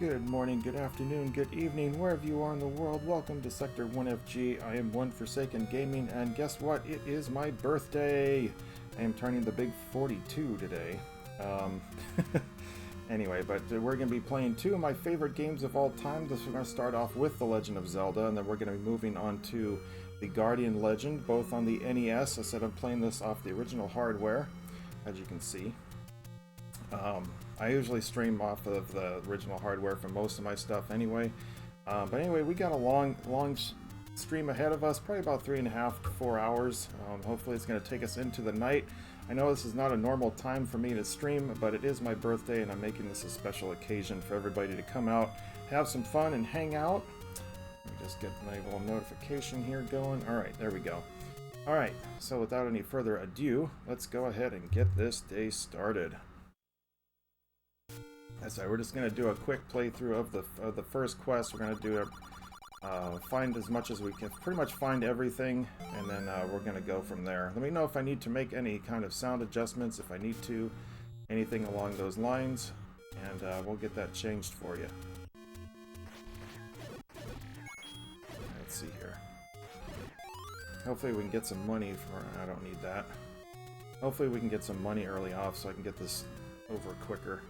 Good morning, good afternoon, good evening, wherever you are in the world. Welcome to Sector 1FG. I am One Forsaken Gaming, and guess what? It is my birthday! I am turning the big 42 today. Anyway, but we're going to be playing two of my favorite games of all time. We're going to start off with The Legend of Zelda, and then we're going to be moving on to The Guardian Legend, both on the NES. I said I'm playing this off the original hardware, as you can see. I usually stream off of the original hardware for most of my stuff anyway. But anyway, we got a long stream ahead of us, probably about 3.5 to 4 hours. Hopefully it's going to take us into the night. I know this is not a normal time for me to stream, but it is my birthday and I'm making this a special occasion for everybody to come out, have some fun, and hang out. Let me just get my little notification here going. Alright, there we go. Alright, so without any further ado, let's go ahead and get this day started. So we're just going to do a quick playthrough of the first quest. We're going to do find as much as we can, pretty much find everything, and then we're going to go from there. Let me know if I need to make any kind of sound adjustments, if I need to, anything along those lines, and we'll get that changed for you. Let's see here. Hopefully we can get some money for... I don't need that. Hopefully we can get some money early off so I can get this over quicker.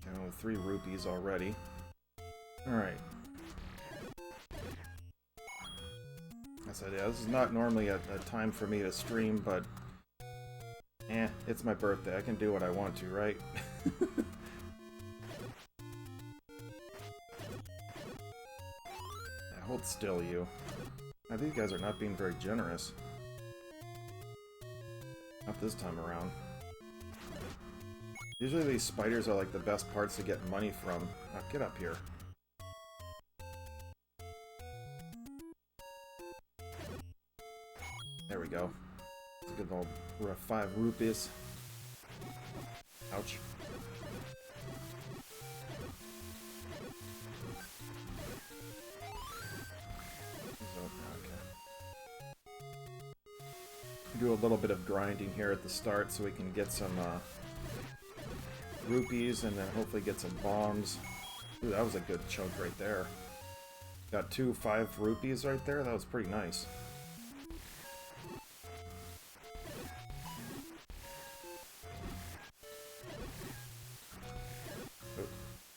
Okay, 3 rupees already. Alright. I said, yeah, this is not normally a time for me to stream, but... it's my birthday. I can do what I want to, right? Hold still, you. Now, these guys are not being very generous. Not this time around. Usually these spiders are like the best parts to get money from. Now, get up here. There we go. It's a good little 5 rupees. Ouch. Do a little bit of grinding here at the start so we can get some rupees and then hopefully get some bombs. Ooh, that was a good chunk right there. Got 2 5 rupees right there. That was pretty nice.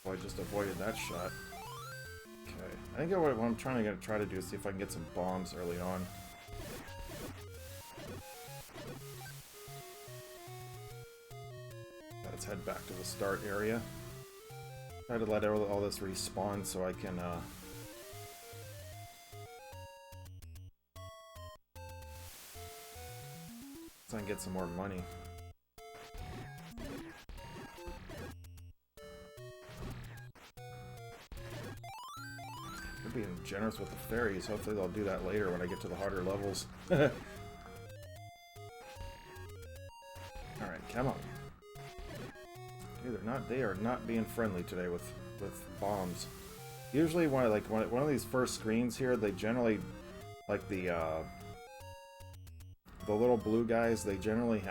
Oh, I just avoided that shot. Okay, I think what I'm trying to do is see if I can get some bombs early on. Let's head back to the start area. Try to let all this respawn so I can get some more money. They're being generous with the fairies. Hopefully they'll do that later when I get to the harder levels. Alright, come on. They are not being friendly today with bombs. Usually one of these first screens here, they generally, like the little blue guys, they generally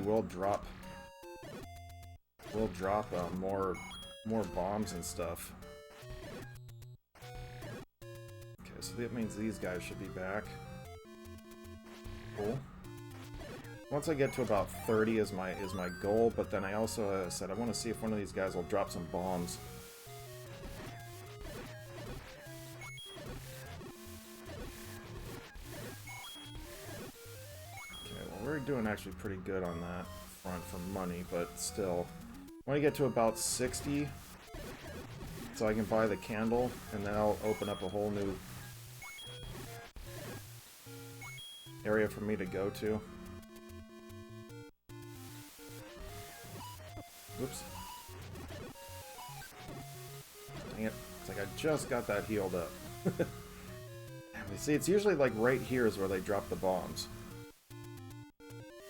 will drop more bombs and stuff. Okay, so that means these guys should be back. Cool. Once I get to about 30 is my goal, but then I also said I want to see if one of these guys will drop some bombs. Okay, well we're doing actually pretty good on that front for money, but still. When I get to about 60, so I can buy the candle, and then I'll open up a whole new area for me to go to. Whoops. Dang it. It's like I just got that healed up. See, it's usually like right here is where they drop the bombs.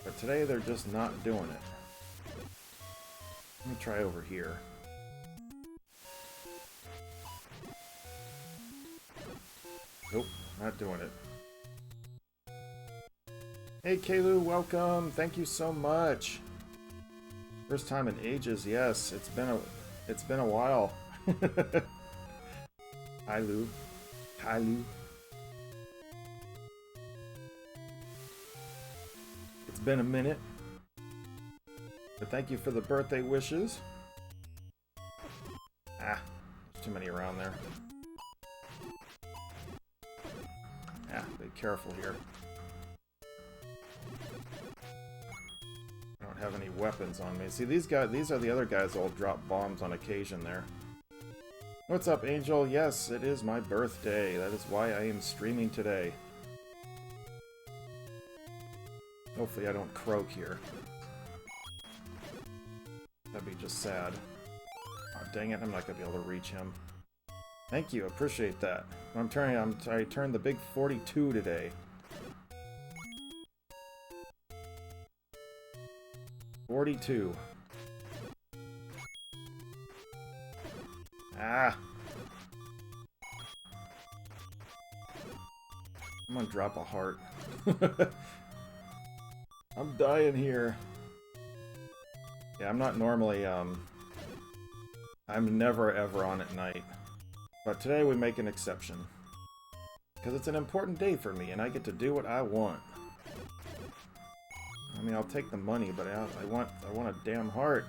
But today they're just not doing it. Let me try over here. Nope, not doing it. Hey Kalu, welcome! Thank you so much! First time in ages, yes. It's been a while. Hi Lou. Hi Lou. It's been a minute. But thank you for the birthday wishes. Ah, there's too many around there. Ah, be careful here. I don't have any weapons on me. See, these are the other guys that'll drop bombs on occasion there. What's up, Angel? Yes, it is my birthday. That is why I am streaming today. Hopefully I don't croak here. That'd be just sad. Oh, dang it, I'm not gonna be able to reach him. Thank you, appreciate that. I turned the big 42 today. 42. Ah! I'm gonna drop a heart. I'm dying here. Yeah, I'm not normally, I'm never ever on at night. But today we make an exception. Because it's an important day for me, and I get to do what I want. I mean, I'll take the money, but I want a damn heart.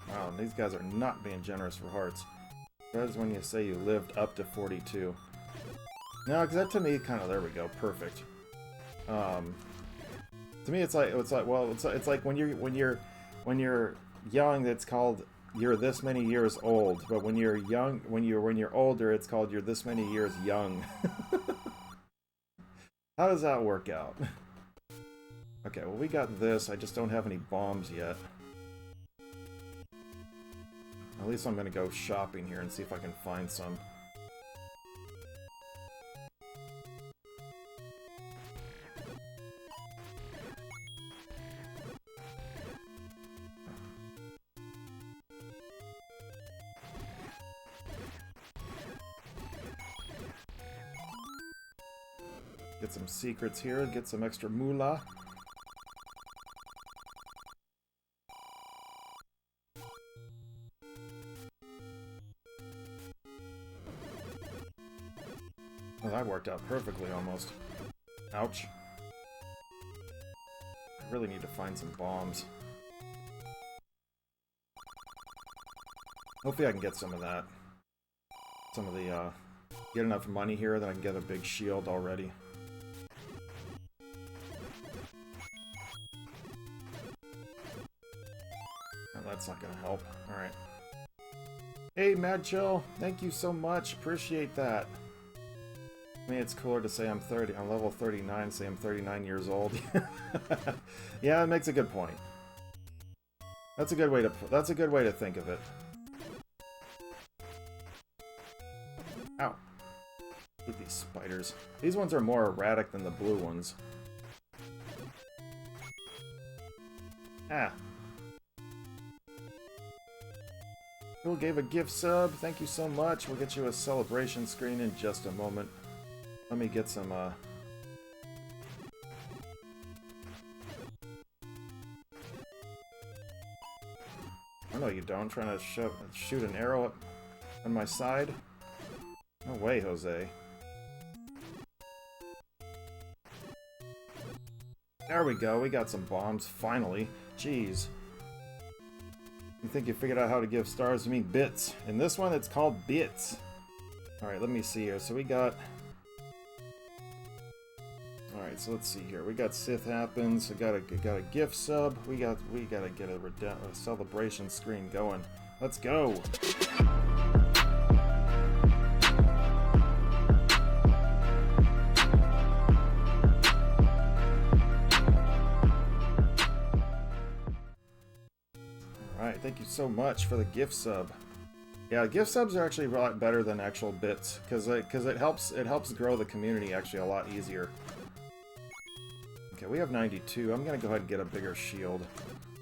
Wow, these guys are not being generous for hearts. That is when you say you lived up to 42. No, because that to me kind of, there we go, perfect. To me, it's like when you're young, it's called you're this many years old, but when you're young, when you're older, it's called you're this many years young. How does that work out? Okay, well we got this. I just don't have any bombs yet. At least I'm gonna go shopping here and see if I can find some. Get some secrets here, get some extra moolah. Well, that worked out perfectly almost. Ouch. I really need to find some bombs. Hopefully I can get some of that. Some of the, get enough money here that I can get a big shield already. Oh, that's not gonna help. Alright. Hey, Mad Chill! Thank you so much! Appreciate that! I mean, it's cooler to say I'm level 39, say I'm 39 years old. Yeah, it makes a good point. That's a good way to think of it. Ow. I hate these spiders. These ones are more erratic than the blue ones. Ah. Who gave a gift sub? Thank you so much. We'll get you a celebration screen in just a moment. Let me get some, Oh no, you don't. Trying to shoot an arrow on my side? No way, Jose. There we go. We got some bombs, finally. Jeez. You think you figured out how to give stars? You mean bits. In this one, it's called bits. Alright, let me see here. So we got... Alright, so let's see here. We got Sith happens. We got a gift sub. We gotta get a celebration screen going. Let's go. Alright, thank you so much for the gift sub. Yeah, gift subs are actually a lot better than actual bits because it helps grow the community actually a lot easier. Okay, we have 92. I'm gonna go ahead and get a bigger shield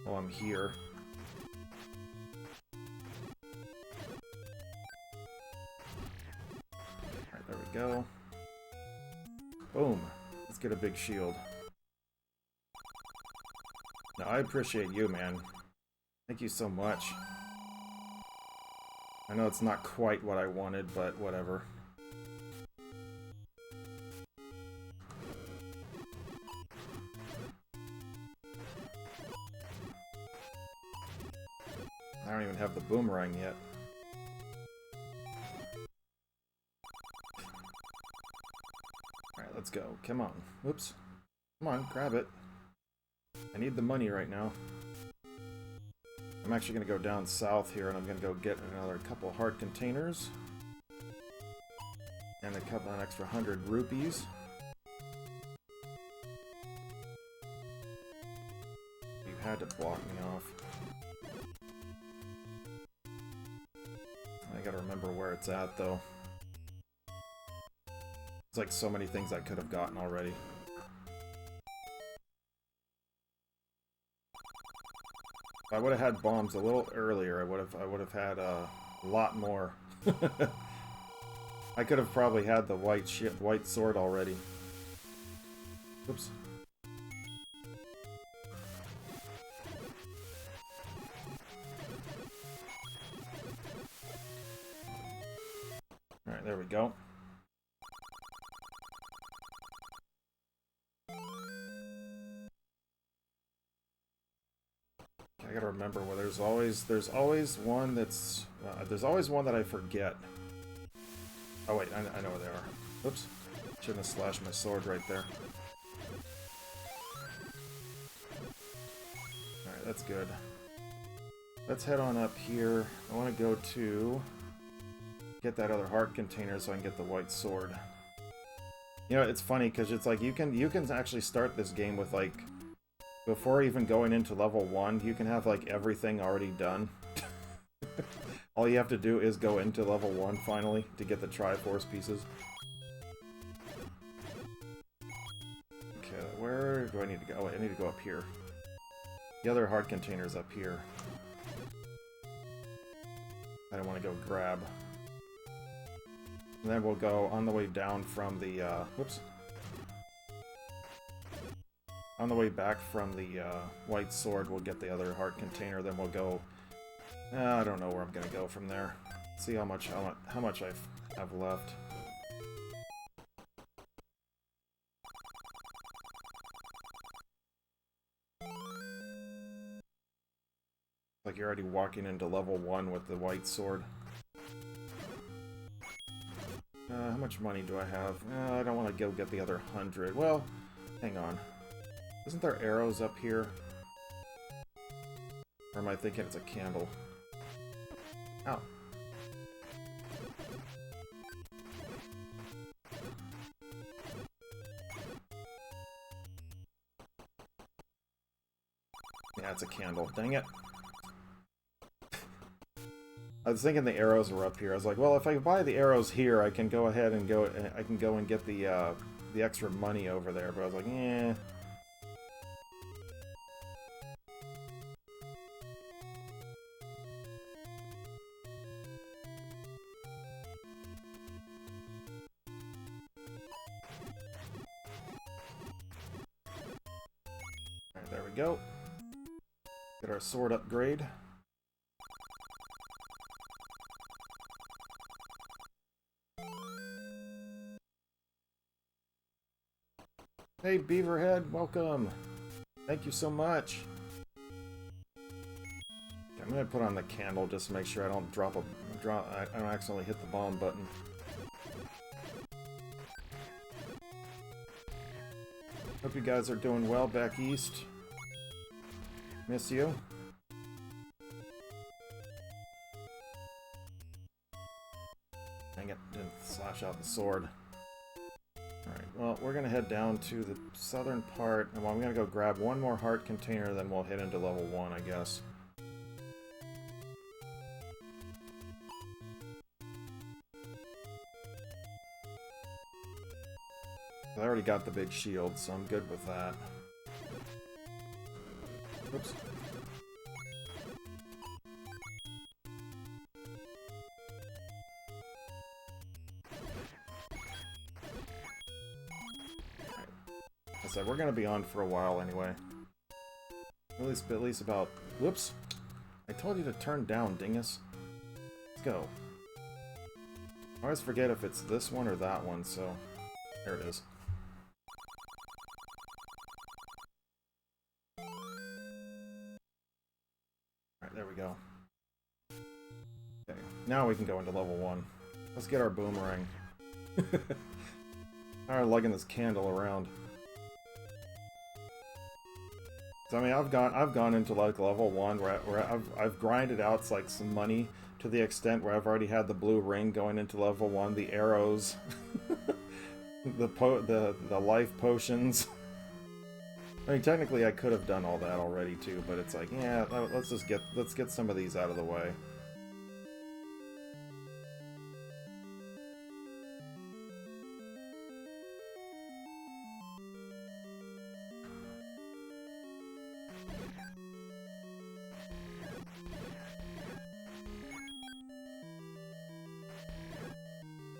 while I'm here. Alright, there we go. Let's get a big shield. No, I appreciate you, man. Thank you so much. I know it's not quite what I wanted, but whatever. I don't even have the boomerang yet. Alright, let's go. Come on. Whoops. Come on, grab it. I need the money right now. I'm actually going to go down south here, and I'm going to go get another couple heart containers. And an extra 100 rupees. You had to block me off. I gotta remember where it's at, though. It's like so many things I could have gotten already. If I would have had bombs a little earlier, I would have had a lot more. I could have probably had the white sword already. Oops. Alright, there we go. I gotta remember where there's always one that's there's always one that I forget. Oh wait, I know where they are. Oops, shouldn't have slashed my sword right there. All right, that's good. Let's head on up here. I want to go to get that other heart container so I can get the white sword. You know, it's funny because it's like you can actually start this game with like. Before even going into level 1, you can have, like, everything already done. All you have to do is go into level 1, finally, to get the Triforce pieces. Okay, where do I need to go? Oh, wait, I need to go up here. The other heart container's up here. I don't want to go grab. And then we'll go on the way down from the, whoops. On the way back from the white sword, we'll get the other heart container. Then we'll go. I don't know where I'm gonna go from there. See how much I have left. Like you're already walking into level 1 with the white sword. How much money do I have? I don't want to go get the other 100. Well, hang on. Isn't there arrows up here? Or am I thinking it's a candle? Ow. Yeah, it's a candle. Dang it. I was thinking the arrows were up here. I was like, well, if I buy the arrows here, I can go ahead and go and get the extra money over there. But I was like, eh. There we go. Get our sword upgrade. Hey, Beaverhead, welcome. Thank you so much. Okay, I'm gonna put on the candle just to make sure I don't I don't accidentally hit the bomb button. Hope you guys are doing well back east. Miss you. Dang it, didn't slash out the sword. Alright, well, we're gonna head down to the southern part, and I'm gonna go grab one more heart container, then we'll head into level 1, I guess. I already got the big shield, so I'm good with that. Oops. I said, we're going to be on for a while anyway. At least about... Whoops! I told you to turn down, dingus. Let's go. I always forget if it's this one or that one, so... There it is. Alright, there we go. Okay, now we can go into level 1. Let's get our boomerang. I'm lugging this candle around. So I mean, I've gone into like level 1 where I've grinded out like some money to the extent where I've already had the blue ring going into level 1, the arrows, the life potions. I mean, technically I could have done all that already too, but it's like, yeah, let's get some of these out of the way.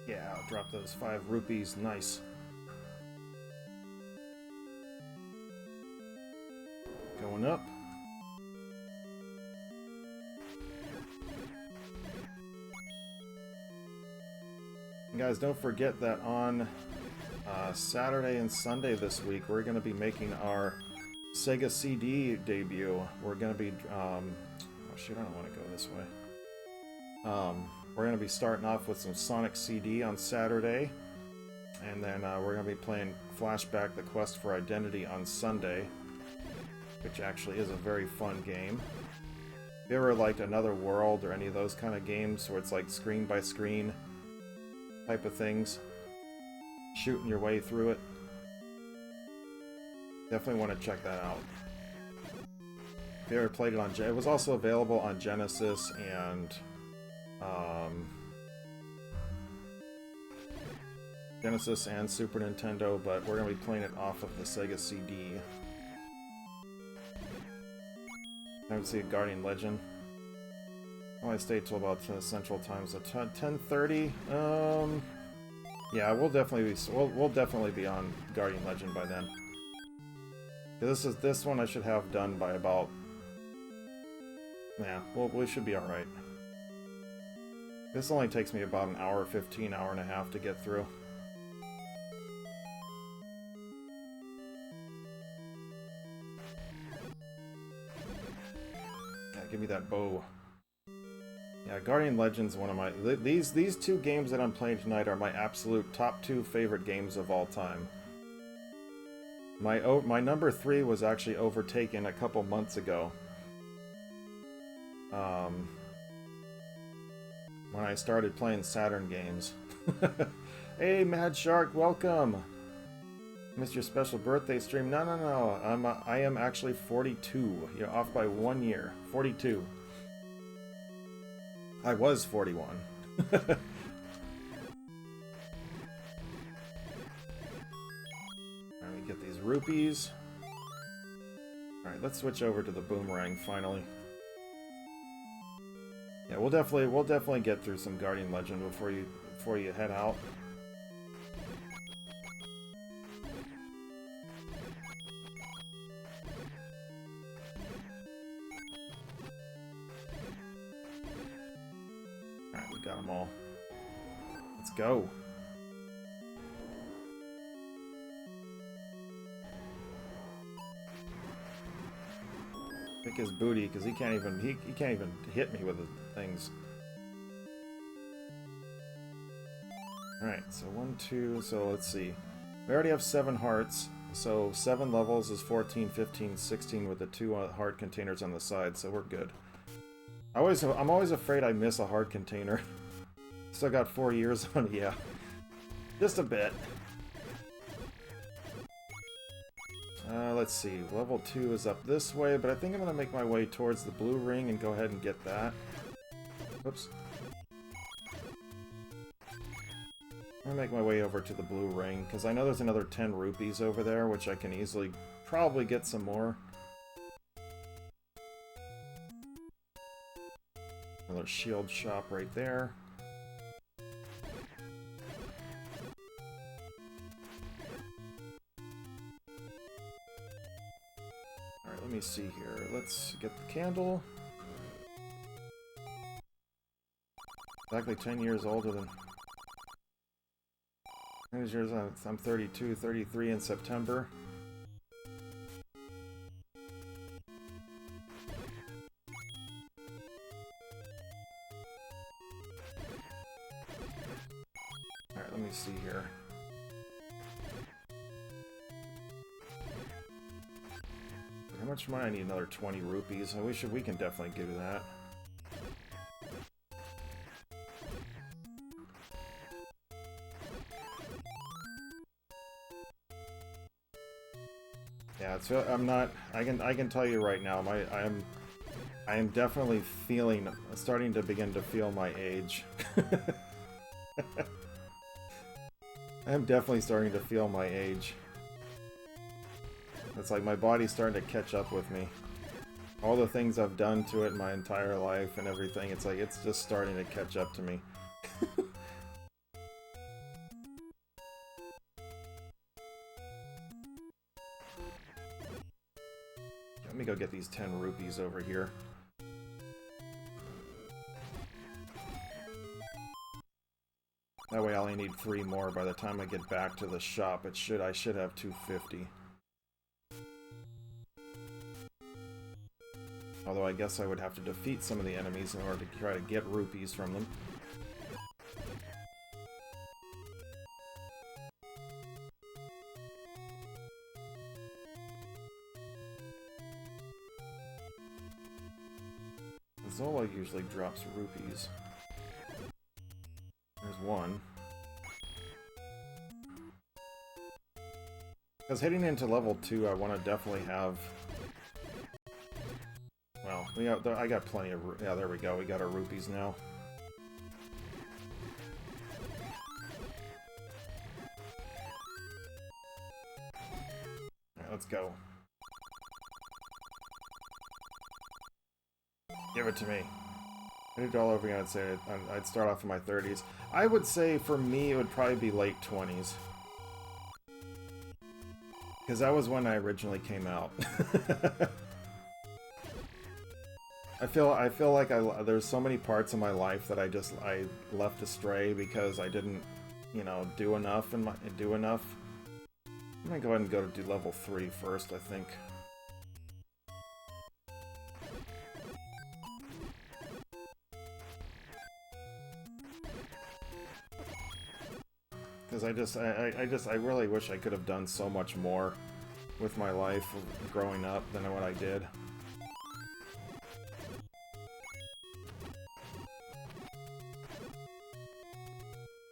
Yeah, I'll drop those 5 rupees. Nice. Going up. And guys, don't forget that on Saturday and Sunday this week, we're going to be making our Sega CD debut. We're going to be... oh shoot, I don't want to go this way. We're going to be starting off with some Sonic CD on Saturday, and then we're going to be playing Flashback: The Quest for Identity on Sunday, which actually is a very fun game. If you ever liked Another World or any of those kind of games where it's like screen by screen type of things, shooting your way through it, definitely want to check that out. If you ever played it on... It was also available on Genesis and... Genesis and Super Nintendo, but we're going to be playing it off of the Sega CD. I would see a Guardian Legend. I only stay till about Central Time, so 10:30. Yeah, we'll definitely be on Guardian Legend by then. This one I should have done by about... Yeah, we should be all right. This only takes me about an hour 15, hour and a half to get through. Yeah, give me that bow. Yeah, Guardian Legends is one of my... These 2 games that I'm playing tonight are my absolute top 2 favorite games of all time. My number 3 was actually overtaken a couple months ago. When I started playing Saturn games. Hey, Mad Shark, welcome! Missed your special birthday stream. No. I am actually 42. You're off by 1 year. 42. I was 41. Alright, we get these rupees. Alright, let's switch over to the boomerang finally. Yeah, we'll definitely get through some Guardian Legend before you head out. Alright, we got them all. Let's go. Pick his booty, because he can't even hit me with the things. Alright, so 1, 2, so let's see. We already have 7 hearts, so 7 levels is 14, 15, 16 with the 2 heart containers on the side, so we're good. I'm always afraid I miss a heart container. Still got 4 years on it, yeah. Just a bit. Let's see, level 2 is up this way, but I think I'm going to make my way towards the blue ring and go ahead and get that. Whoops. I'm going to make my way over to the blue ring, because I know there's another 10 rupees over there, which I can easily probably get some more. Another shield shop right there. me see here. Let's get the candle. Exactly 10 years older than... I'm 32, 33 in September. Alright, let me see here. How much money? I need another 20 rupees. We can definitely do that. Yeah, it's, I'm not. I can tell you right now. I am definitely starting to begin to feel my age. I am definitely starting to feel my age. It's like my body's starting to catch up with me. All the things I've done to it my entire life and everything. It's like it's just starting to catch up to me. Let me go get these 10 rupees over here. That way I only need 3 more. By the time I get back to the shop, I should have 250. Although I guess I would have to defeat some of the enemies in order to try to get rupees from them. Zola usually drops rupees. There's one. Because heading into level 2, I want to definitely have... Well, I got plenty of... Yeah, there we go. We got our rupees now. Alright, let's go. Give it to me. I did it all over again. I'd start off in my 30s. I would say for me it would probably be late 20s. Because that was when I originally came out. I feel like there's so many parts of my life that I left astray because I didn't, you know, do enough. I'm gonna go ahead and go to do level 3 first, I think. Because I really wish I could have done so much more with my life growing up than what I did.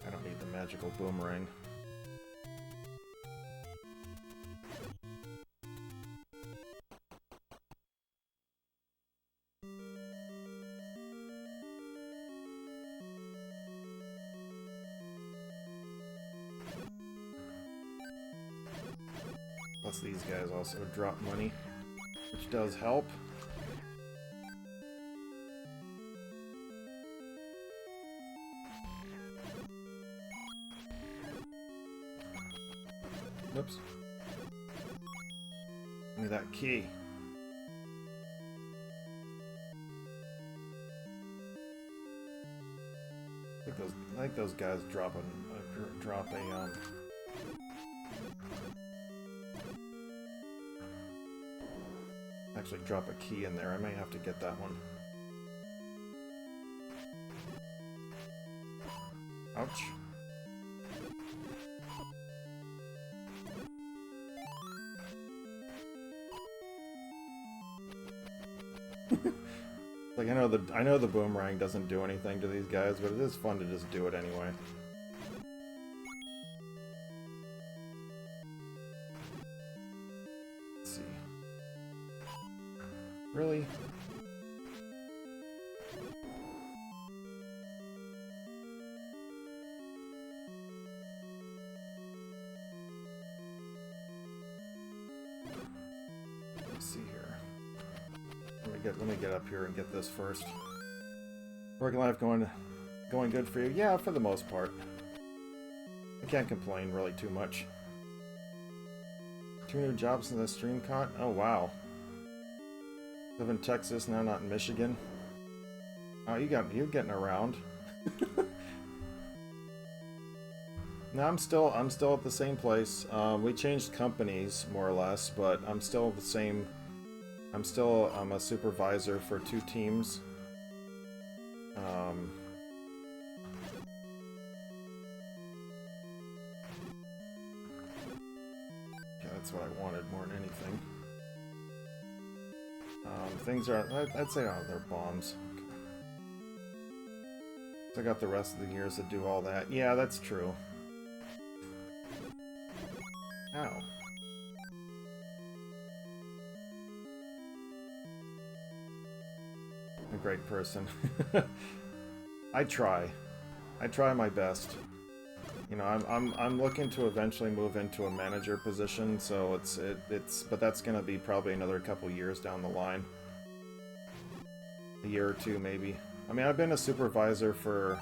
I don't need the magical boomerang. Plus these guys also drop money, which does help. Oops. Give me that key. I think those guys drop a actually drop a key in there. I may have to get that one. Ouch. Like I know the boomerang doesn't do anything to these guys, but it is fun to just do it anyway. Let's see. Really? Let's see here. Let me get up here and get this first. Working life going good for you? Yeah, for the most part. I can't complain really too much. 2 new jobs in the stream con? Oh wow. Live in Texas now, not in Michigan. Oh, you're getting around. No, I'm still at the same place. We changed companies more or less, but I'm still the same. I'm still a supervisor for 2 teams. Yeah, that's what I wanted more than anything. Things are, I'd say, oh, they're bombs. So I got the rest of the years to do all that. Yeah, that's true. Ow. A great person. I try my best. You know, I'm looking to eventually move into a manager position, so but that's gonna be probably another couple years down the line. A year or 2 maybe. I mean, I've been a supervisor for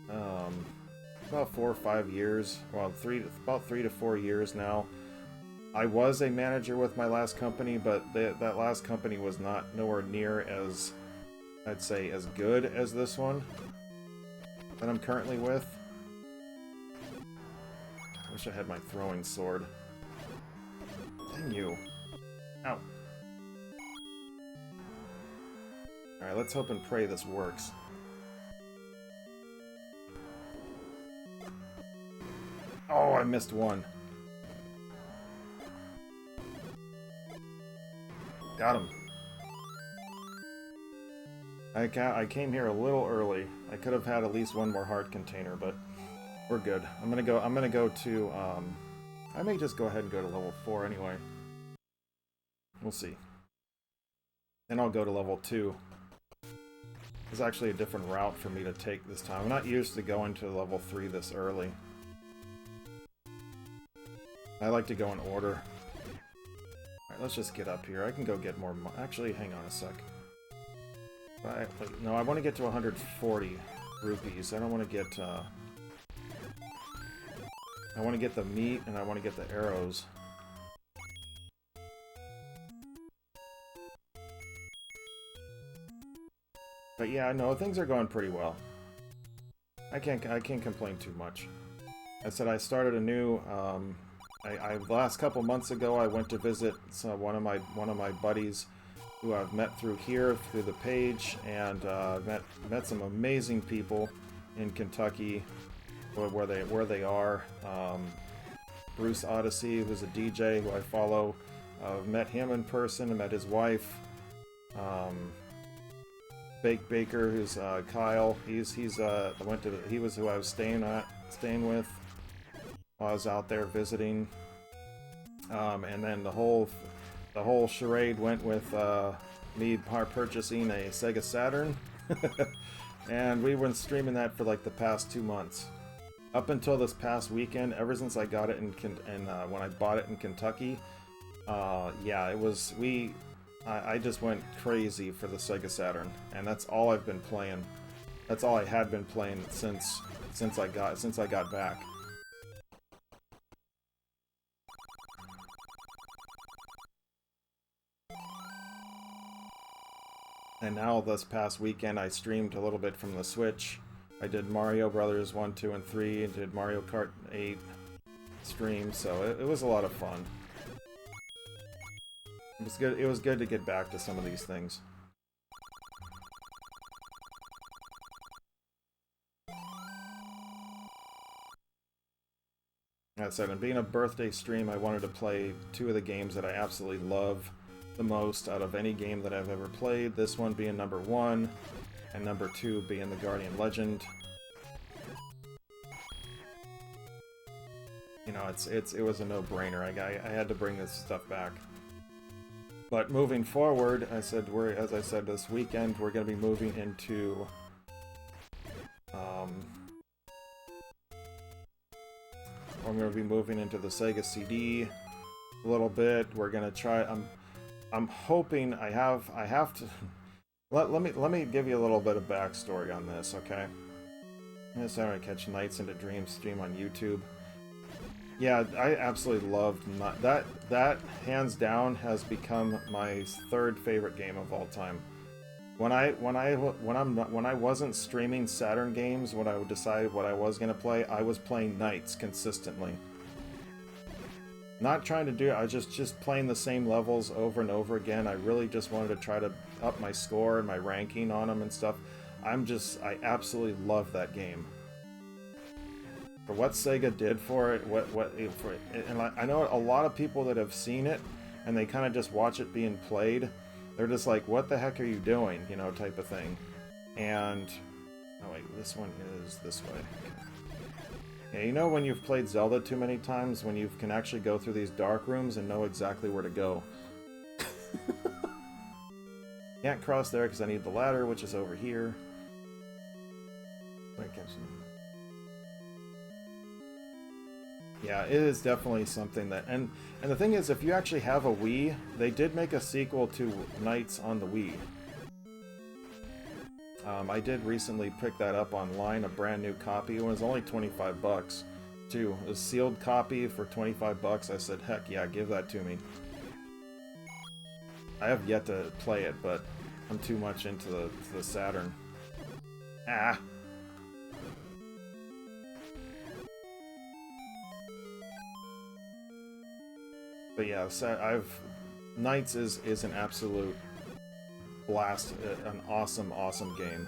about 4 or 5 years. Well, about 3 to 4 years now. I was a manager with my last company, but that last company was nowhere near as, I'd say, as good as this one that I'm currently with. I wish I had my throwing sword. Dang you. Ow. Alright, let's hope and pray this works. Oh, I missed one. Got him. I came here a little early. I could have had at least one more heart container, but we're good. I'm gonna go to I may just go ahead and go to level 4 anyway. We'll see. Then I'll go to level 2. There's actually a different route for me to take this time. I'm not used to going to level 3 this early. I like to go in order. Alright, let's just get up here. I can go get more actually, hang on a sec. No, I want to get to 140 rupees. I don't want to get, I want to get the meat, and I want to get the arrows. But yeah, no, things are going pretty well. I can't complain too much. I said I started a new, last couple months ago I went to visit one of my buddies who I've met through here, through the page, and met some amazing people in Kentucky, where they are. Bruce Odyssey, who's a DJ who I follow, met him in person, and met his wife. Baker, who's Kyle. He was who I was staying with while I was out there visiting. And then the whole charade went with me purchasing a Sega Saturn, and we were streaming that for like the past 2 months, up until this past weekend. Ever since I got it when I bought it in Kentucky, yeah, it was I just went crazy for the Sega Saturn, and that's all I've been playing. That's all I had been playing since I got back. And now this past weekend I streamed a little bit from the Switch. I did Mario Brothers 1, 2, and 3, and did Mario Kart 8 stream, so it was a lot of fun. It was good to get back to some of these things. As I said, and being a birthday stream, I wanted to play 2 of the games that I absolutely love the most out of any game that I've ever played. This one being number 1, and number 2 being the Guardian Legend. You know, it was a no-brainer. I had to bring this stuff back. But moving forward, as I said, this weekend we're going to be moving into we're going to be moving into the Sega CD a little bit. We're going to try. I'm hoping I have to. Let me give you a little bit of backstory on this, okay? I'm gonna catch Nights into Dreams stream on YouTube. Yeah, I absolutely loved that. That hands down has become my third favorite game of all time. When I wasn't streaming Saturn games, when I would decide what I was gonna play, I was playing Knights consistently. Not trying to do it, I was just playing the same levels over and over again. I really just wanted to try to up my score and my ranking on them and stuff. I absolutely love that game. For what Sega did for it, and I know a lot of people that have seen it, and they kind of just watch it being played. They're just like, what the heck are you doing? You know, type of thing. And, oh wait, this one is this way. Okay. Yeah, you know when you've played Zelda too many times, when you can actually go through these dark rooms and know exactly where to go. Can't cross there because I need the ladder, which is over here. Yeah, it is definitely something that... And the thing is, if you actually have a Wii, they did make a sequel to Knights on the Wii. I did recently pick that up online, a brand new copy. It was only 25 bucks, too. A sealed copy for 25 bucks. I said, heck yeah, give that to me. I have yet to play it, but I'm too much into the Saturn. Ah! But yeah, Knights is an absolute blast, an awesome, awesome game.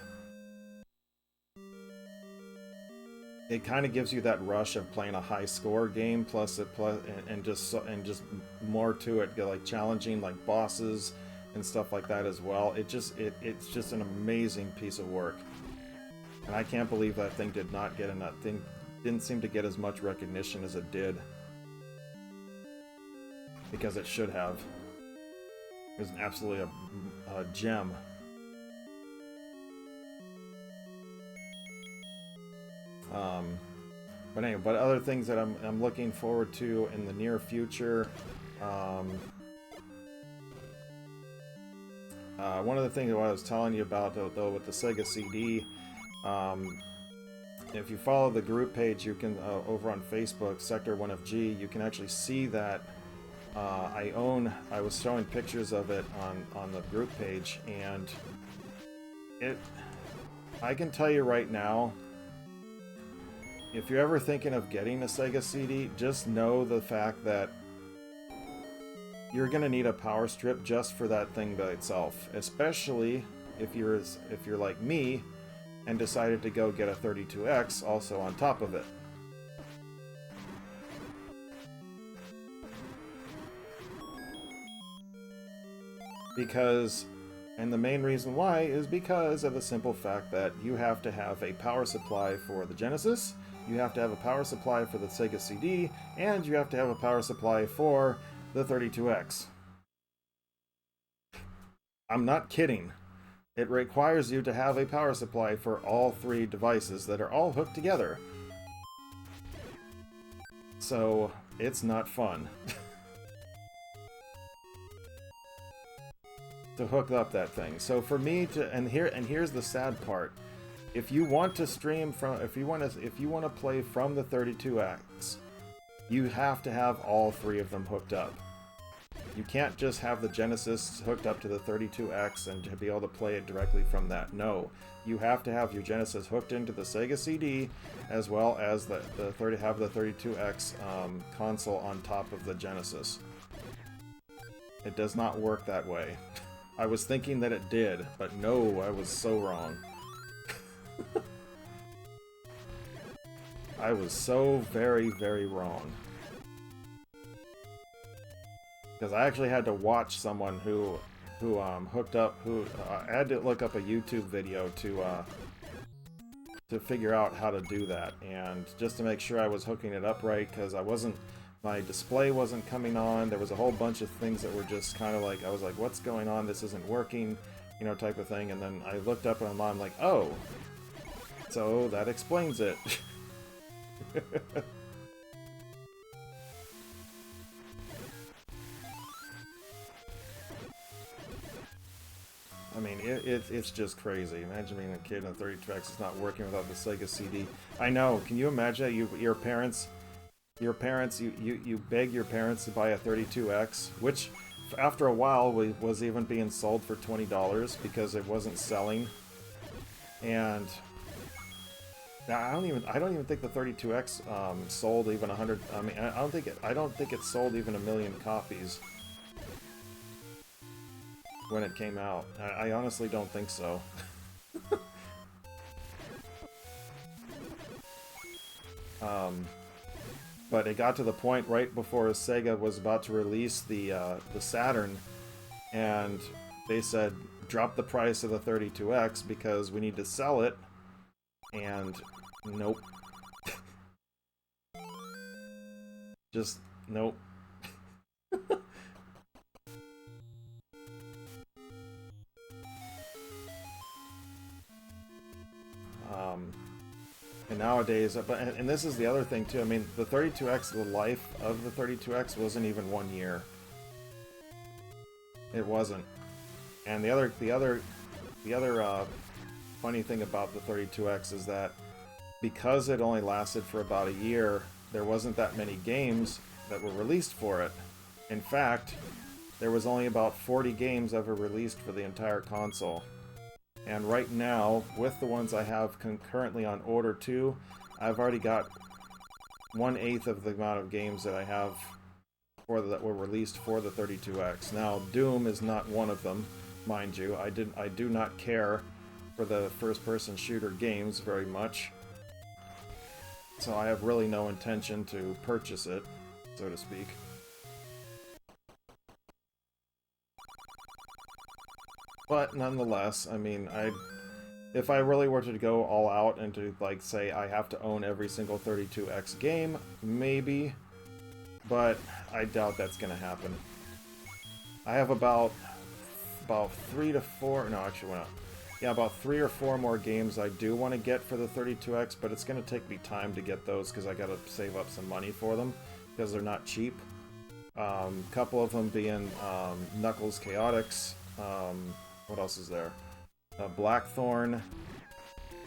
It kind of gives you that rush of playing a high score game, and just more to it, like challenging like bosses and stuff like that as well. It's just an amazing piece of work, and I can't believe that thing didn't seem to get as much recognition as it did, because it should have. It was absolutely a gem. But anyway, other things that I'm looking forward to in the near future. One of the things that I was telling you about, though, with the Sega CD, if you follow the group page, you can over on Facebook, Sector 1 of G, you can actually see that I was showing pictures of it on the group page, and I can tell you right now, if you're ever thinking of getting a Sega CD, just know the fact that you're gonna need a power strip just for that thing by itself, especially if you're like me and decided to go get a 32X also on top of it. And the main reason why is because of the simple fact that you have to have a power supply for the Genesis, you have to have a power supply for the Sega CD, and you have to have a power supply for the 32X. I'm not kidding. It requires you to have a power supply for all three devices that are all hooked together. So, it's not fun. To hook up that thing. So for me to and here's the sad part. If you want to stream from if you want to play from the 32X, you have to have all three of them hooked up. You can't just have the Genesis hooked up to the 32X and to be able to play it directly from that. No, you have to have your Genesis hooked into the Sega CD, as well as have the 32X console on top of the Genesis. It does not work that way. I was thinking that it did, but no, I was so wrong. I was so very, very wrong. Because I actually had to watch someone who hooked up, I had to look up a YouTube video to figure out how to do that, and just to make sure I was hooking it up right, because my display wasn't coming on. There was a whole bunch of things that were just kind of like, I was like, what's going on? This isn't working, you know, type of thing. And then I looked up and I'm like, oh, so that explains it. I mean, it's just crazy. Imagine being a kid and the 32X is not working without the Sega CD. I know. Can you imagine that your parents your parents, you beg your parents to buy a 32X, which after a while was even being sold for $20 because it wasn't selling. And I don't even think the 32X sold even 100. I mean, I don't think it sold even 1 million copies when it came out. I honestly don't think so. But it got to the point right before Sega was about to release the Saturn, and they said, drop the price of the 32X because we need to sell it, and nope. Just nope. And nowadays, and this is the other thing too. I mean, the 32X, the life of the 32X wasn't even 1 year. It wasn't. And the other funny thing about the 32X is that because it only lasted for about a year, there wasn't that many games that were released for it. In fact, there was only about 40 games ever released for the entire console. And right now, with the ones I have concurrently on order too, I've already got 1/8 of the amount of games that I have that were released for the 32X. Now, Doom is not one of them, mind you. I do not care for the first-person shooter games very much, so I have really no intention to purchase it, so to speak. But nonetheless, I mean, if I really were to go all out and to, like, say I have to own every single 32X game, maybe, but I doubt that's gonna happen. I have about 3 to 4, no, actually, about 3 or 4 more games I do want to get for the 32X, but it's gonna take me time to get those because I gotta save up some money for them because they're not cheap. A couple of them being Knuckles Chaotix. What else is there? Blackthorn,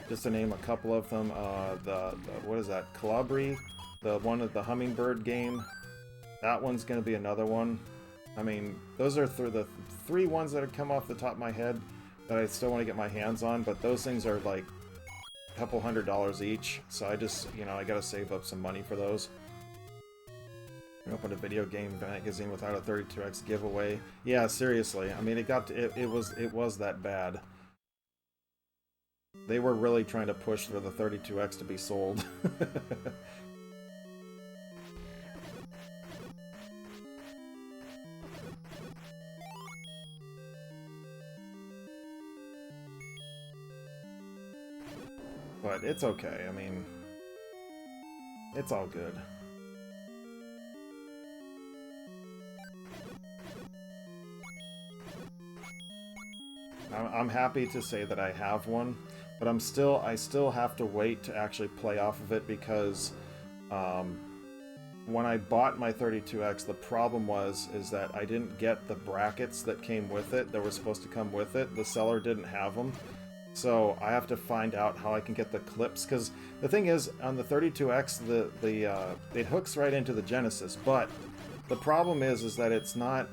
just to name a couple of them. What is that? Calabri, the one of the Hummingbird game. That one's going to be another one. I mean, those are the 3 ones that have come off the top of my head that I still want to get my hands on, but those things are like a couple $100 each, so I just, I gotta save up some money for those. Open a video game magazine without a 32X giveaway. Yeah, seriously. I mean, it was that bad. They were really trying to push for the 32X to be sold. But it's okay. I mean, it's all good. I'm happy to say that I have one, but I still have to wait to actually play off of it because when I bought my 32X, the problem is that I didn't get the brackets that came with it that were supposed to come with it. The seller didn't have them, so I have to find out how I can get the clips. Because the thing is, on the 32X, it hooks right into the Genesis, but the problem is that it's not.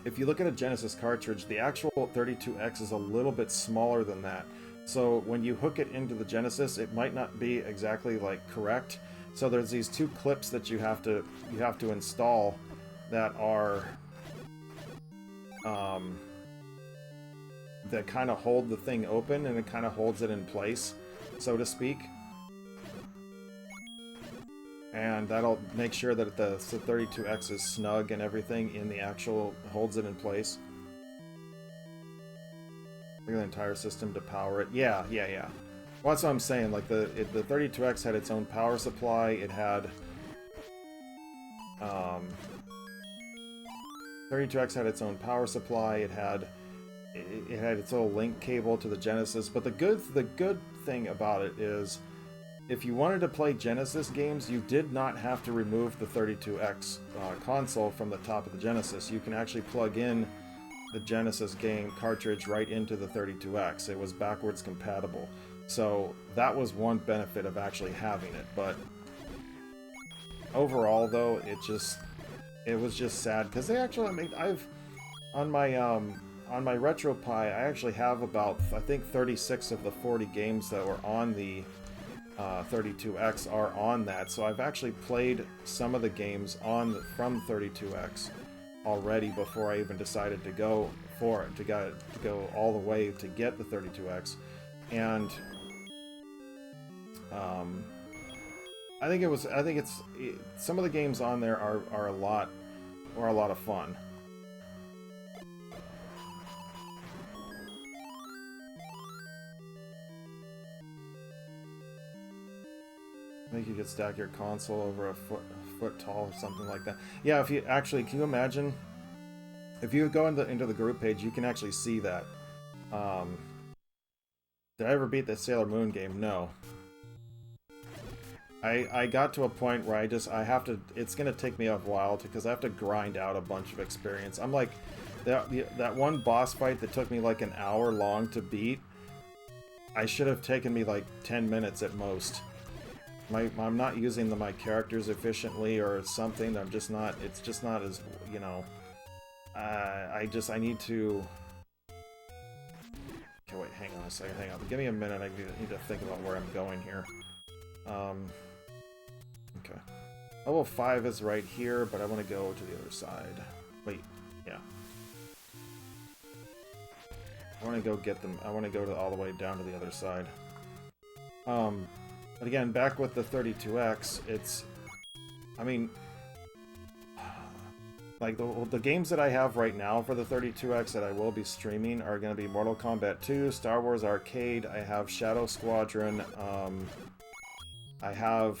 If you look at a Genesis cartridge, the actual 32X is a little bit smaller than that. So when you hook it into the Genesis, it might not be exactly like correct. So there's these 2 clips that you have to install that are that kind of hold the thing open, and it kind of holds it in place, so to speak. And that'll make sure that the 32X is snug and everything in the actual, holds it in place. Look at the entire system to power it. Yeah. Well, that's what I'm saying. Like, the 32X had its own power supply. It had 32X had its own power supply. It had its own link cable to the Genesis. But the good thing about it is, if you wanted to play Genesis games, you did not have to remove the 32X console from the top of the Genesis. You can actually plug in the Genesis game cartridge right into the 32X. It was backwards compatible. So that was one benefit of actually having it, but overall though, it was just sad because they actually made on my RetroPie I actually have about I think 36 of the 40 games that were on the 32X are on that, so I've actually played some of the games from 32X already before I even decided to go for it, to go all the way to get the 32X, and I think some of the games on there are a lot of fun. I think you could stack your console over a foot tall or something like that. Yeah, if you actually, can you imagine? If you go into the group page, you can actually see that. Did I ever beat the Sailor Moon game? No. I got to a point where I have to, it's gonna take me a while because I have to grind out a bunch of experience. I'm like, that one boss fight that took me like an hour long to beat, I should have taken me like 10 minutes at most. I'm not using my characters efficiently or something. I'm just not, it's just not as, you know, I need to... Okay, wait, hang on a second, hang on. Give me a minute, I need to think about where I'm going here. Okay. Level 5 is right here, but I want to go to the other side. Wait, yeah. I want to go get them, I want to go all the way down to the other side. But again, back with the 32X, it's... I mean... Like, the games that I have right now for the 32X that I will be streaming are going to be Mortal Kombat 2, Star Wars Arcade, I have Shadow Squadron, I have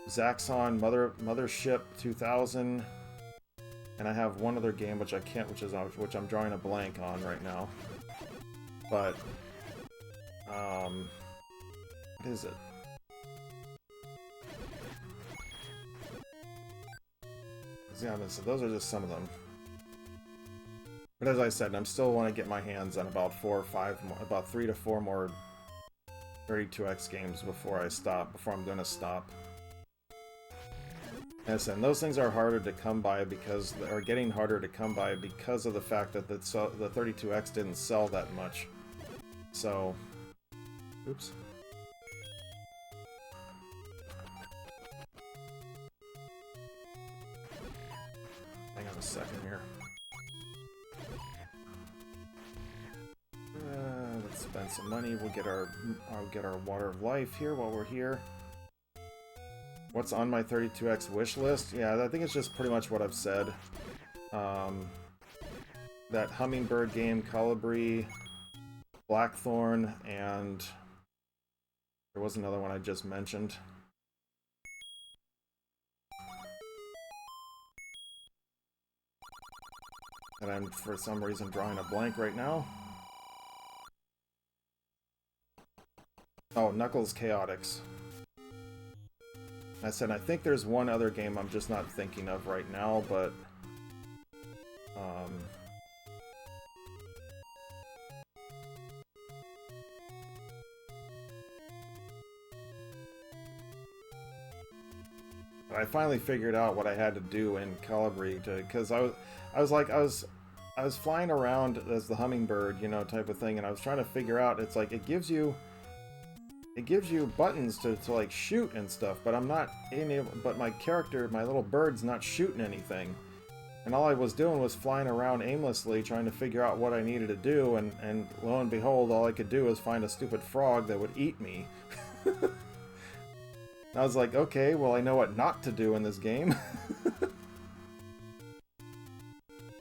Zaxxon Mothership 2000, and I have one other game which I can't, which I'm drawing a blank on right now. But, what is it? Yeah, so those are just some of them. But as I said, I still want to get my hands on about 4 or 5 more, about 3 to 4 more 32X games before I'm going to stop. And those things are harder to come by because they're getting harder to come by because of the fact that the 32X didn't sell that much. So, oops. Hang on a second here. Let's spend some money. We'll get our Water of Life here while we're here. What's on my 32X wish list? Yeah, I think it's just pretty much what I've said. That Hummingbird game, Colibri, Blackthorn, and there was another one I just mentioned. And I'm, for some reason, drawing a blank right now. Oh, Knuckles Chaotix. I said, I think there's one other game I'm just not thinking of right now, but... I finally figured out what I had to do in Colibri because I was flying around as the hummingbird, you know, type of thing, and I was trying to figure out, it's like it gives you buttons to like shoot and stuff, but I'm not able, but my character, my little bird's not shooting anything. And all I was doing was flying around aimlessly trying to figure out what I needed to do, and lo and behold, all I could do was find a stupid frog that would eat me. I was like, okay, well I know what not to do in this game.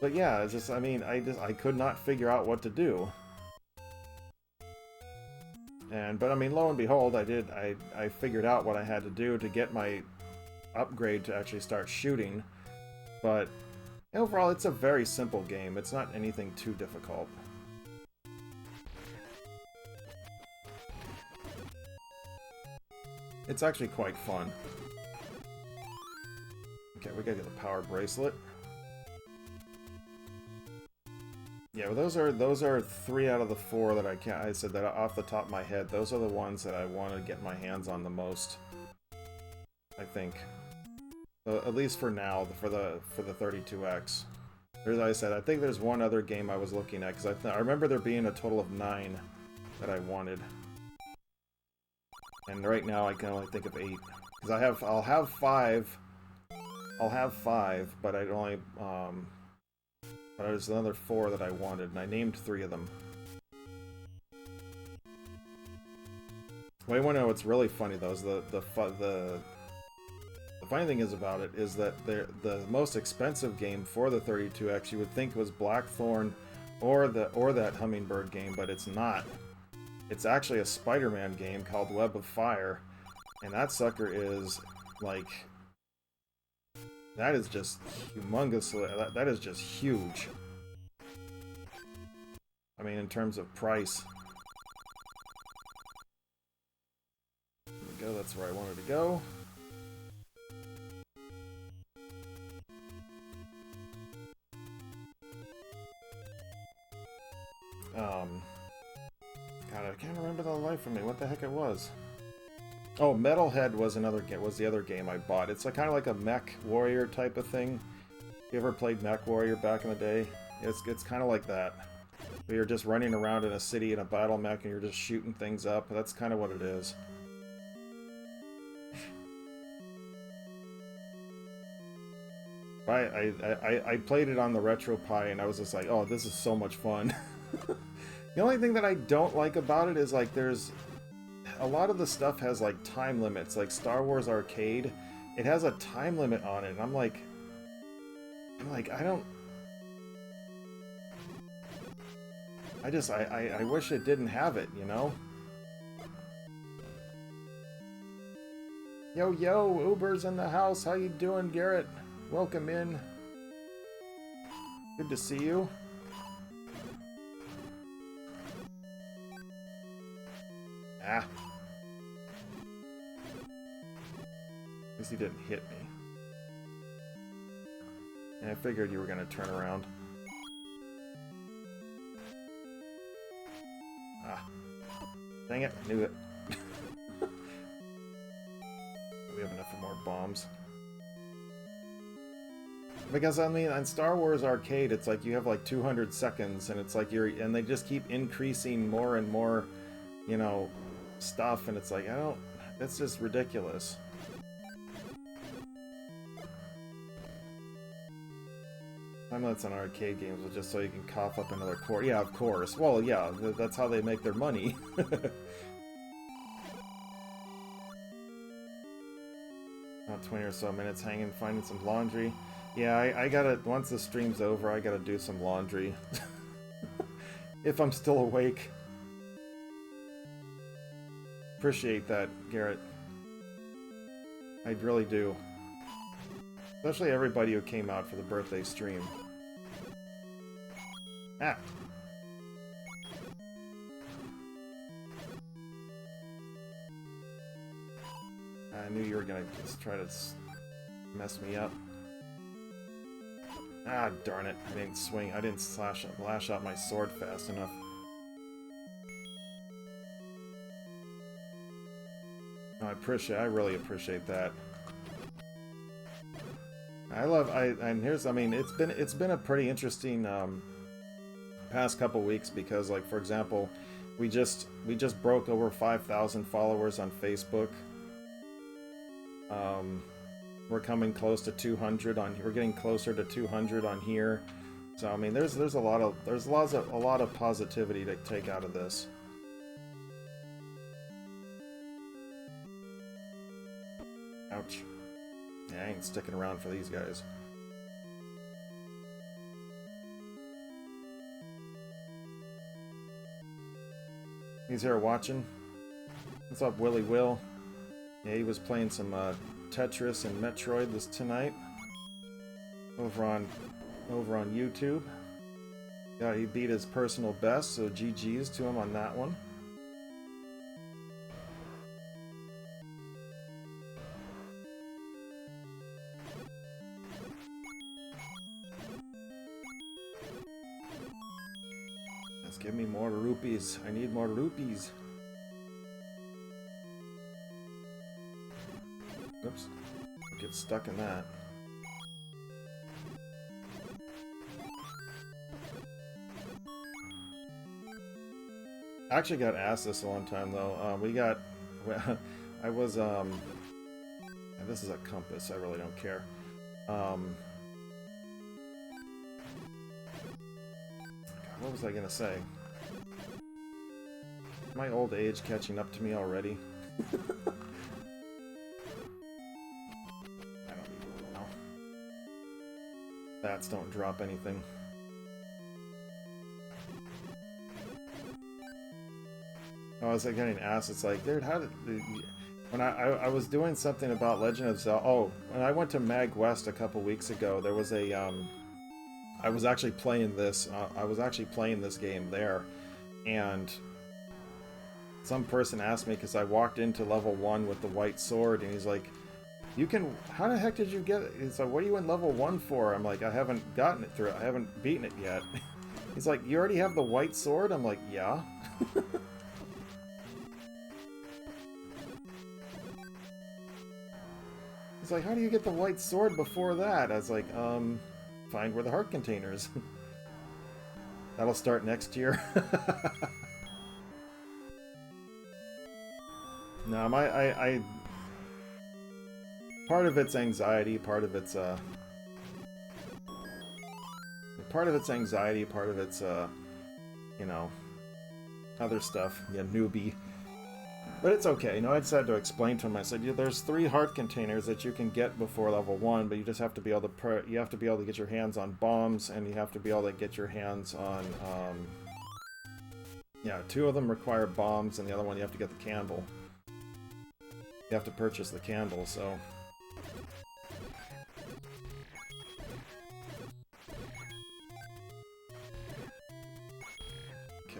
But yeah, it's just, I mean, I could not figure out what to do. But I mean, lo and behold, I figured out what I had to do to get my upgrade to actually start shooting. But overall, it's a very simple game. It's not anything too difficult. It's actually quite fun. Okay, we gotta get the power bracelet. Yeah, well, those are 3 out of the 4 that I said that off the top of my head. Those are the ones that I want to get my hands on the most, I think. At least for now, for the 32X. As I said, I think there's one other game I was looking at, because I remember there being a total of 9 that I wanted. And right now I can only think of 8. Because I'll have 5. I'll have 5, but I'd only, but there's another 4 that I wanted, and I named 3 of them. Well, I want to know what's really funny, though, is the funny thing is about it is that the most expensive game for the 32X you would think was Blackthorn or that Hummingbird game, but it's not. It's actually a Spider-Man game called Web of Fire, and that sucker is like, that is just humongously, that is just huge. I mean, in terms of price. There we go, that's where I wanted to go. God, I can't remember the life of me. What the heck it was? Oh, Metalhead was the other game I bought. It's kind of like a mech warrior type of thing. You ever played Mech Warrior back in the day? It's kind of like that. Where you're just running around in a city in a battle mech and you're just shooting things up. That's kind of what it is. I played it on the RetroPie and I was just like, oh, this is so much fun. The only thing that I don't like about it is there's a lot of the stuff has time limits, like Star Wars Arcade. It has a time limit on it, and I'm like, I wish it didn't have it, you know? Yo, Uber's in the house. How you doing, Garrett? Welcome in. Good to see you. Ah. At least he didn't hit me. And I figured you were going to turn around. Ah. Dang it, I knew it. We have enough for more bombs. Because, I mean, on Star Wars Arcade, it's like you have 200 seconds, and it's like and they just keep increasing more and more, you know, stuff, and it's like, that's just ridiculous. I know it's on arcade games, but just so you can cough up another quarter. Yeah, of course. Well, yeah, that's how they make their money. About 20 or so minutes hanging, finding some laundry. Yeah, I gotta, once the stream's over, I gotta do some laundry. If I'm still awake. Appreciate that, Garrett. I really do. Especially everybody who came out for the birthday stream. Ah! I knew you were gonna just try to mess me up. Ah, darn it. I didn't swing. I didn't lash out my sword fast enough. No, I really appreciate that. I mean, it's been a pretty interesting past couple weeks because, for example, we just broke over 5,000 followers on Facebook. We're coming close to 200 we're getting closer to 200 on here. So I mean, there's a lot of positivity to take out of this. Ouch. Yeah, I ain't sticking around for these guys. He's here watching. What's up, Willy Will? Yeah, he was playing some Tetris and Metroid tonight over on YouTube. Yeah, he beat his personal best, so GG's to him on that one. Let's give me more rupees. I need more rupees. Oops. get stuck in that. I actually got asked this a long time though. I was this is a compass. I really don't care. God, what was I gonna say? My old age catching up to me already. I don't even know. Bats don't drop anything. I was like getting asked. It's like, dude, how did when I was doing something about Legend of Zelda. Oh, when I went to Mag West a couple weeks ago, there was a I was actually playing this. I was actually playing this game there, and some person asked me because I walked into level 1 with the white sword, and he's like, "You can? How the heck did you get it?" He's like, "What are you in level 1 for?" I'm like, "I haven't gotten it through. I haven't beaten it yet." He's like, "You already have the white sword?" I'm like, "Yeah." He's like, "How do you get the white sword before that?" I was like, find where the heart containers." That'll start next year. No, part of it's anxiety, part of it's anxiety, part of it's you know, other stuff. Yeah, newbie. But it's okay. No, I just had to explain to him. I said, yeah, there's 3 heart containers that you can get before level 1, but you just have to be able to get your hands on bombs, and you have to be able to get your hands on yeah, 2 of them require bombs, and the other one you have to get the candle. You have to purchase the candle, so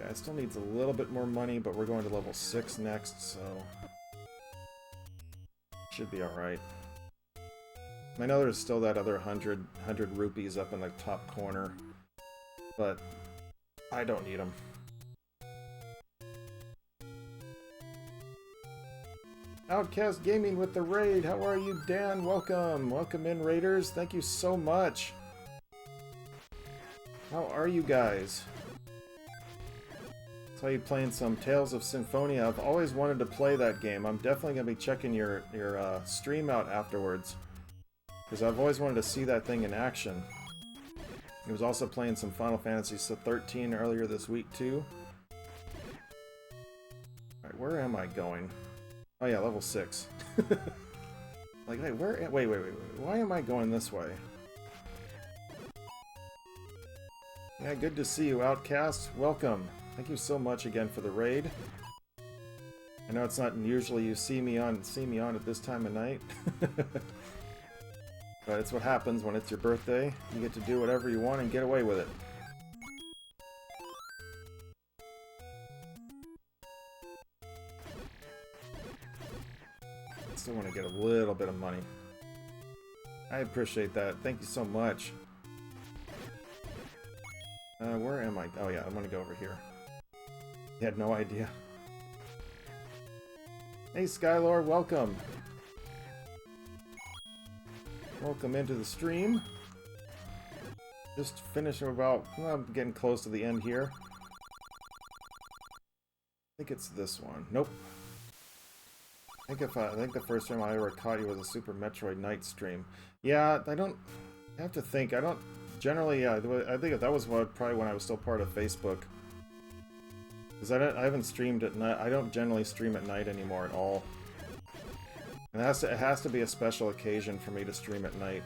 it still needs a little bit more money, but we're going to level 6 next, so should be alright. I know there's still that other 100 rupees up in the top corner, but I don't need them. Outcast Gaming with the raid. How are you, Dan? Welcome. Welcome in, raiders. Thank you so much. How are you guys? Saw you playing some Tales of Symphonia. I've always wanted to play that game. I'm definitely going to be checking your stream out afterwards, because I've always wanted to see that thing in action. He was also playing some Final Fantasy 13 earlier this week, too. Alright, where am I going? Oh yeah, level 6. Like, hey, wait, why am I going this way? Yeah, good to see you, Outcast. Welcome. Thank you so much again for the raid. I know it's not usually you see me on at this time of night. But it's what happens when it's your birthday. You get to do whatever you want and get away with it. Still want to get a little bit of money. I appreciate that. Thank you so much. Where am I? Oh yeah, I'm gonna go over here. You had no idea. Hey Skylord, welcome. Welcome into the stream. Just finishing about, well, I'm getting close to the end here. I think it's this one. Nope. I think the first time I ever caught you was a Super Metroid Night stream. Yeah, I have to think. I don't generally. I think that was probably when I was still part of Facebook. Because I haven't streamed at night. I don't generally stream at night anymore at all. And it has to be a special occasion for me to stream at night.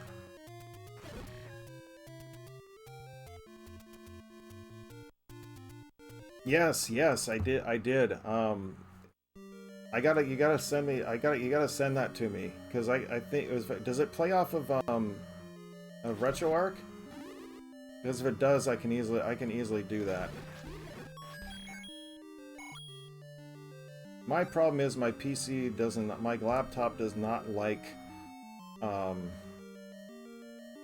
Yes, I did. You gotta send that to me, because I think it was. Does it play off of RetroArch? Because if it does, I can easily do that. My problem is my PC doesn't. My laptop does not like. My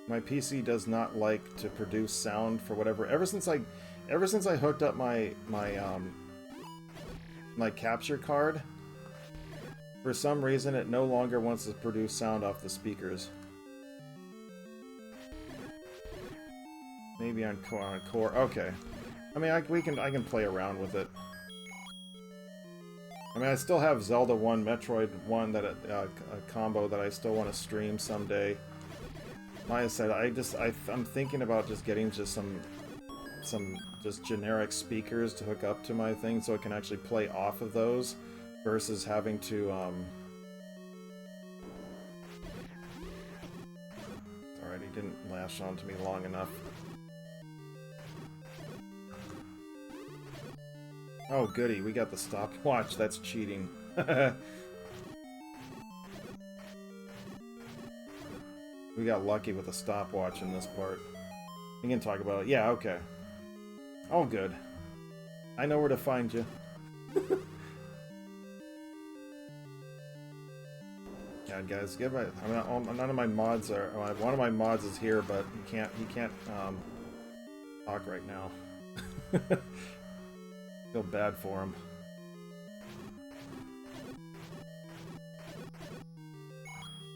PC does not like to produce sound for whatever. Ever since I hooked up my capture card For some reason, it no longer wants to produce sound off the speakers. Maybe on core. Okay. I mean, I can play around with it. I mean, I still have Zelda 1, Metroid 1, that a combo that I still want to stream someday. Like I said, I'm thinking about just getting just some just generic speakers to hook up to my thing so it can actually play off of those versus having to Alright, he didn't lash onto me long enough. Oh goody, we got the stopwatch. That's cheating. We got lucky with the stopwatch in this part. We can talk about it. Yeah, okay. Oh, good. I know where to find you. Yeah, guys, give my. None of my mods are. One of my mods is here, but he can't talk right now. Feel bad for him.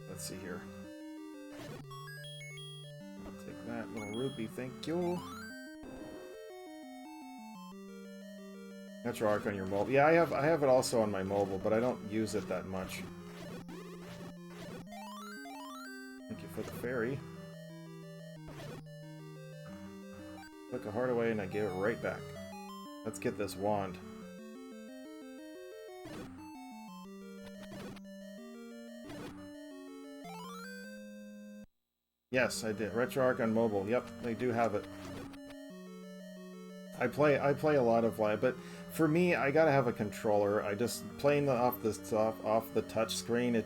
Let's see here. I'll take that little rupee, thank you. That's your arc on your mobile. Yeah, I have it also on my mobile, but I don't use it that much. Thank you for the fairy. Took a heart away and I gave it right back. Let's get this wand. Yes, I did. RetroArch on mobile. Yep, they do have it. I play a lot of live, but for me, I gotta have a controller. I just playing off the touch screen. I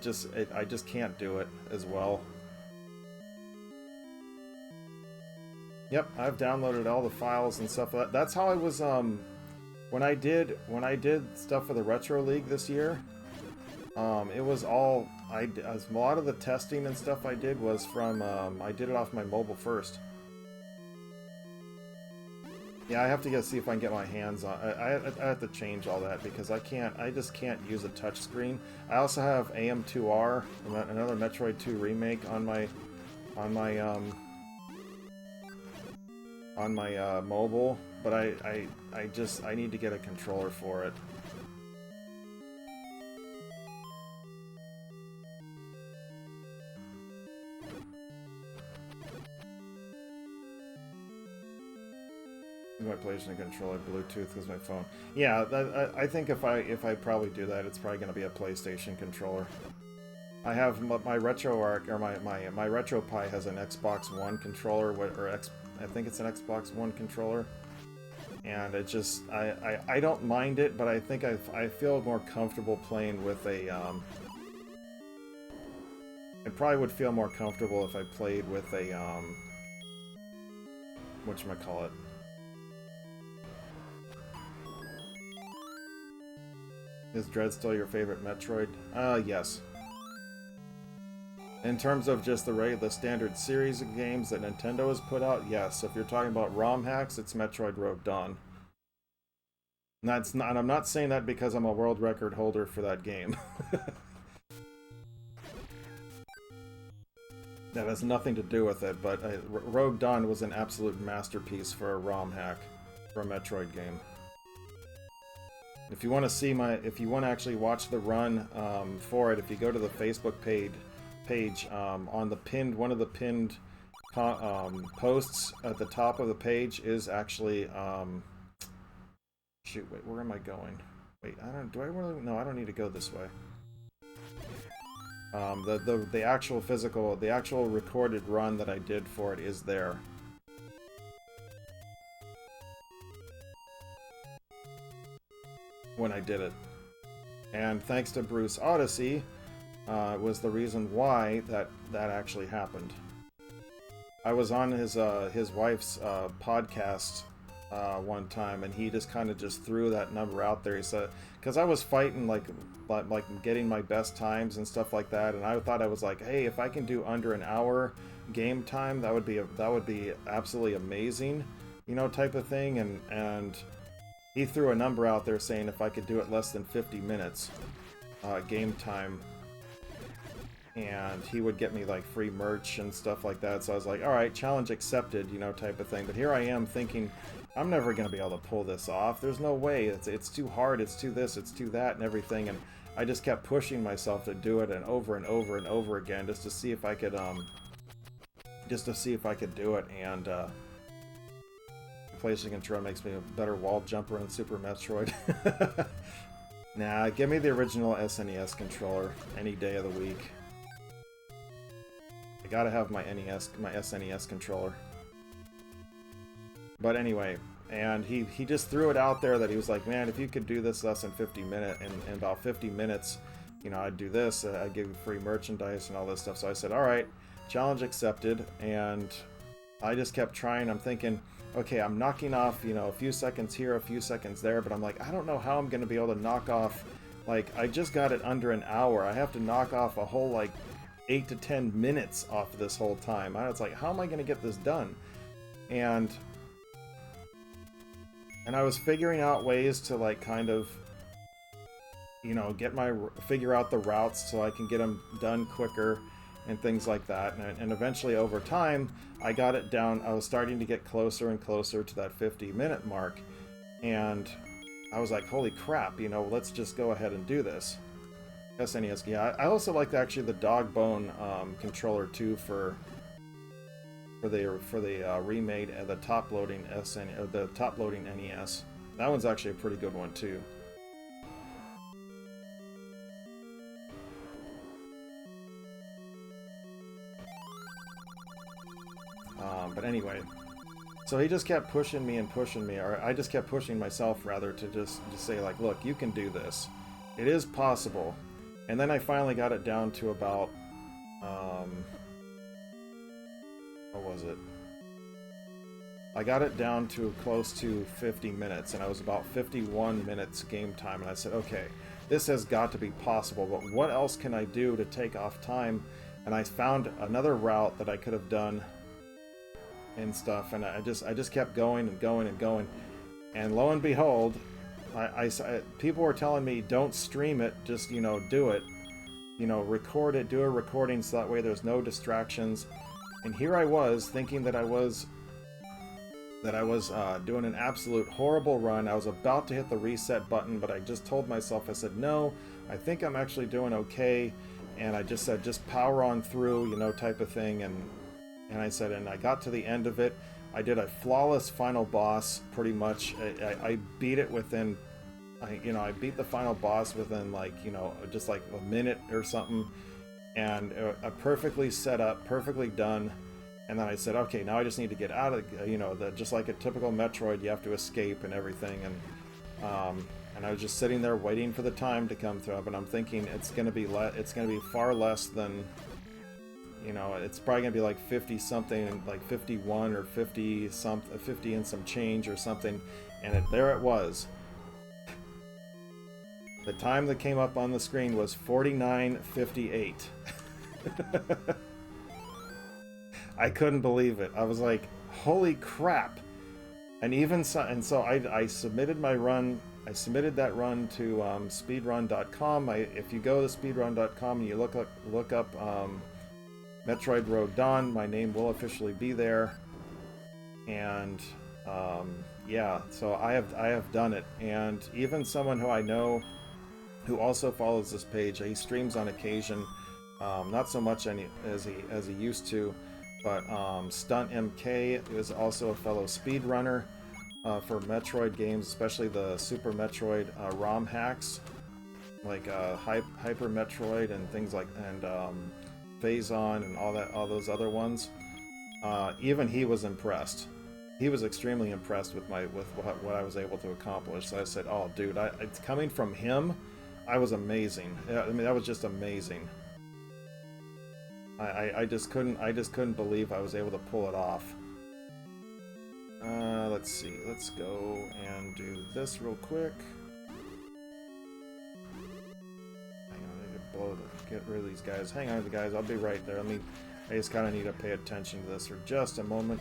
just can't do it as well. Yep, I've downloaded all the files and stuff. That's how I was when I did stuff for the Retro League this year. It was all a lot of the testing and stuff I did was from I did it off my mobile first. Yeah, I have to see if I can get my hands on. I have to change all that because I just can't use a touch screen. I also have AM2R, another Metroid 2 remake on my mobile, but I need to get a controller for it. My PlayStation controller, Bluetooth is my phone. Yeah, I think if I probably do that, it's probably going to be a PlayStation controller. I have my RetroArch or my RetroPie has an Xbox One controller, I think it's an Xbox One controller, and it just I don't mind it, but I think I feel more comfortable playing with a I probably would feel more comfortable if I played with a whatchamacallit. Is Dread still your favorite Metroid? Yes. In terms of just the standard series of games that Nintendo has put out, yes. If you're talking about ROM hacks, it's Metroid Rogue Dawn. And I'm not saying that because I'm a world record holder for that game. That has nothing to do with it, but Rogue Dawn was an absolute masterpiece for a ROM hack for a Metroid game. If you want to if you want to actually watch the run for it, if you go to the Facebook page on one of the pinned posts at the top of the page is actually shoot, wait, where am I going? Wait, no, I don't need to go this way. The actual recorded run that I did for it is there. When I did it. And thanks to Bruce Odyssey, was the reason why that actually happened. I was on his wife's podcast one time, and he just kind of just threw that number out there. He said, because I was fighting like getting my best times and stuff like that, and I thought I was like, hey, if I can do under an hour game time, that would be absolutely amazing, you know, type of thing. And he threw a number out there saying if I could do it less than 50 minutes. game time, and he would get me like free merch and stuff like that. So I was like, all right, challenge accepted, you know, type of thing. But here I am thinking, I'm never gonna be able to pull this off. There's no way. It's too hard. It's too this. It's too that, and everything. And I just kept pushing myself to do it, and over and over and over again, just to see if I could do it. And PlayStation control makes me a better wall jumper in Super Metroid. Nah, give me the original SNES controller any day of the week. I gotta have my SNES controller. But anyway, and he just threw it out there that he was like, man, if you could do this less than 50 minutes, in about 50 minutes, you know, I'd do this, I'd give you free merchandise and all this stuff. So I said, all right, challenge accepted, and I just kept trying. I'm thinking, okay, I'm knocking off, you know, a few seconds here, a few seconds there, but I'm like, I don't know how I'm going to be able to knock off, like, I just got it under an hour. I have to knock off a whole, like, 8 to 10 minutes off this whole time. I was like, how am I going to get this done? And I was figuring out ways to, like, kind of, you know, figure out the routes so I can get them done quicker and things like that. And eventually, over time, I got it down. I was starting to get closer and closer to that 50-minute mark. And I was like, holy crap, you know, let's just go ahead and do this. SNES, yeah. I also liked, actually, the dog bone controller, too, for the remade and the top loading NES. That one's actually a pretty good one too. But anyway, so he just kept pushing me and pushing me, or I just kept pushing myself rather, to just say like, look, you can do this. It is possible. And then I finally got it down to about what was it? I got it down to close to 50 minutes, and I was about 51 minutes game time, and I said, okay, this has got to be possible, but what else can I do to take off time? And I found another route that I could have done and stuff, and I just kept going and going and going, and lo and behold, people were telling me, don't stream it, just, you know, do it, you know, record it, do a recording, so that way there's no distractions. And here I was, thinking that I was doing an absolute horrible run. I was about to hit the reset button, but I just told myself, I said, no, I think I'm actually doing okay. And I just said, just power on through, you know, type of thing. And I said, and I got to the end of it. I did a flawless final boss, pretty much. I beat it within, I beat the final boss within, like, you know, just like a minute or something. And perfectly set up, perfectly done. And then I said, okay, now I just need to get out of, you know, just like a typical Metroid, you have to escape and everything. And I was just sitting there waiting for the time to come through. But I'm thinking it's gonna be far less than, you know, it's probably gonna be like 50 something, like 51 or 50 and some change or something. And there it was. The time that came up on the screen was 49:58. I couldn't believe it. I was like, holy crap. And so I submitted my run. I submitted that run to speedrun.com. If you go to speedrun.com and you look up Metroid Road Dawn, my name will officially be there. And yeah, so I have done it. And even someone who I know, who also follows this page, he streams on occasion, not so much as he used to, but Stunt MK is also a fellow speedrunner for Metroid games, especially the Super Metroid ROM hacks, like Hyper Metroid and things like, and Phazon and all those other ones. Even he was impressed. He was extremely impressed with what I was able to accomplish. So I said, "Oh, dude, it's coming from him." I was amazing. I mean, that was just amazing. I just couldn't believe I was able to pull it off. Let's see. Let's go and do this real quick. Hang on, I need to get rid of these guys. Hang on, guys. I'll be right there. I just kind of need to pay attention to this for just a moment.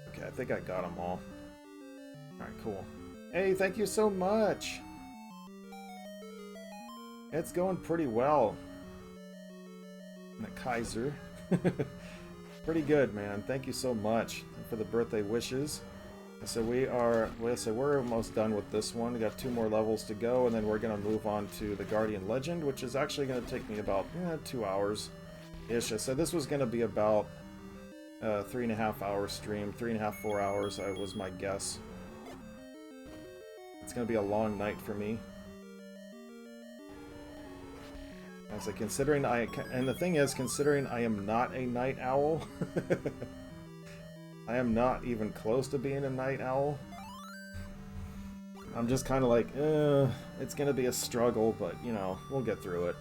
Okay, I think I got them all. All right, cool. Hey, thank you so much. It's going pretty well. And a Kaiser. Pretty good, man. Thank you so much for the birthday wishes. So we're almost done with this one. We got 2 more levels to go, and then we're gonna move on to the Guardian Legend, which is actually gonna take me about 2 hours-ish. I said this was gonna be about 3.5 hour stream, 3.5, 4 hours. Was my guess. It's gonna be a long night for me. I was considering and the thing is, considering I am not a night owl, I am not even close to being a night owl. I'm just kind of like, it's gonna be a struggle, but you know, we'll get through it.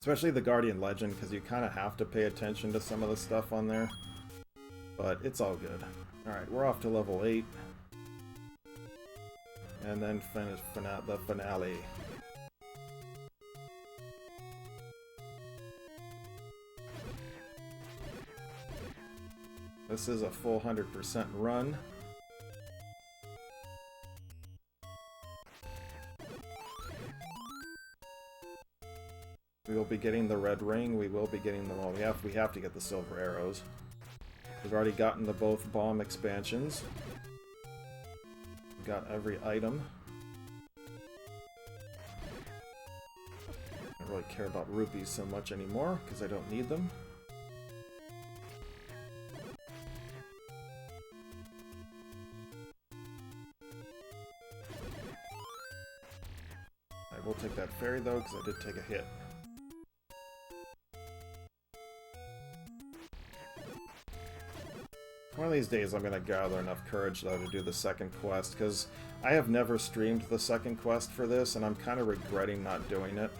Especially the Guardian Legend, because you kind of have to pay attention to some of the stuff on there. But it's all good. Alright, we're off to level 8. And then finish the finale. This is a full 100% run. We will be getting the red ring. We will be getting the, well, we have to get the silver arrows. We've already gotten the both bomb expansions. We've got every item. I don't really care about rupees so much anymore because I don't need them. I will take that fairy though because I did take a hit. One of these days I'm going to gather enough courage, though, to do the second quest, because I have never streamed the second quest for this, and I'm kind of regretting not doing it.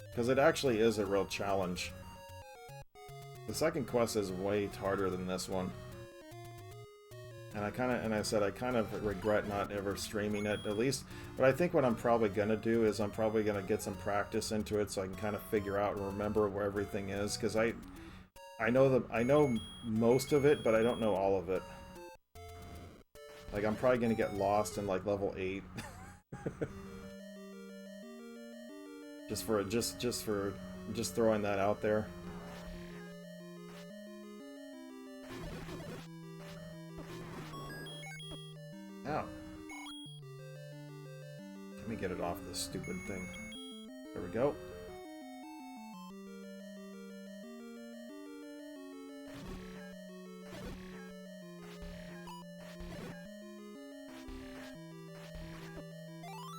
Because it actually is a real challenge. The second quest is way harder than this one. And I kind of regret not ever streaming it, at least. But I think what I'm probably going to do is I'm probably going to get some practice into it so I can kind of figure out and remember where everything is, because I know most of it, but I don't know all of it. Like, I'm probably gonna get lost in like level 8. just throwing that out there. Ow. Let me get it off this stupid thing. There we go.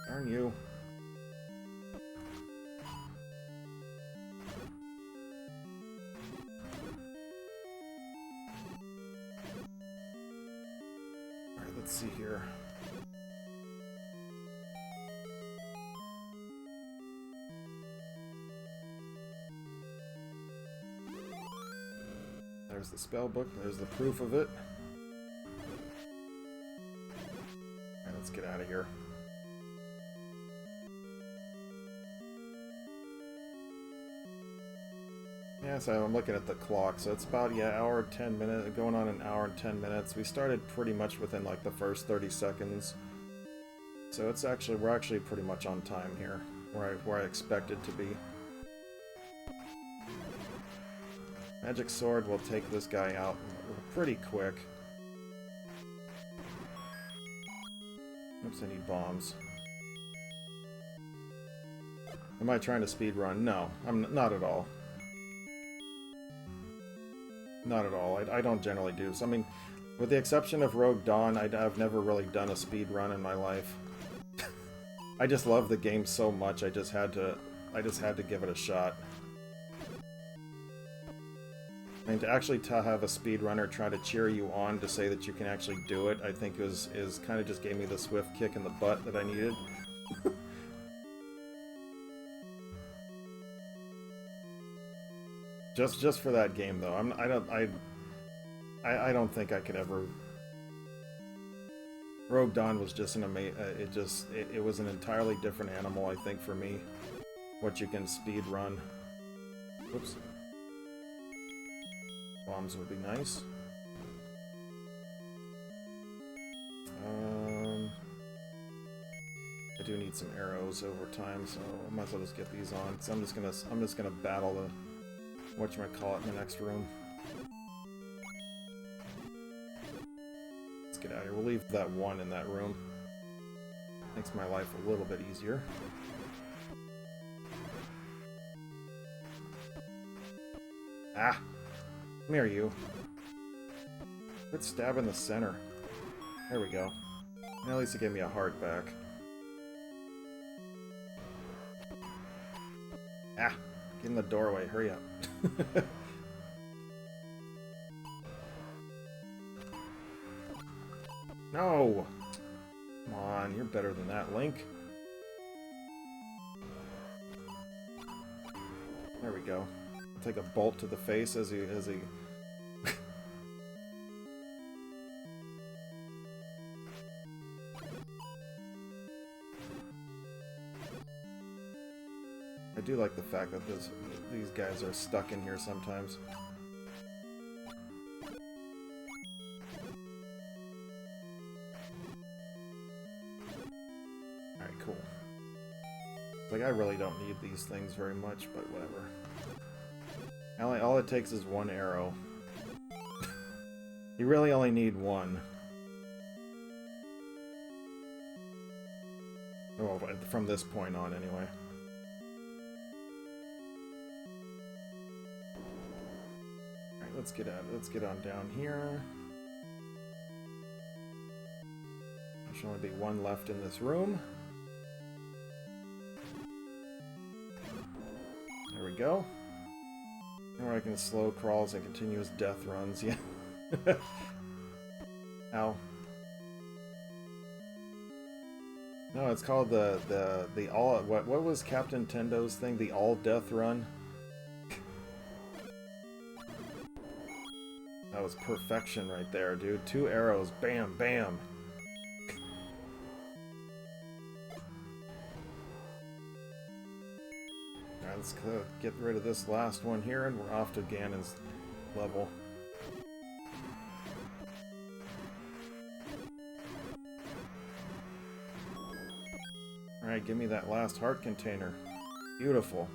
Darn you. Alright, let's see here. There's the spell book, there's the proof of it. Alright, let's get out of here. Yeah, so I'm looking at the clock, so it's about, hour 10 minutes, going on an hour and 10 minutes. We started pretty much within like the first 30 seconds. So it's actually, we're actually pretty much on time here, where I expected to be. Magic Sword will take this guy out pretty quick. Oops, I need bombs. Am I trying to speedrun? No, I'm not at all. Not at all. I don't generally do so. I mean, with the exception of Rogue Dawn, I've never really done a speed run in my life. I just love the game so much. I just had to give it a shot. I mean, to actually have a speedrunner try to cheer you on to say that you can actually do it, I think is kind of just gave me the swift kick in the butt that I needed. Just for that game, though. I don't think I could ever. Rogue Dawn was just an amazing. It was an entirely different animal, I think, for me. What you can speed run. Whoops. Bombs would be nice. I I do need some arrows over time, so I might as well just get these on. So I'm just gonna battle the whatchamacallit in the next room. Let's get out of here. We'll leave that one in that room. Makes my life a little bit easier. Ah! Come here, you. Quit stabbing the center. There we go. At least it gave me a heart back. Ah! Get in the doorway. Hurry up. No! Come on, you're better than that, Link. There we go. I'll take a bolt to the face as he I do like the fact that these guys are stuck in here sometimes. Alright, cool. Like, I really don't need these things very much, but whatever. All it takes is one arrow. You really only need one. Well, from this point on, anyway. Alright, let's get out. Let's get on down here. There should only be one left in this room. There we go. Now I can slow crawls and continuous death runs, yeah. Ow. No, it's called the all what was Captain Tendo's thing? The all death run? That was perfection right there, dude. 2 arrows, bam, bam. Alright, let's get rid of this last one here, and we're off to Ganon's level. Alright, give me that last heart container. Beautiful.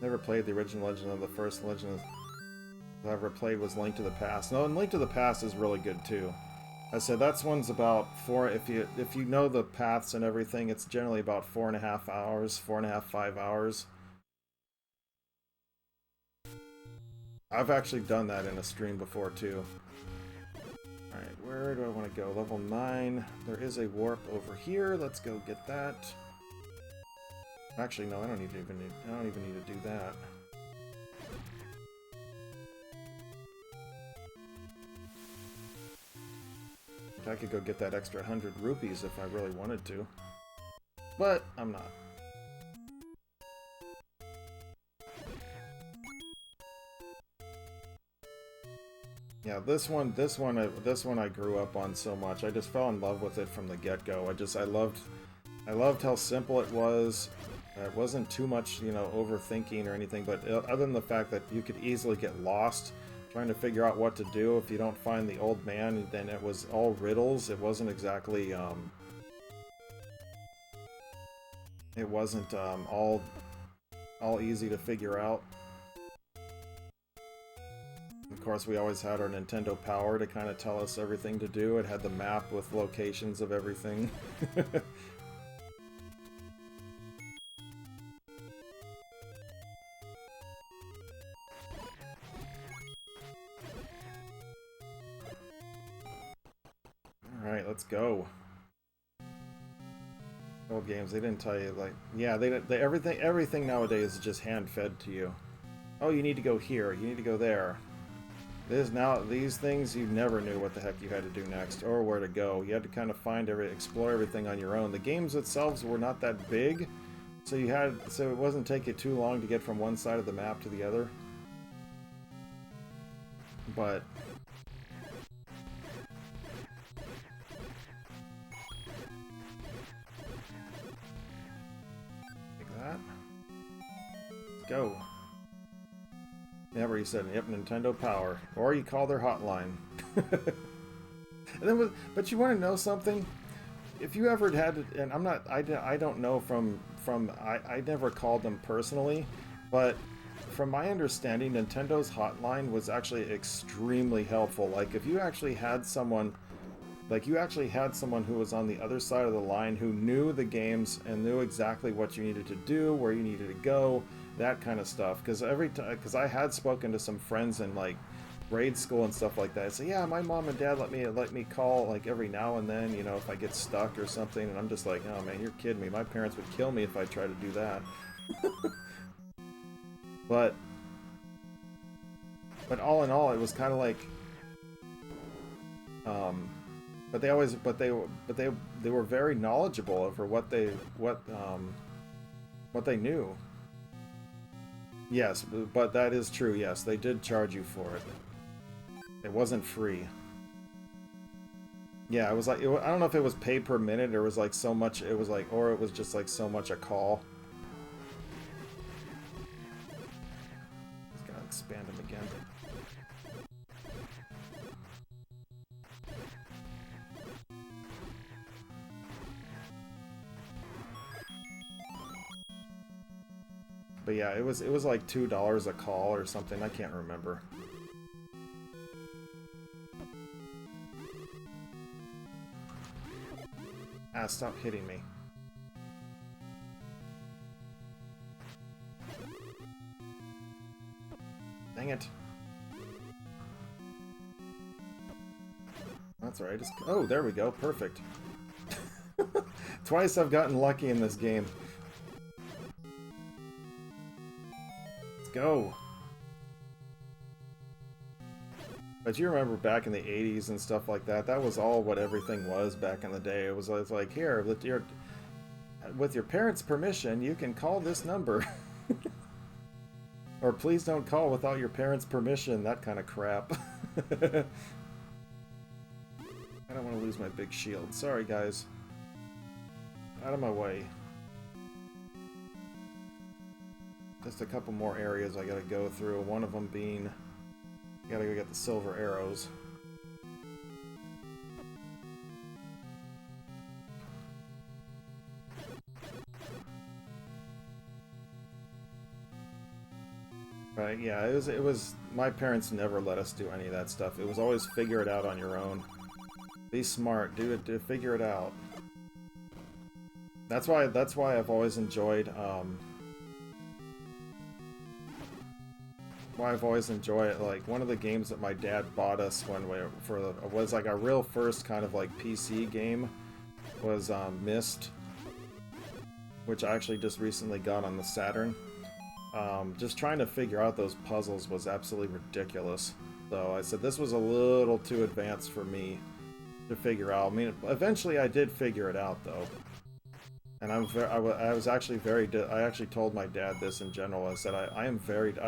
Never played the original Legend of the first Legend I've ever played was Link to the Past. No, and Link to the Past is really good too. I said that's one's about if you know the paths and everything, it's generally about 4.5 hours, 4.5, 5 hours. I've actually done that in a stream before too. Alright, where do I want to go? Level 9. There is a warp over here. Let's go get that. Actually, no, I don't even need to do that. I could go get that extra 100 rupees if I really wanted to. But I'm not. Yeah, this one I grew up on so much. I just fell in love with it from the get-go. I loved how simple it was. It wasn't too much, you know, overthinking or anything, but other than the fact that you could easily get lost trying to figure out what to do if you don't find the old man, then it was all riddles. It wasn't exactly all easy to figure out. Of course, we always had our Nintendo Power to kind of tell us everything to do. It had the map with locations of everything. Alright, let's go. Old games, they didn't tell you, like, yeah, everything nowadays is just hand-fed to you. Oh, you need to go here, you need to go there. These things, you never knew what the heck you had to do next, or where to go. You had to kind of explore everything on your own. The games themselves were not that big, so it wasn't take you too long to get from one side of the map to the other. But like that. Let's go. Yeah, where you said, yep, Nintendo Power. Or you call their hotline. And then but you want to know something? if you ever had, and I don't know I never called them personally, but from my understanding, Nintendo's hotline was actually extremely helpful. Like, if you actually had someone, who was on the other side of the line, who knew the games and knew exactly what you needed to do, where you needed to go, that kind of stuff. Because because I had spoken to some friends in like grade school and stuff like that. So yeah, my mom and dad let me call like every now and then, you know, if I get stuck or something. And I'm just like, oh man, you're kidding me. My parents would kill me if I tried to do that. But all in all, it was kind of like, but they were very knowledgeable over what they knew. Yes, but that is true. Yes, they did charge you for it. It wasn't free. Yeah, it was like, I don't know if it was pay per minute or it was like so much. It was like, or it was just like so much a call. Just gonna expand them again. But yeah, it was like $2 a call or something. I can't remember. Ah, stop hitting me. Dang it. That's alright. Oh, there we go. Perfect. Twice I've gotten lucky in this game. Go. But you remember back in the 80s and stuff like that, that was all what everything was back in the day. It was like, here, with your parents' permission, you can call this number. Or please don't call without your parents' permission, that kind of crap. I don't want to lose my big shield. Sorry, guys. Out of my way. Just a couple more areas I gotta go through. One of them being, I gotta go get the silver arrows. But yeah, it was. My parents never let us do any of that stuff. It was always figure it out on your own. Be smart, do it, figure it out. That's why I've always enjoyed. Why I've always enjoyed it. Like, one of the games that my dad bought us when was like our real first kind of like PC game was Myst, which I actually just recently got on the Saturn. Just trying to figure out those puzzles was absolutely ridiculous. So I said this was a little too advanced for me to figure out. I mean, eventually I did figure it out though. And I was actually I actually told my dad this in general. I said I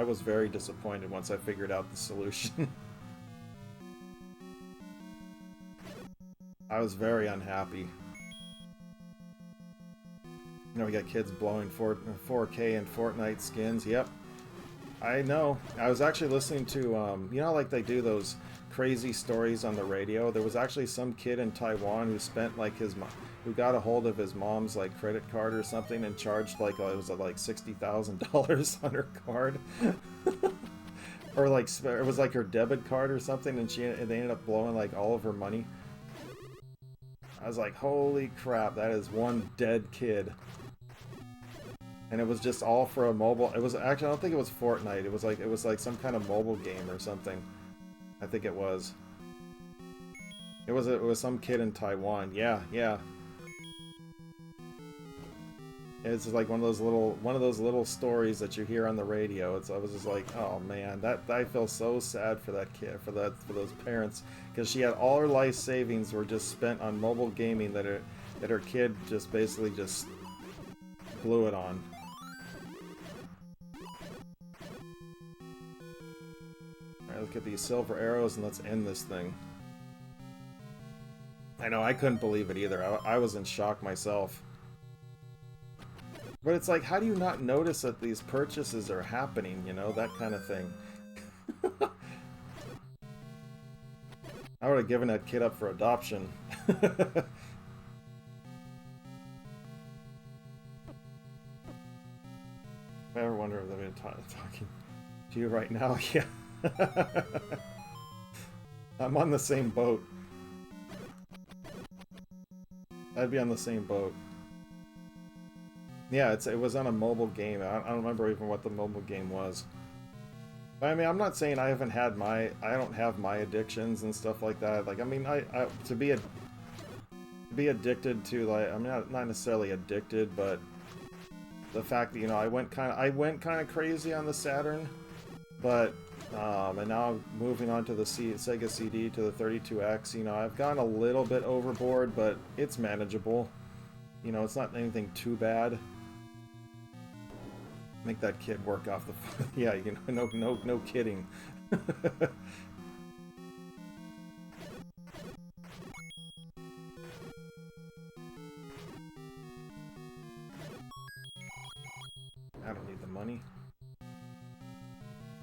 was very disappointed once I figured out the solution. I was very unhappy. You know, we got kids blowing 4K and Fortnite skins. Yep, I know. I was actually listening to, you know, like they do those crazy stories on the radio. There was actually some kid in Taiwan who spent like who got a hold of his mom's like credit card or something and charged like it was like $60,000 on her card, or like it was like her debit card or something, and they ended up blowing like all of her money. I was like, holy crap, that is one dead kid. And it was just all for a mobile. It was actually, I don't think it was Fortnite. It was like some kind of mobile game or something. I think it was. It was some kid in Taiwan. Yeah, yeah. It's like one of those little stories that you hear on the radio. I was just like, oh man, I feel so sad for that kid, for those parents, because she had all her life savings were just spent on mobile gaming that her kid just basically just blew it on. Alright, let's get these silver arrows and let's end this thing. I know, I couldn't believe it either. I was in shock myself. But it's like, how do you not notice that these purchases are happening, you know, that kind of thing. I would have given that kid up for adoption. I ever wonder if they're talking to you right now. Yeah. I'm on the same boat. I'd be on the same boat. Yeah, it was on a mobile game. I don't remember even what the mobile game was. But I mean, I'm not saying I don't have my addictions and stuff like that. Like, I mean, to be addicted to, like, I'm not necessarily addicted, but the fact that, you know, I went kind of crazy on the Saturn, but and now I'm moving on to the Sega CD, to the 32X. You know, I've gone a little bit overboard, but it's manageable. You know, it's not anything too bad. Make that kid work off the... Yeah, you know, no kidding. I don't need the money.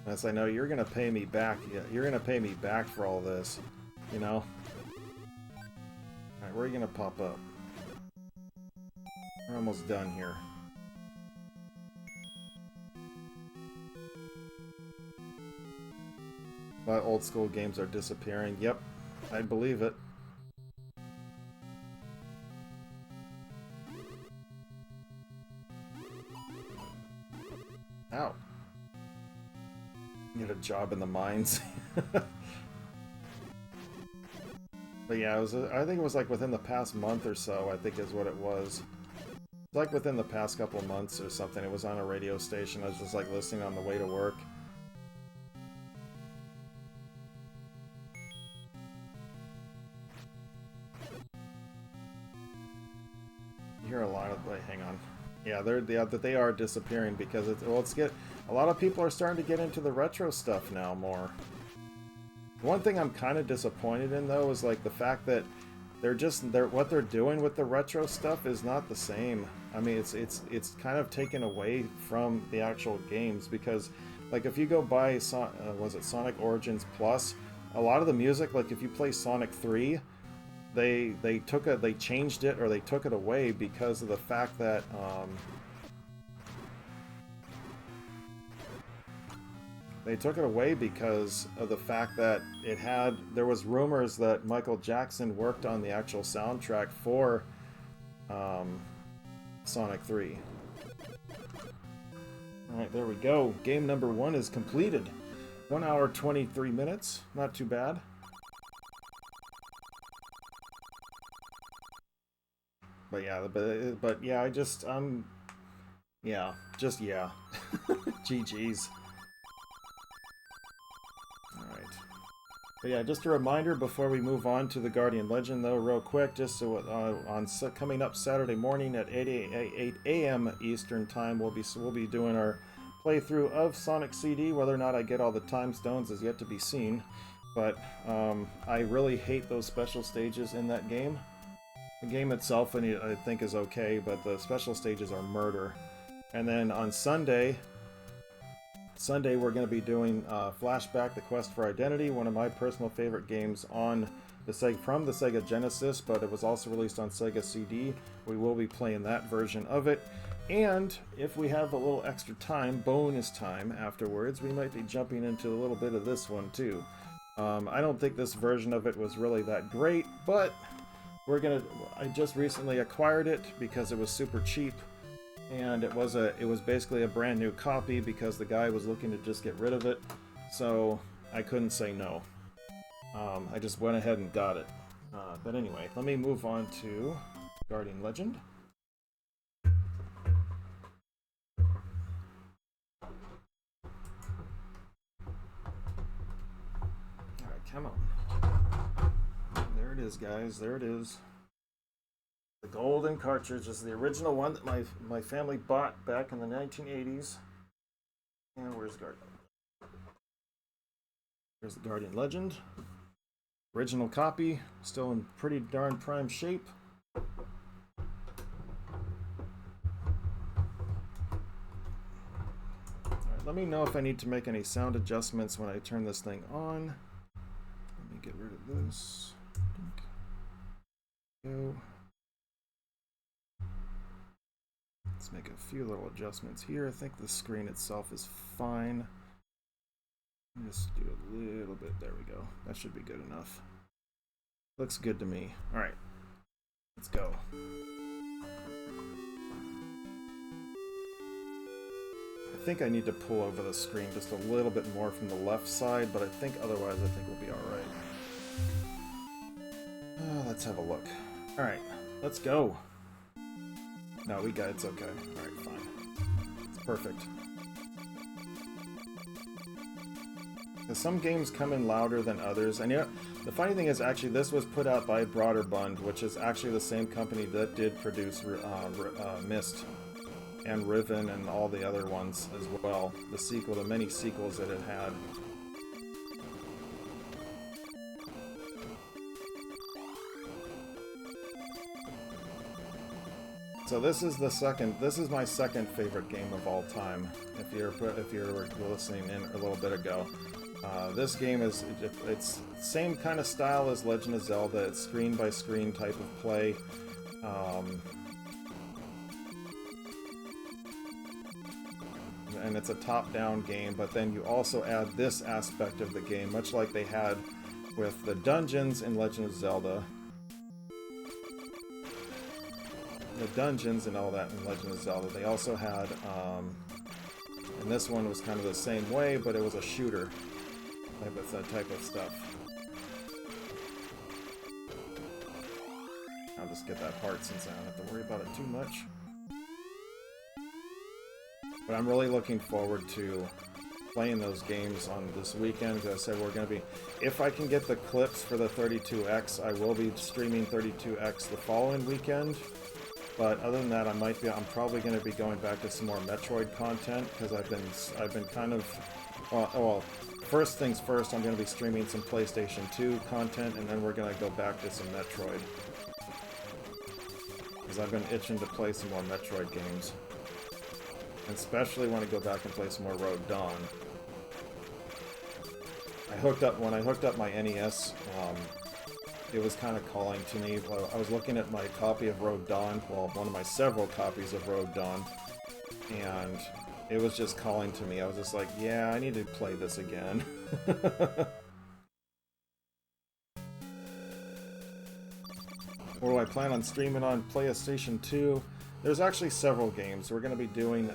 As I know, you're gonna pay me back. You're gonna pay me back for all this, you know? Alright, where are you gonna pop up? We're almost done here. My old school games are disappearing. Yep, I believe it. Ow. Get a job in the mines. But yeah, I think it was like within the past month or so, I think is what it was. It's like within the past couple months or something. It was on a radio station. I was just like listening on the way to work. You hear a lot of, like, hang on. Yeah, they are disappearing because a lot of people are starting to get into the retro stuff now more. One thing I'm kind of disappointed in, though, is like the fact that what they're doing with the retro stuff is not the same. I mean, it's kind of taken away from the actual games, because like if you go buy was it Sonic Origins Plus, a lot of the music, like if you play Sonic 3, they changed it, or they took it away because of the fact that there was rumors that Michael Jackson worked on the actual soundtrack for Sonic 3. Alright, there we go. Game number 1 is completed. 1 hour 23 minutes. Not too bad. But yeah, I just yeah. GG's. Alright. But yeah, just a reminder before we move on to the Guardian Legend, though, real quick, just so coming up Saturday morning at 8 a.m. Eastern Time, we'll be doing our playthrough of Sonic CD. Whether or not I get all the time stones is yet to be seen, but I really hate those special stages in that game. The game itself, I think, is okay, but the special stages are murder. And then on Sunday, we're going to be doing Flashback: The Quest for Identity, one of my personal favorite games on from the Sega Genesis, but it was also released on Sega CD. We will be playing that version of it. And if we have a little extra time, bonus time afterwards, we might be jumping into a little bit of this one too. I don't think this version of it was really that great, but I just recently acquired it because it was super cheap, and it was basically a brand new copy because the guy was looking to just get rid of it, so I couldn't say no. I just went ahead and got it. But anyway, let me move on to Guardian Legend. Alright, come on. There it is, guys. There it is. The golden cartridge is the original one that my family bought back in the 1980s. And where's Guardian? Here's the Guardian Legend. Original copy, still in pretty darn prime shape. Alright, let me know if I need to make any sound adjustments when I turn this thing on. Let me get rid of this. Go. Let's make a few little adjustments here. I think the screen itself is fine. Just do a little bit. There we go. That should be good enough. Looks good to me. All right, let's go. I think I need to pull over the screen just a little bit more from the left side, but I think otherwise I think we'll be all right. Let's have a look. All right, let's go. No, we got it's okay. All right, fine. It's perfect. Some games come in louder than others, and you know, the funny thing is actually this was put out by Broderbund, which is actually the same company that did produce Myst and Riven and all the other ones as well. The sequel, the many sequels that it had. So this is my second favorite game of all time. If you're listening in a little bit ago, this game it's same kind of style as Legend of Zelda. It's screen by screen type of play. And it's a top-down game, but then you also add this aspect of the game, much like they had with the dungeons in Legend of Zelda. The dungeons and all that in Legend of Zelda. They also had, and this one was kind of the same way, but it was a shooter type of stuff. I'll just get that part since I don't have to worry about it too much. But I'm really looking forward to playing those games on this weekend. As I said, we're going to be, if I can get the clips for the 32X, I will be streaming 32X the following weekend. But other than that, I'm probably going to be going back to some more Metroid content because I've been kind of, well, first things first, I'm going to be streaming some PlayStation 2 content, and then we're going to go back to some Metroid. Because I've been itching to play some more Metroid games. And especially want to go back and play some more Road Dawn. When I hooked up my NES, it was kind of calling to me. Well, I was looking at my copy of Road Dawn, well, one of my several copies of Road Dawn, and it was just calling to me. I was just like, yeah, I need to play this again. What do I plan on streaming on PlayStation 2? There's actually several games. We're going to be doing,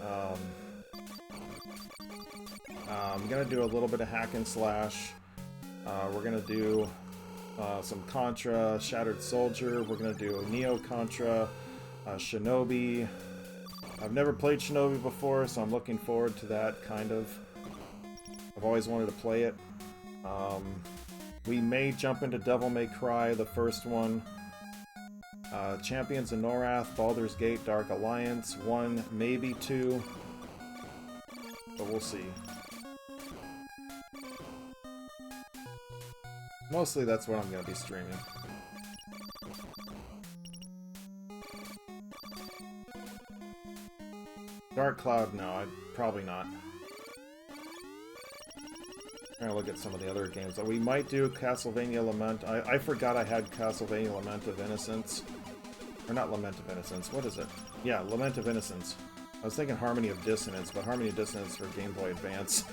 I'm going to do a little bit of hack and slash. We're going to do some Contra, Shattered Soldier. We're going to do Neo Contra, Shinobi. I've never played Shinobi before, so I'm looking forward to that, kind of. I've always wanted to play it. We may jump into Devil May Cry, the first one. Champions of Norath, Baldur's Gate, Dark Alliance, 1, maybe 2. But we'll see. Mostly that's what I'm going to be streaming. Dark Cloud, no, probably not. Trying to look at some of the other games. We might do Castlevania Lament. I forgot I had Castlevania Lament of Innocence. Or not Lament of Innocence, what is it? Yeah, Lament of Innocence. I was thinking Harmony of Dissonance, but Harmony of Dissonance for Game Boy Advance.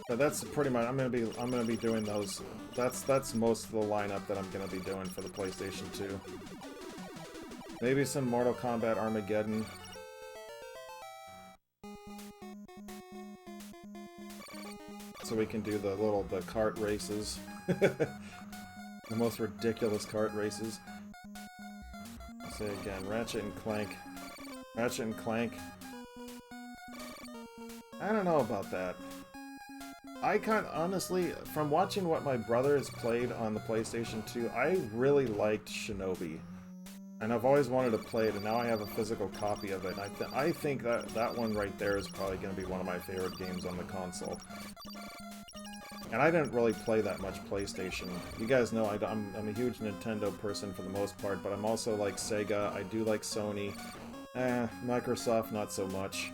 But that's pretty much, I'm gonna be doing those. That's most of the lineup that I'm gonna be doing for the PlayStation 2. Maybe some Mortal Kombat Armageddon. So we can do the kart races. The most ridiculous kart races. I'll say again, Ratchet and Clank. Ratchet and Clank. I don't know about that. I honestly, from watching what my brother has played on the PlayStation 2, I really liked Shinobi. And I've always wanted to play it, and now I have a physical copy of it. And I think that one right there is probably going to be one of my favorite games on the console. And I didn't really play that much PlayStation. You guys know I'm a huge Nintendo person for the most part, but I'm also like Sega. I do like Sony. Microsoft, not so much.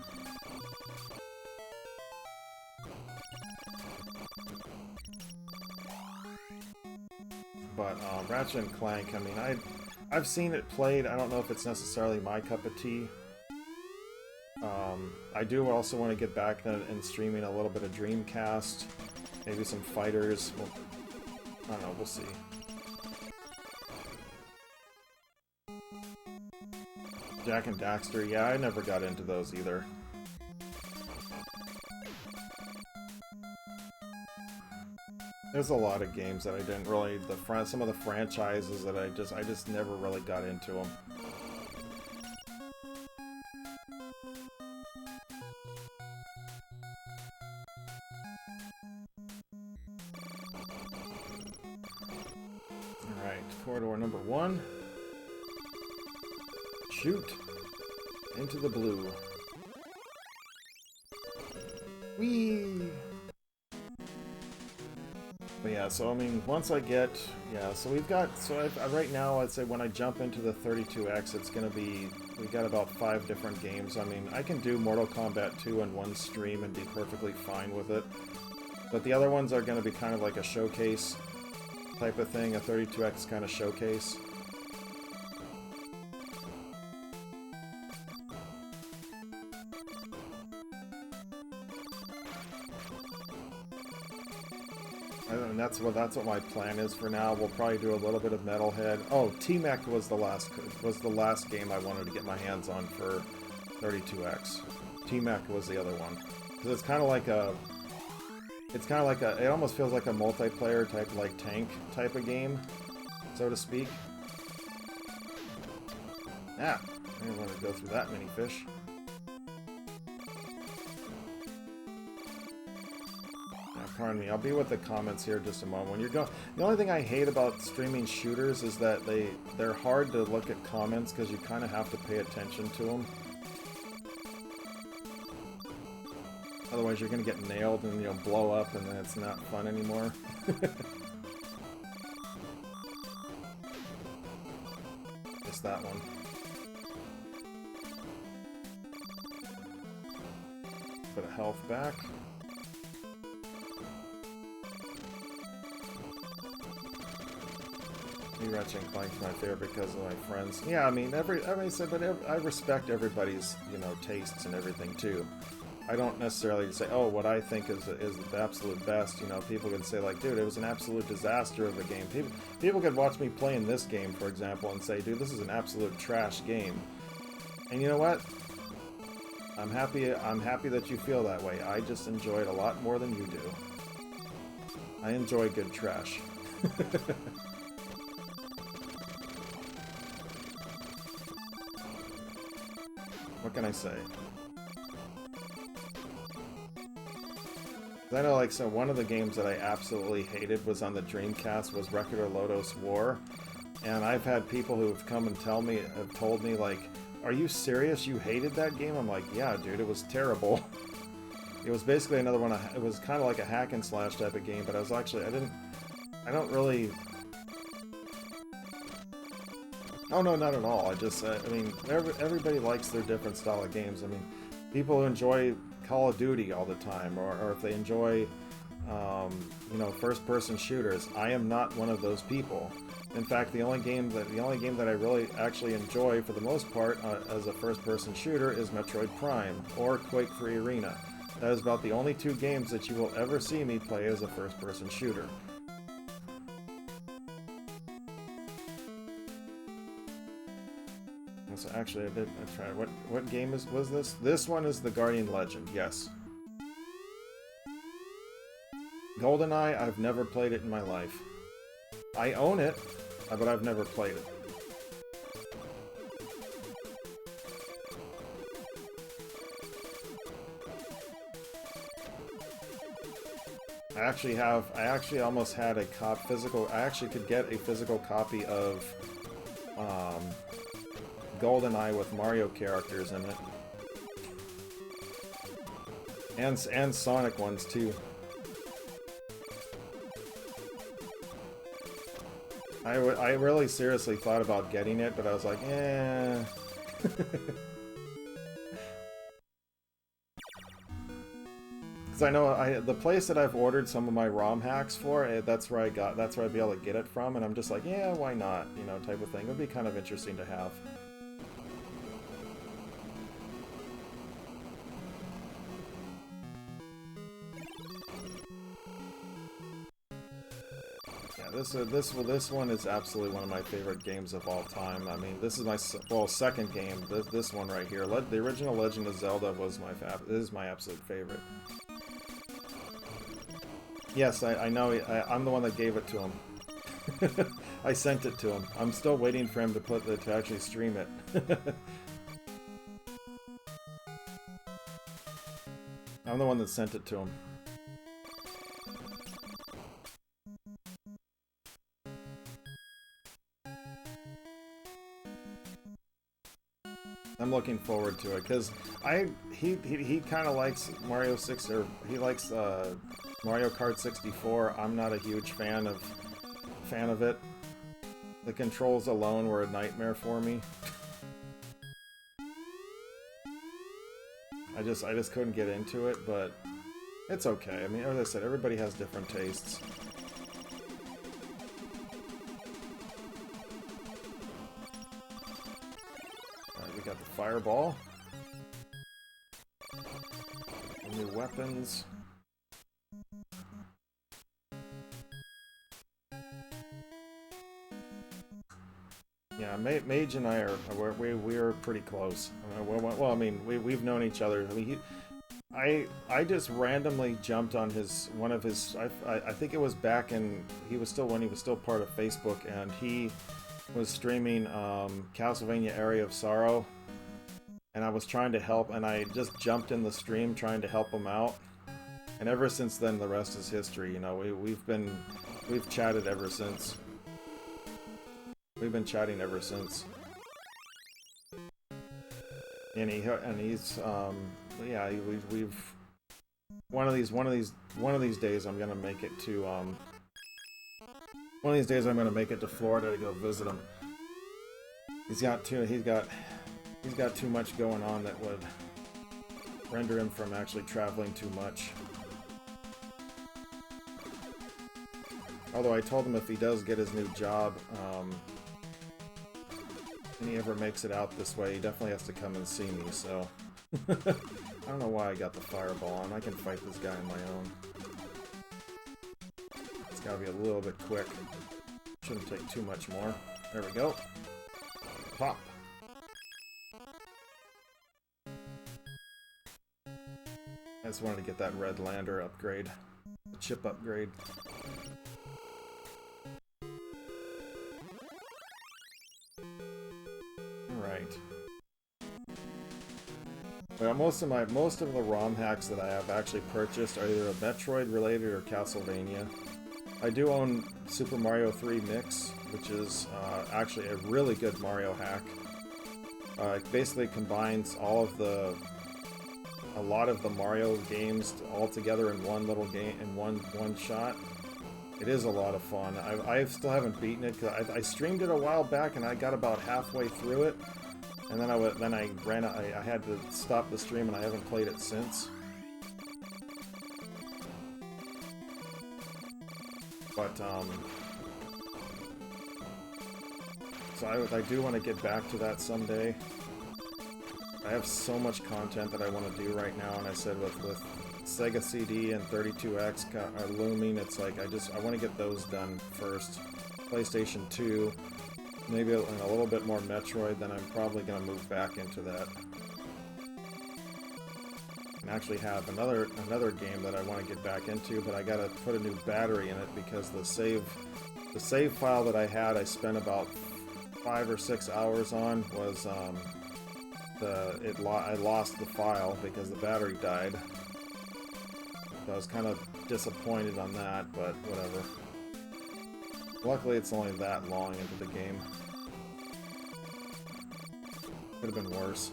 But Ratchet and Clank, I mean, I've seen it played. I don't know if it's necessarily my cup of tea. I do also want to get back and streaming a little bit of Dreamcast, maybe some fighters. Well, I don't know, we'll see. Jak and Daxter, yeah, I never got into those either. There's a lot of games that I didn't really, some of the franchises that I just never really got into them. Alright, corridor number 1. Shoot! Into the blue. Whee! But yeah, so I mean, once I get, yeah, so we've got, so right now I'd say when I jump into the 32X, it's going to be, we got about 5 different games. I mean, I can do Mortal Kombat 2 in one stream and be perfectly fine with it. But the other ones are going to be kind of like a showcase type of thing, a 32X kind of showcase. And that's what my plan is for now. We'll probably do a little bit of Metalhead. Oh, T-Mech was the last game I wanted to get my hands on for 32X. T-Mech was the other one, because it's kind of like a, it almost feels like a multiplayer type, like tank type of game, so to speak. Ah, I didn't want to go through that many fish. Pardon me, I'll be with the comments here in just a moment. When you're going, the only thing I hate about streaming shooters is that they're hard to look at comments because you kind of have to pay attention to them. Otherwise, you're going to get nailed and you'll blow up, and then it's not fun anymore. Just that one. Bit of health back. Ratchet and Clank's my favorite because of my friends. Yeah, I mean, everybody said, but I respect everybody's, you know, tastes and everything too. I don't necessarily say, oh, what I think is the absolute best. You know, people could say like, dude, it was an absolute disaster of a game. People could watch me playing this game, for example, and say, dude, this is an absolute trash game. And you know what? I'm happy that you feel that way. I just enjoy it a lot more than you do. I enjoy good trash. What can I say? I know, like, so one of the games that I absolutely hated was on the Dreamcast was Record of Lodoss War, and I've had people who have come and told me, like, are you serious? You hated that game? I'm like, yeah, dude, it was terrible. It was basically another one, it was kind of like a hack and slash type of game, but I was actually, I don't really... Oh, no, not at all. I mean, everybody likes their different style of games. I mean, people who enjoy Call of Duty all the time, or if they enjoy, you know, first-person shooters. I am not one of those people. In fact, the only game that I really actually enjoy, for the most part, as a first-person shooter is Metroid Prime, or Quake 3 Arena. That is about the only 2 games that you will ever see me play as a first-person shooter. So actually, I tried. What game was this? This one is the Guardian Legend, yes. GoldenEye, I've never played it in my life. I own it, but I've never played it. I actually almost had a I actually could get a physical copy of, GoldenEye with Mario characters in it. And Sonic ones, too. I really seriously thought about getting it, but I was like, eh. Because Because I know the place that I've ordered some of my ROM hacks for, that's where I'd be able to get it from, and I'm just like, yeah, why not, you know, type of thing. It would be kind of interesting to have. This one is absolutely one of my favorite games of all time. I mean, this is my second game. This one right here, the original Legend of Zelda was is my absolute favorite. Yes, I know. I'm the one that gave it to him. I sent it to him. I'm still waiting for him to actually stream it. I'm the one that sent it to him. I'm looking forward to it because he kind of likes Mario 6, or he likes Mario Kart 64. I'm not a huge fan of it. The controls alone were a nightmare for me. I just couldn't get into it, but it's okay. I mean, as I said, everybody has different tastes. We got the fireball. New weapons. Yeah, Mage and I we're pretty close. Well, I mean, we've known each other. I mean, I just randomly jumped on one of his. I think it was back when he was still part of Facebook, and he was streaming Castlevania Area of Sorrow, and I was trying to help, and I just jumped in the stream trying to help him out, and ever since then the rest is history. You know, we've chatted ever since. We've been chatting ever since. And he's yeah, we've one of these days I'm gonna make it to one of these days I'm gonna make it to Florida to go visit him. He's got too much going on that would render him from actually traveling too much. Although I told him if he does get his new job, and he ever makes it out this way, he definitely has to come and see me, so... I don't know why I got the fireball on. I can fight this guy on my own. It's gotta be a little bit quick. Shouldn't take too much more. There we go. Pop! I just wanted to get that red lander upgrade. The chip upgrade. Alright. Well, most of the ROM hacks that I have actually purchased are either a Metroid related or Castlevania. I do own Super Mario 3 Mix, which is actually a really good Mario hack. It basically combines a lot of the Mario games all together in one little game, in one shot. It is a lot of fun. I still haven't beaten it because I streamed it a while back and I got about halfway through it, and then I had to stop the stream and I haven't played it since. But so I do want to get back to that someday. I have so much content that I want to do right now, and I said with Sega CD and 32X looming, it's like I want to get those done first. PlayStation 2, maybe a little bit more Metroid, then I'm probably going to move back into that. And actually have another game that I want to get back into, but I got to put a new battery in it because the save file that I had, I spent about 5 or 6 hours on, was I lost the file because the battery died. So I was kind of disappointed on that, but whatever. Luckily, it's only that long into the game. Could have been worse.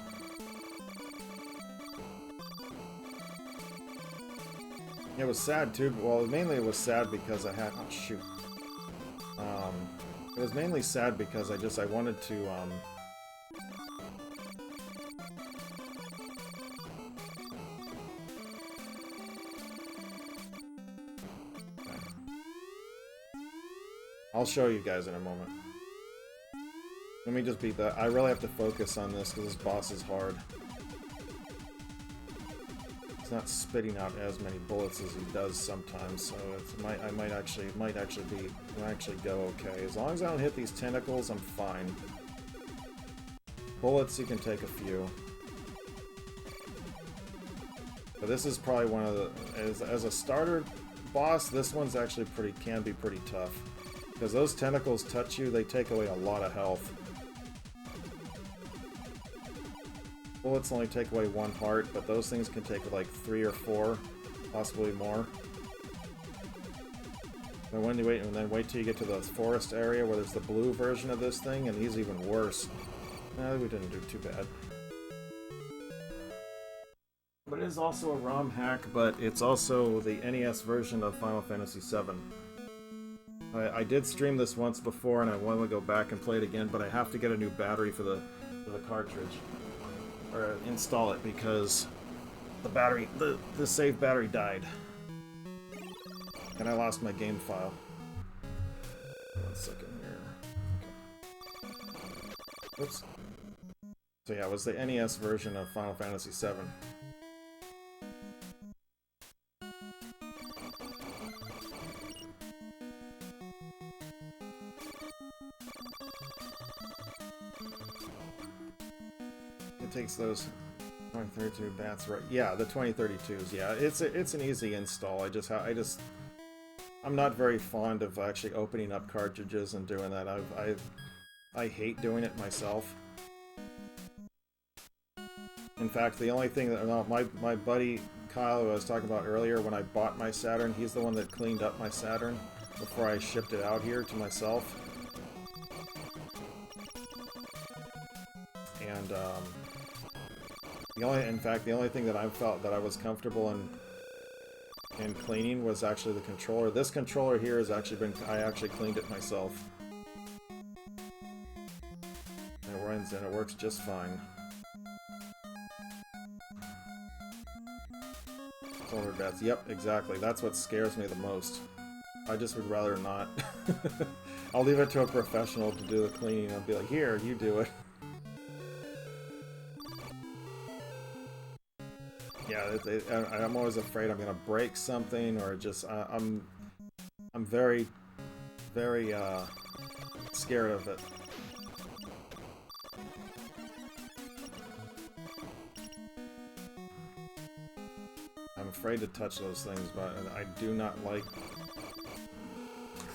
It was sad too. Well, mainly it was sad because I had. Oh shoot. It was mainly sad because I wanted to. I'll show you guys in a moment. Let me just beat that. I really have to focus on this because this boss is hard. He's not spitting out as many bullets as he does sometimes, so it might actually go okay. As long as I don't hit these tentacles, I'm fine. Bullets, you can take a few. But this is probably one of the... As a starter boss, this one's actually can be pretty tough. Because those tentacles touch you, they take away a lot of health. Bullets only take away 1 heart, but those things can take like 3 or 4, possibly more. And then wait till you get to the forest area where there's the blue version of this thing, and he's even worse. We didn't do too bad. But it is also a ROM hack, but it's also the NES version of Final Fantasy VII. I did stream this once before, and I want to go back and play it again, but I have to get a new battery for the cartridge. Or install it, because the save battery died. And I lost my game file. 1 second here. Okay. Oops. So yeah, it was the NES version of Final Fantasy VII. It takes those 2032 bats, right? Yeah, the 2032s. Yeah, it's an easy install. I'm not very fond of actually opening up cartridges and doing that. I hate doing it myself. In fact, the only thing that my buddy Kyle, who I was talking about earlier, when I bought my Saturn, he's the one that cleaned up my Saturn before I shipped it out here to myself. And the only thing that I felt that I was comfortable in cleaning was actually the controller. This controller here has actually I actually cleaned it myself. And it runs and it works just fine. Controller bats. Yep, exactly. That's what scares me the most. I just would rather not. I'll leave it to a professional to do the cleaning. I'll be like, here, you do it. Yeah, I'm always afraid I'm gonna break something, or just I'm very, very scared of it. I'm afraid to touch those things, but I do not like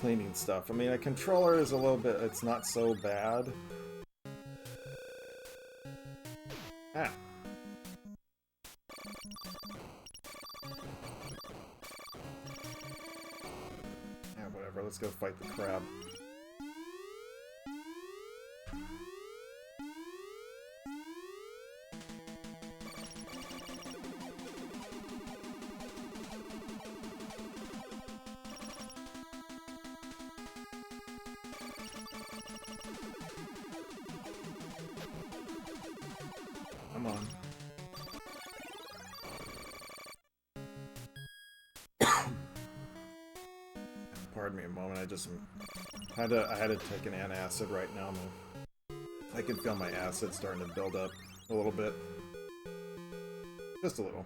cleaning stuff. I mean, a controller is a little bit, it's not so bad. Ah. Yeah, whatever, let's go fight the crab. Come on. Pardon me a moment, I had to take an antacid right now. I can feel my acid starting to build up a little bit. Just a little.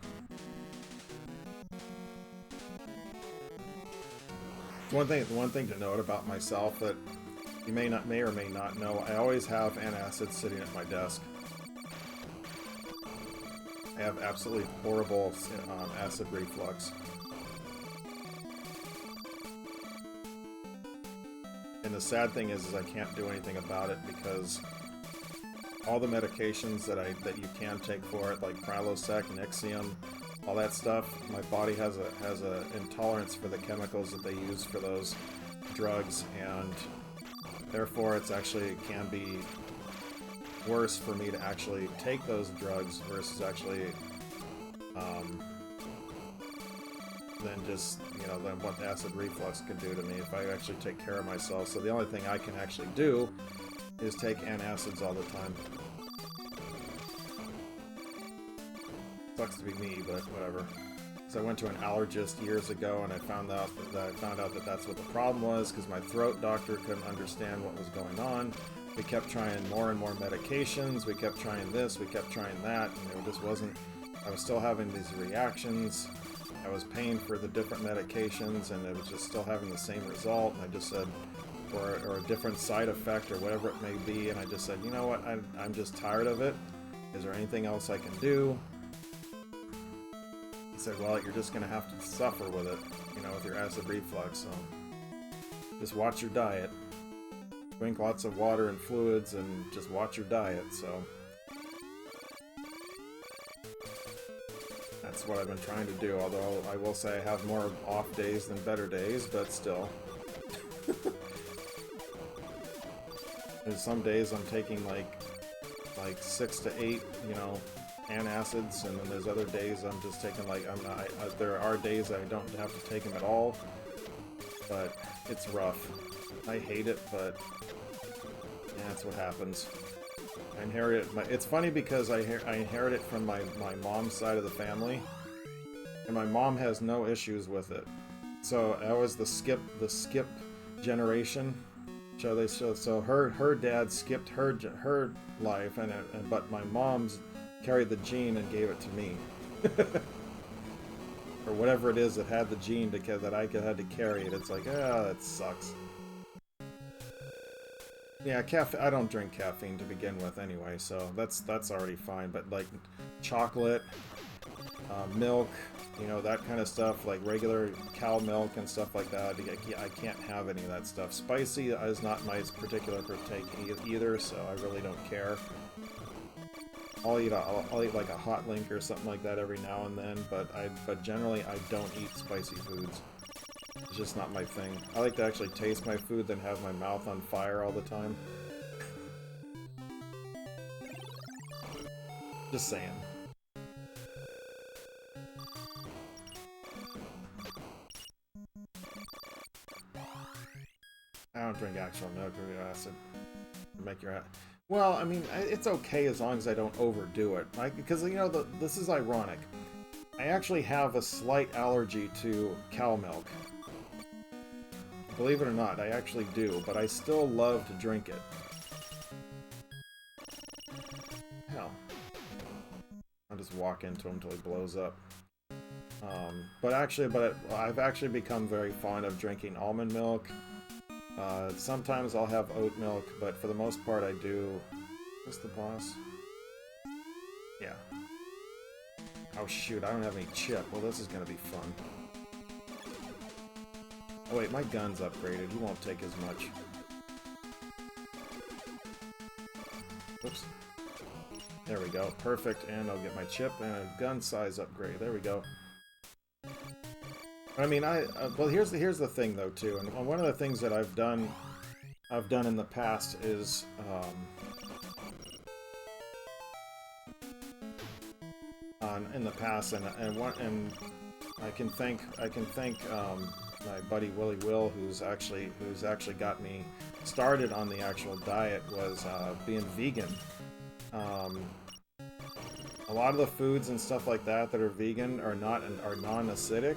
One thing to note about myself that you may or may not know, I always have antacids sitting at my desk. I have absolutely horrible acid reflux. And the sad thing is I can't do anything about it because all the medications that you can take for it, like Prilosec, Nexium, all that stuff, my body has a intolerance for the chemicals that they use for those drugs, and therefore it can be worse for me to actually take those drugs versus actually than just, than what acid reflux can do to me if I actually take care of myself. So the only thing I can actually do is take antacids all the time. Sucks to be me, but whatever. Because I went to an allergist years ago, and I found out that that's what the problem was, because my throat doctor couldn't understand what was going on. We kept trying more and more medications. We kept trying this. We kept trying that, and it just wasn't. I was still having these reactions. I was paying for the different medications, and it was just still having the same result. And I just said, or a different side effect, or whatever it may be. And I just said, you know what? I'm just tired of it. Is there anything else I can do? He said, well, you're just going to have to suffer with it, you know, with your acid reflux. So just watch your diet. Drink lots of water and fluids, and just watch your diet. So that's what I've been trying to do, although I will say I have more off days than better days, but still. There's some days I'm taking like 6 to 8, you know, antacids, and then there's other days I'm just taking like, there are days I don't have to take them at all, but it's rough. I hate it, but yeah, that's what happens. I inherited it's funny because I inherit it from my mom's side of the family, and my mom has no issues with it. So I was the skip generation. So her dad skipped her life, but my mom's carried the gene and gave it to me, or whatever it is that had the gene that I had to carry it. It's like, that sucks. Yeah, I don't drink caffeine to begin with anyway, so that's already fine. But like chocolate, milk, you know, that kind of stuff, like regular cow milk and stuff like that, I can't have any of that stuff. Spicy is not my particular partake either, so I really don't care. I'll eat like a hot link or something like that every now and then, but generally I don't eat spicy foods. It's just not my thing. I like to actually taste my food than have my mouth on fire all the time. Just saying. I don't drink actual milk or acid. Make your... Well, I mean, it's okay as long as I don't overdo it. Because, you know, this is ironic. I actually have a slight allergy to cow milk. Believe it or not, I actually do, but I still love to drink it. Hell. I'll just walk into him until he blows up. But I've actually become very fond of drinking almond milk. Sometimes I'll have oat milk, but for the most part I do... Is this the boss? Yeah. Oh shoot, I don't have any chip. Well, this is gonna be fun. Oh wait, my gun's upgraded. He won't take as much. Whoops. There we go. Perfect. And I'll get my chip and a gun size upgrade. There we go. I mean, well, here's the thing though too, and one of the things that I've done in the past is and I can thank my buddy Willie Will, who's actually got me started on the actual diet, was being vegan. A lot of the foods and stuff like that are vegan are non-acidic.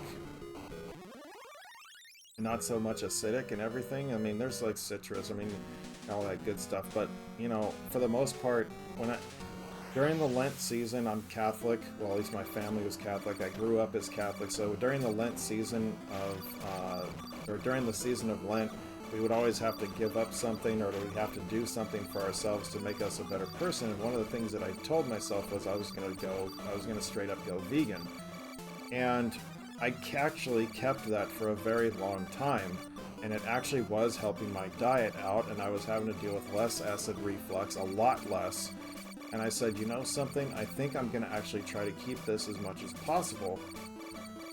Not so much acidic and everything. I mean, there's like citrus, I mean, all that good stuff, but you know, for the most part, during the Lent season, I'm Catholic. Well, at least my family was Catholic. I grew up as Catholic, so during the Lent season during the season of Lent, we would always have to give up something, or we'd have to do something for ourselves to make us a better person. And one of the things that I told myself was I was gonna straight up go vegan. And I actually kept that for a very long time, and it actually was helping my diet out, and I was having to deal with less acid reflux, a lot less. And I said, you know something, I think I'm going to actually try to keep this as much as possible,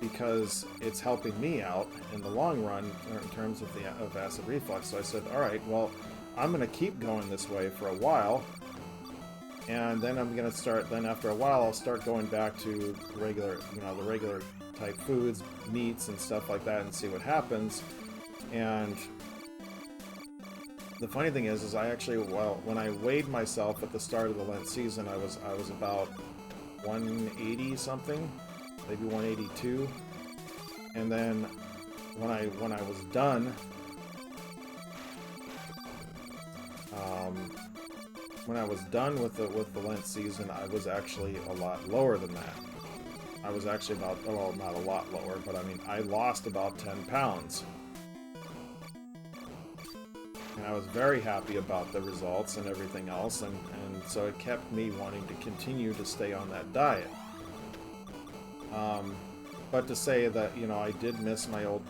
because it's helping me out in the long run in terms of acid reflux. So I said, all right, well, I'm going to keep going this way for a while, and then I'm going to start, then after a while, I'll start going back to the regular type foods, meats and stuff like that, and see what happens. And the funny thing is I actually, well, when I weighed myself at the start of the Lent season, I was about 180 something, maybe 182. And then when I was done, with the Lent season, I was actually a lot lower than that. I was actually about, well, not a lot lower, but I mean, I lost about 10 pounds. And I was very happy about the results and everything else, and so it kept me wanting to continue to stay on that diet. But to say that, you know, I did miss my old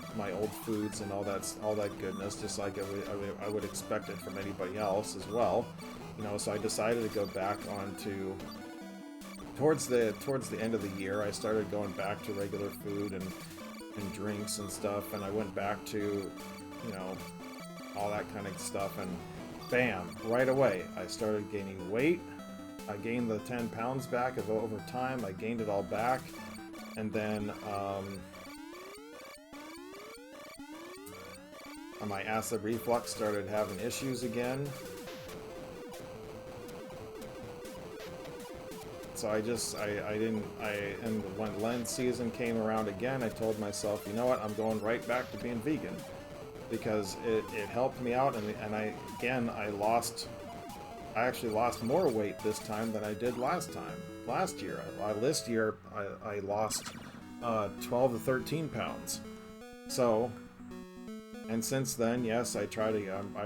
foods and all that goodness, just like I would expect it from anybody else as well. You know, so I decided to go back onto towards the end of the year. I started going back to regular food and drinks and stuff, and I went back to, you know, all that kind of stuff, and bam, right away I started gaining weight. I gained the 10 pounds back over time. I gained it all back, and then my acid reflux started having issues again. So and when Lent season came around again, I told myself, you know what, I'm going right back to being vegan, because it helped me out, and I actually lost more weight this time than I did last year. This year I lost 12 to 13 pounds. So, and since then, yes, I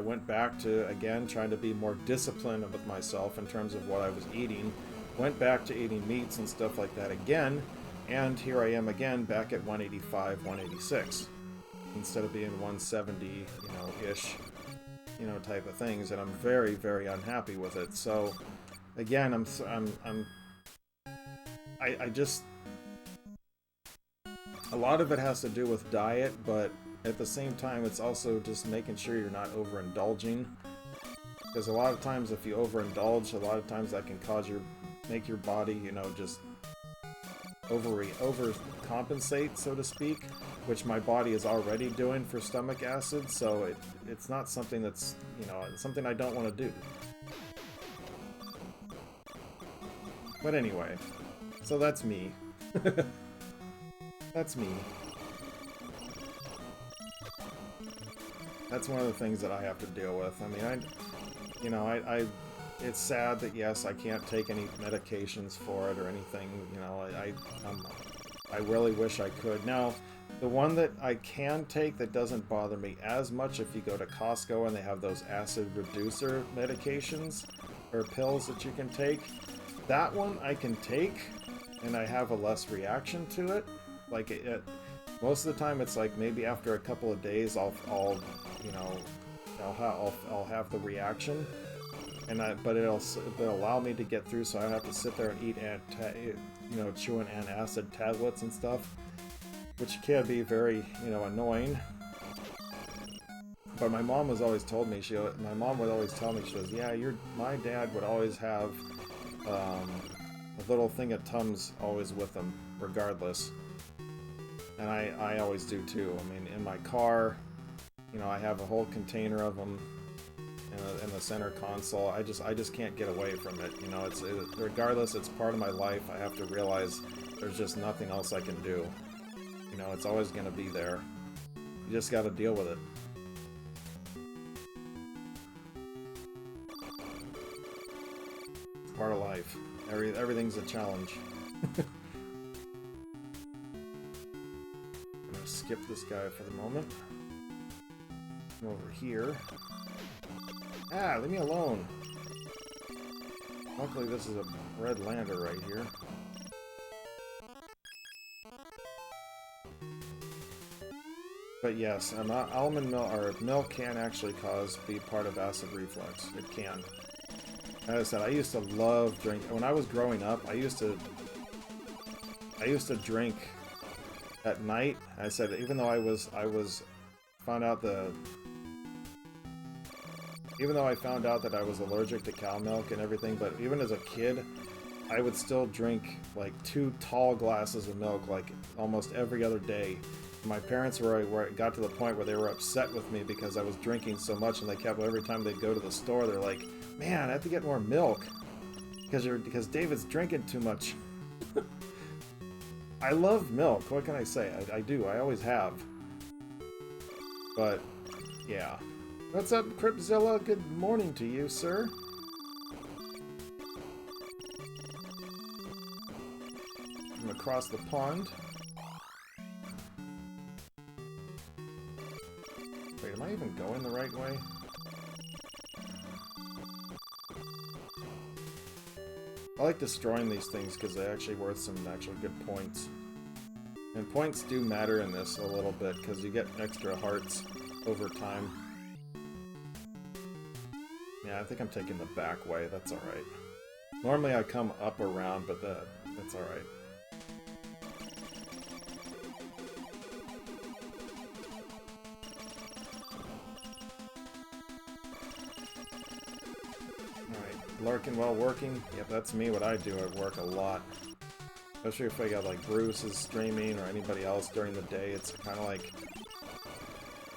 went back to, again, trying to be more disciplined with myself in terms of what I was eating. Went back to eating meats and stuff like that again, and here I am again, back at 185, 186, instead of being 170, you know, ish, you know, type of things, and I'm very, very unhappy with it. So, again, I just, a lot of it has to do with diet, but at the same time, it's also just making sure you're not overindulging, because a lot of times if you overindulge, a lot of times that can make your body, you know, just overcompensate, so to speak, which my body is already doing for stomach acid, so it's not something that's, you know, it's something I don't want to do. But anyway, so that's me. That's me. That's one of the things that I have to deal with. I mean, it's sad that, yes, I can't take any medications for it or anything, you know. I really wish I could. Now, the one that I can take that doesn't bother me as much, if you go to Costco and they have those acid reducer medications or pills that you can take, that one I can take and I have a less reaction to it. Like, most of the time it's like maybe after a couple of days I'll have the reaction. But it'll allow me to get through, so I don't have to sit there and eat, chewing antacid tablets and stuff, which can be very, you know, annoying. But my mom was always told me, my mom would always tell me, she goes, yeah, my dad would always have a little thing of Tums always with him, regardless. And I always do too. I mean, in my car, you know, I have a whole container of them in the center console. I just can't get away from it. You know, regardless, it's part of my life. I have to realize there's just nothing else I can do. You know, it's always going to be there. You just got to deal with it. It's part of life. Everything's a challenge. I'm going to skip this guy for the moment. Come over here. Ah, leave me alone. Luckily this is a red lander right here. But yes, almond milk, or milk, can actually be part of acid reflux. It can. As I said, I used to love drink. When I was growing up, I used to drink at night. I said, even though I found out that I was allergic to cow milk and everything, but even as a kid, I would still drink like 2 tall glasses of milk like almost every other day. My parents it got to the point where they were upset with me because I was drinking so much, and they kept, every time they'd go to the store, they're like, man, I have to get more milk because David's drinking too much. I love milk. What can I say? I do. I always have. But, yeah. What's up, Cryptzilla? Good morning to you, sir. I'm across the pond. Wait, am I even going the right way? I like destroying these things because they actually worth some actual good points. And points do matter in this a little bit because you get extra hearts over time. Yeah, I think I'm taking the back way. That's alright. Normally I come up around, but that's alright. Lurking while working? Yep, that's me, what I do at work a lot. Especially if I got like Bruce is streaming or anybody else during the day, it's kind of like...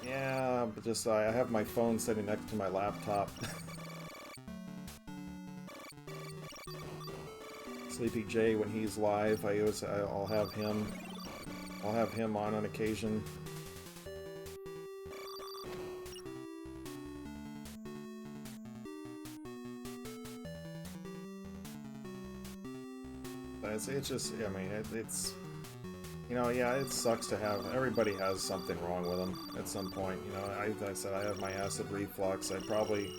Yeah, but just I have my phone sitting next to my laptop. Sleepy J, when he's live, I'll have him. I'll have him on occasion. It's just, I mean, it's, you know, yeah, it sucks to have, everybody has something wrong with them at some point, you know, I said I have my acid reflux, I probably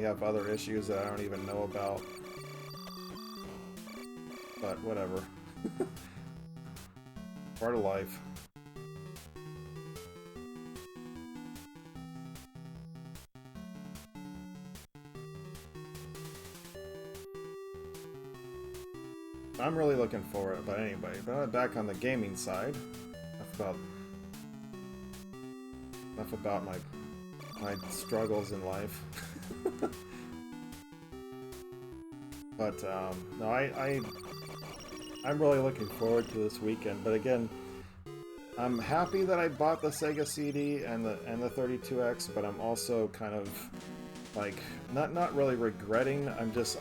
have other issues that I don't even know about, but whatever, part of life. I'm really looking forward to it, but anyway, back on the gaming side, enough about my struggles in life. But no, I'm really looking forward to this weekend. But again, I'm happy that I bought the Sega CD and the 32X, but I'm also kind of like not really regretting. I'm just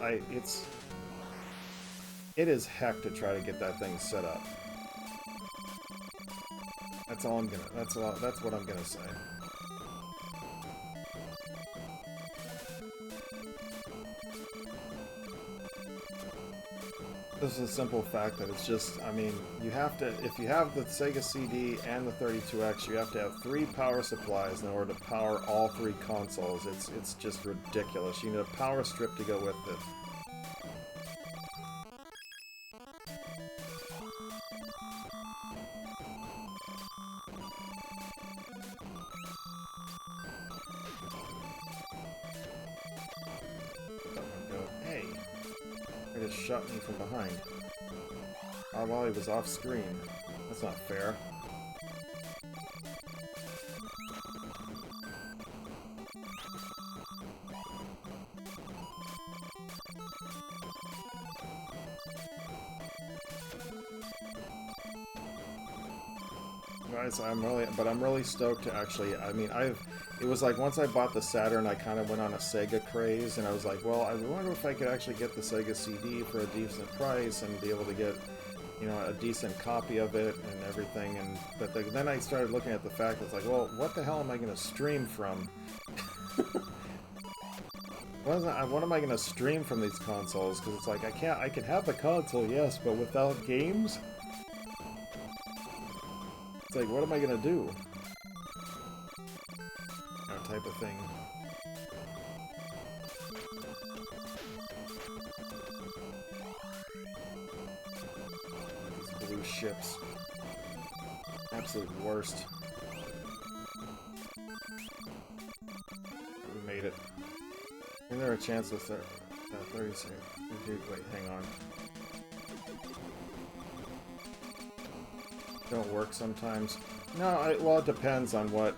it is heck to try to get that thing set up. That's what I'm gonna say. This is a simple fact that it's just, I mean, you have to, if you have the Sega CD and the 32X, you have to have 3 power supplies in order to power all 3 consoles. It's just ridiculous. You need a power strip to go with it. Shot me from behind. While he was off screen. That's not fair. Guys, I'm really stoked to actually, I mean, it was like once I bought the Saturn, I kind of went on a Sega craze, and I was like, well, I wonder if I could actually get the Sega CD for a decent price and be able to get, you know, a decent copy of it and everything. But then I started looking at the fact, it's like, well, what the hell am I going to stream from? What am I going to stream from these consoles? Because it's like, I can have the console, yes, but without games? It's like, what am I gonna do? That type of thing. These blue ships. Absolute worst. We made it. Isn't there a chance with that 36? Wait, hang on. Don't work sometimes. No, well, it depends on what...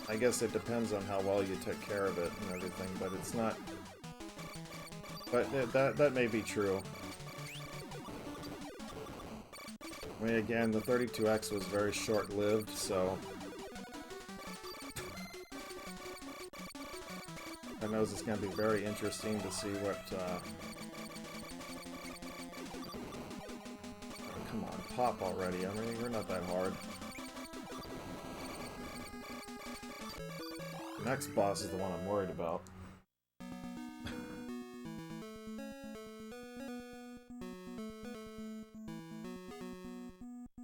I guess it depends on how well you took care of it and everything, but it's not... But that may be true. I mean, again, the 32X was very short-lived, so... I know it's going to be very interesting to see what... top already. I mean, you're not that hard. The next boss is the one I'm worried about.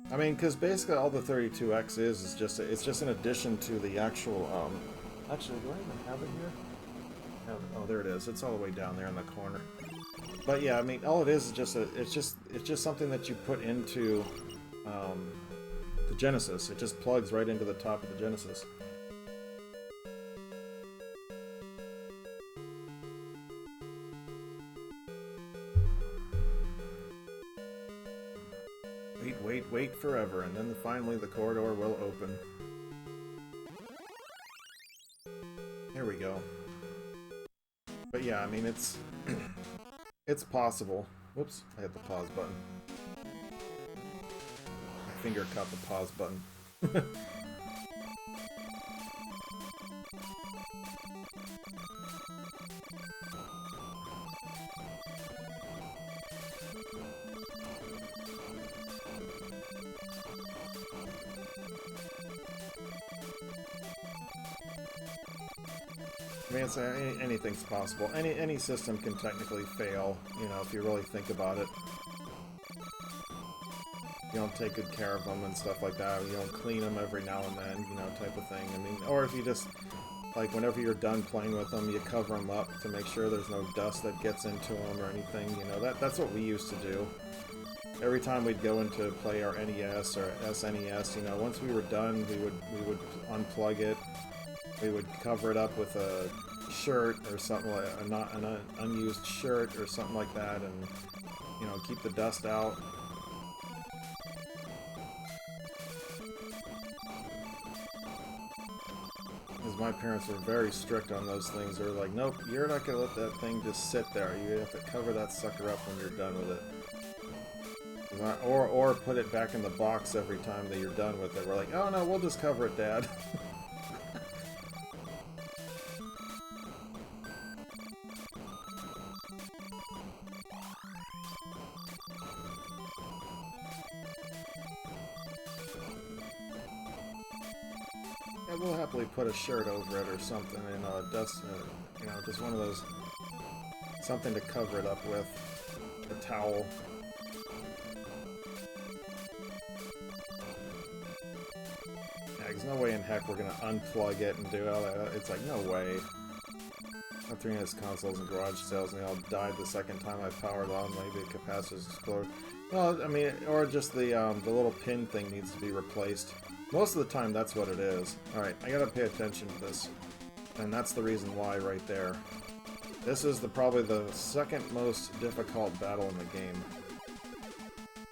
I mean, because basically all the 32X is just it's just an addition to the actual. Actually, do I even have it here? Oh, there it is. It's all the way down there in the corner. But yeah, I mean, all it is just it's just something that you put into the Genesis. It just plugs right into the top of the Genesis. Wait forever, and then finally the corridor will open. Here we go. But yeah, I mean, it's it's possible. Whoops, I hit the pause button. My finger caught the pause button. I mean, it's, anything's possible. Any system can technically fail, you know, if you really think about it. You don't take good care of them and stuff like that. You don't clean them every now and then, you know, type of thing. I mean, or if you just, like, whenever you're done playing with them, you cover them up to make sure there's no dust that gets into them or anything. You know, that's what we used to do. Every time we'd go in to play our NES or SNES, you know, once we were done, we would unplug it. We would cover it up with a shirt or something like an unused shirt or something like that, and you know, keep the dust out. Because my parents were very strict on those things. They were like, nope, you're not gonna let that thing just sit there. You have to cover that sucker up when you're done with it. Or put it back in the box every time that you're done with it. We're like, oh no, we'll just cover it, Dad. Yeah, we'll happily put a shirt over it or something, you know, a dust, you know, just one of those, something to cover it up with, a towel. Yeah, there's no way in heck we're gonna unplug it and do all that. It's like, no way. I'm throwing this consoles and garage sales, and they all died the second time I powered on. Maybe the capacitors exploded. Well, I mean, or just the little pin thing needs to be replaced. Most of the time, that's what it is. Alright, I gotta pay attention to this. And that's the reason why right there. This is probably the second most difficult battle in the game.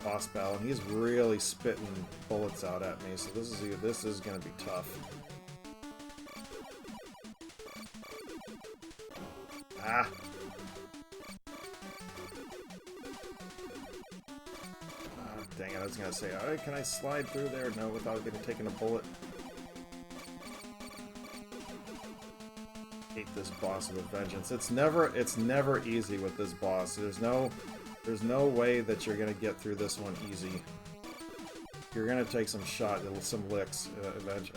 Boss battle, and he's really spitting bullets out at me, so this is gonna be tough. Ah! Dang it, I was gonna say, alright, can I slide through there? No, without getting taken a bullet. Hate this boss with a vengeance. It's never easy with this boss. There's no way that you're gonna get through this one easy. You're gonna take some licks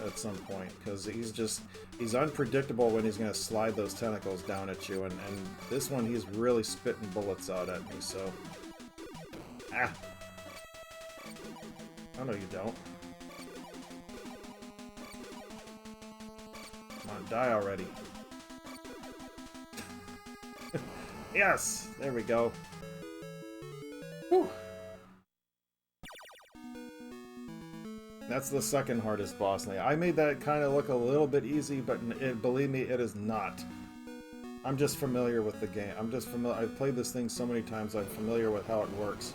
at some point, because he's unpredictable when he's gonna slide those tentacles down at you, and this one he's really spitting bullets out at me, so... Ah! Oh, no, you don't. Come on, die already. Yes! There we go. Whew. That's the second hardest boss. I made that kind of look a little bit easy, but believe me, it is not. I'm just familiar with the game. I've played this thing so many times, I'm familiar with how it works.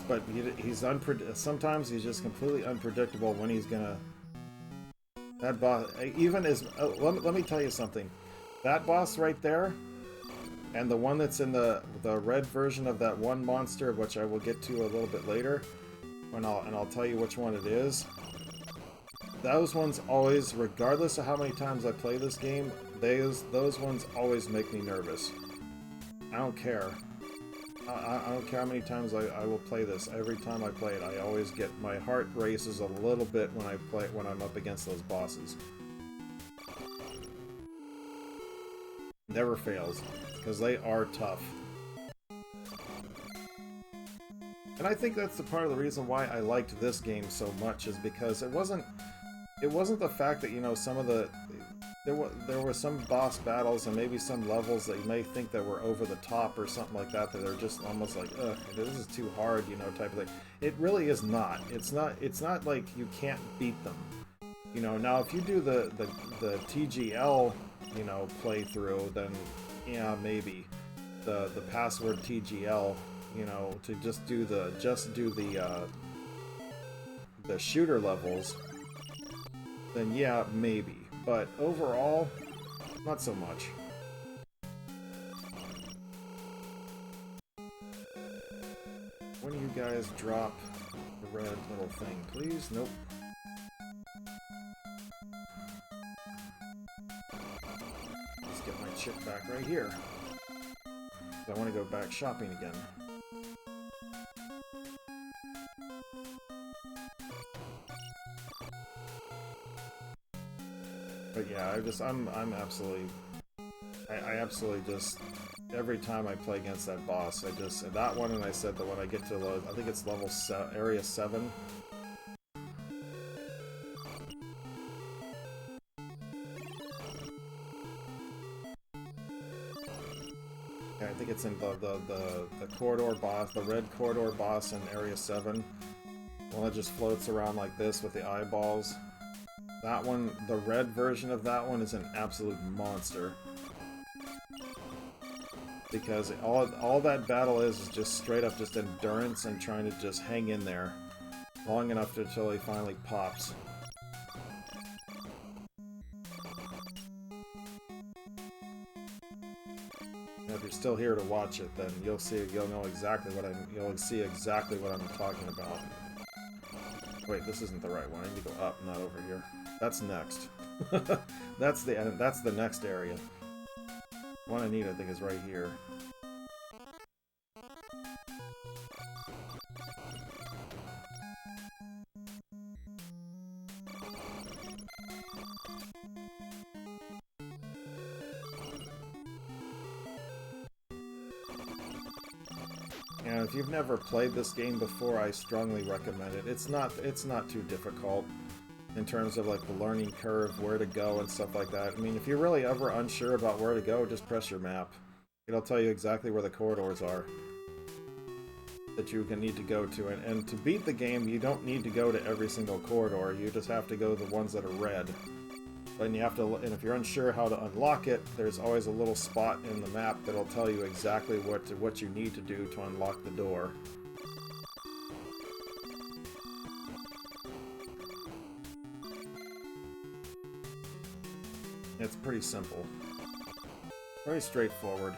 But sometimes he's just completely unpredictable when he's gonna... That boss, even is... let me tell you something. That boss right there, and the one that's in the red version of that one monster, which I will get to a little bit later, and I'll tell you which one it is. Those ones always, regardless of how many times I play this game, those ones always make me nervous. I don't care. I don't care how many times I will play this. Every time I play it, I always get my heart races a little bit when I'm up against those bosses. Never fails, because they are tough. And I think that's the part of the reason why I liked this game so much, is because it wasn't the fact that, you know, some of the there were some boss battles and maybe some levels that you may think that were over the top or something like that, that are just almost like, ugh, this is too hard, you know, type of thing. It really is not. It's not like you can't beat them. You know, now if you do the TGL, you know, playthrough, then yeah, maybe the password TGL, you know, to just do the shooter levels, then yeah, maybe. But overall, not so much. When you guys drop the red little thing, please? Nope. Let's get my chip back right here. I want to go back shopping again. But yeah, I'm absolutely, I absolutely just, every time I play against that boss, and that one, and I said that when I get to, I think it's level area 7. Yeah, I think it's in the corridor boss, the red corridor boss in area 7. One that just floats around like this with the eyeballs. That one, the red version of that one, is an absolute monster. Because all that battle is just straight up just endurance and trying to just hang in there long enough until he finally pops. And if you're still here to watch it, then you'll know exactly you'll see exactly what I'm talking about. Wait, this isn't the right one. I need to go up, not over here. That's next. That's the next area. The one I need, I think, is right here. And if you've never played this game before, I strongly recommend it. It's not too difficult in terms of like the learning curve, where to go and stuff like that. I mean, if you're really ever unsure about where to go, just press your map. It'll tell you exactly where the corridors are that you need to go to. And to beat the game, you don't need to go to every single corridor. You just have to go to the ones that are red. And you have to, and if you're unsure how to unlock it, there's always a little spot in the map that'll tell you exactly what you need to do to unlock the door. It's pretty simple. Very straightforward.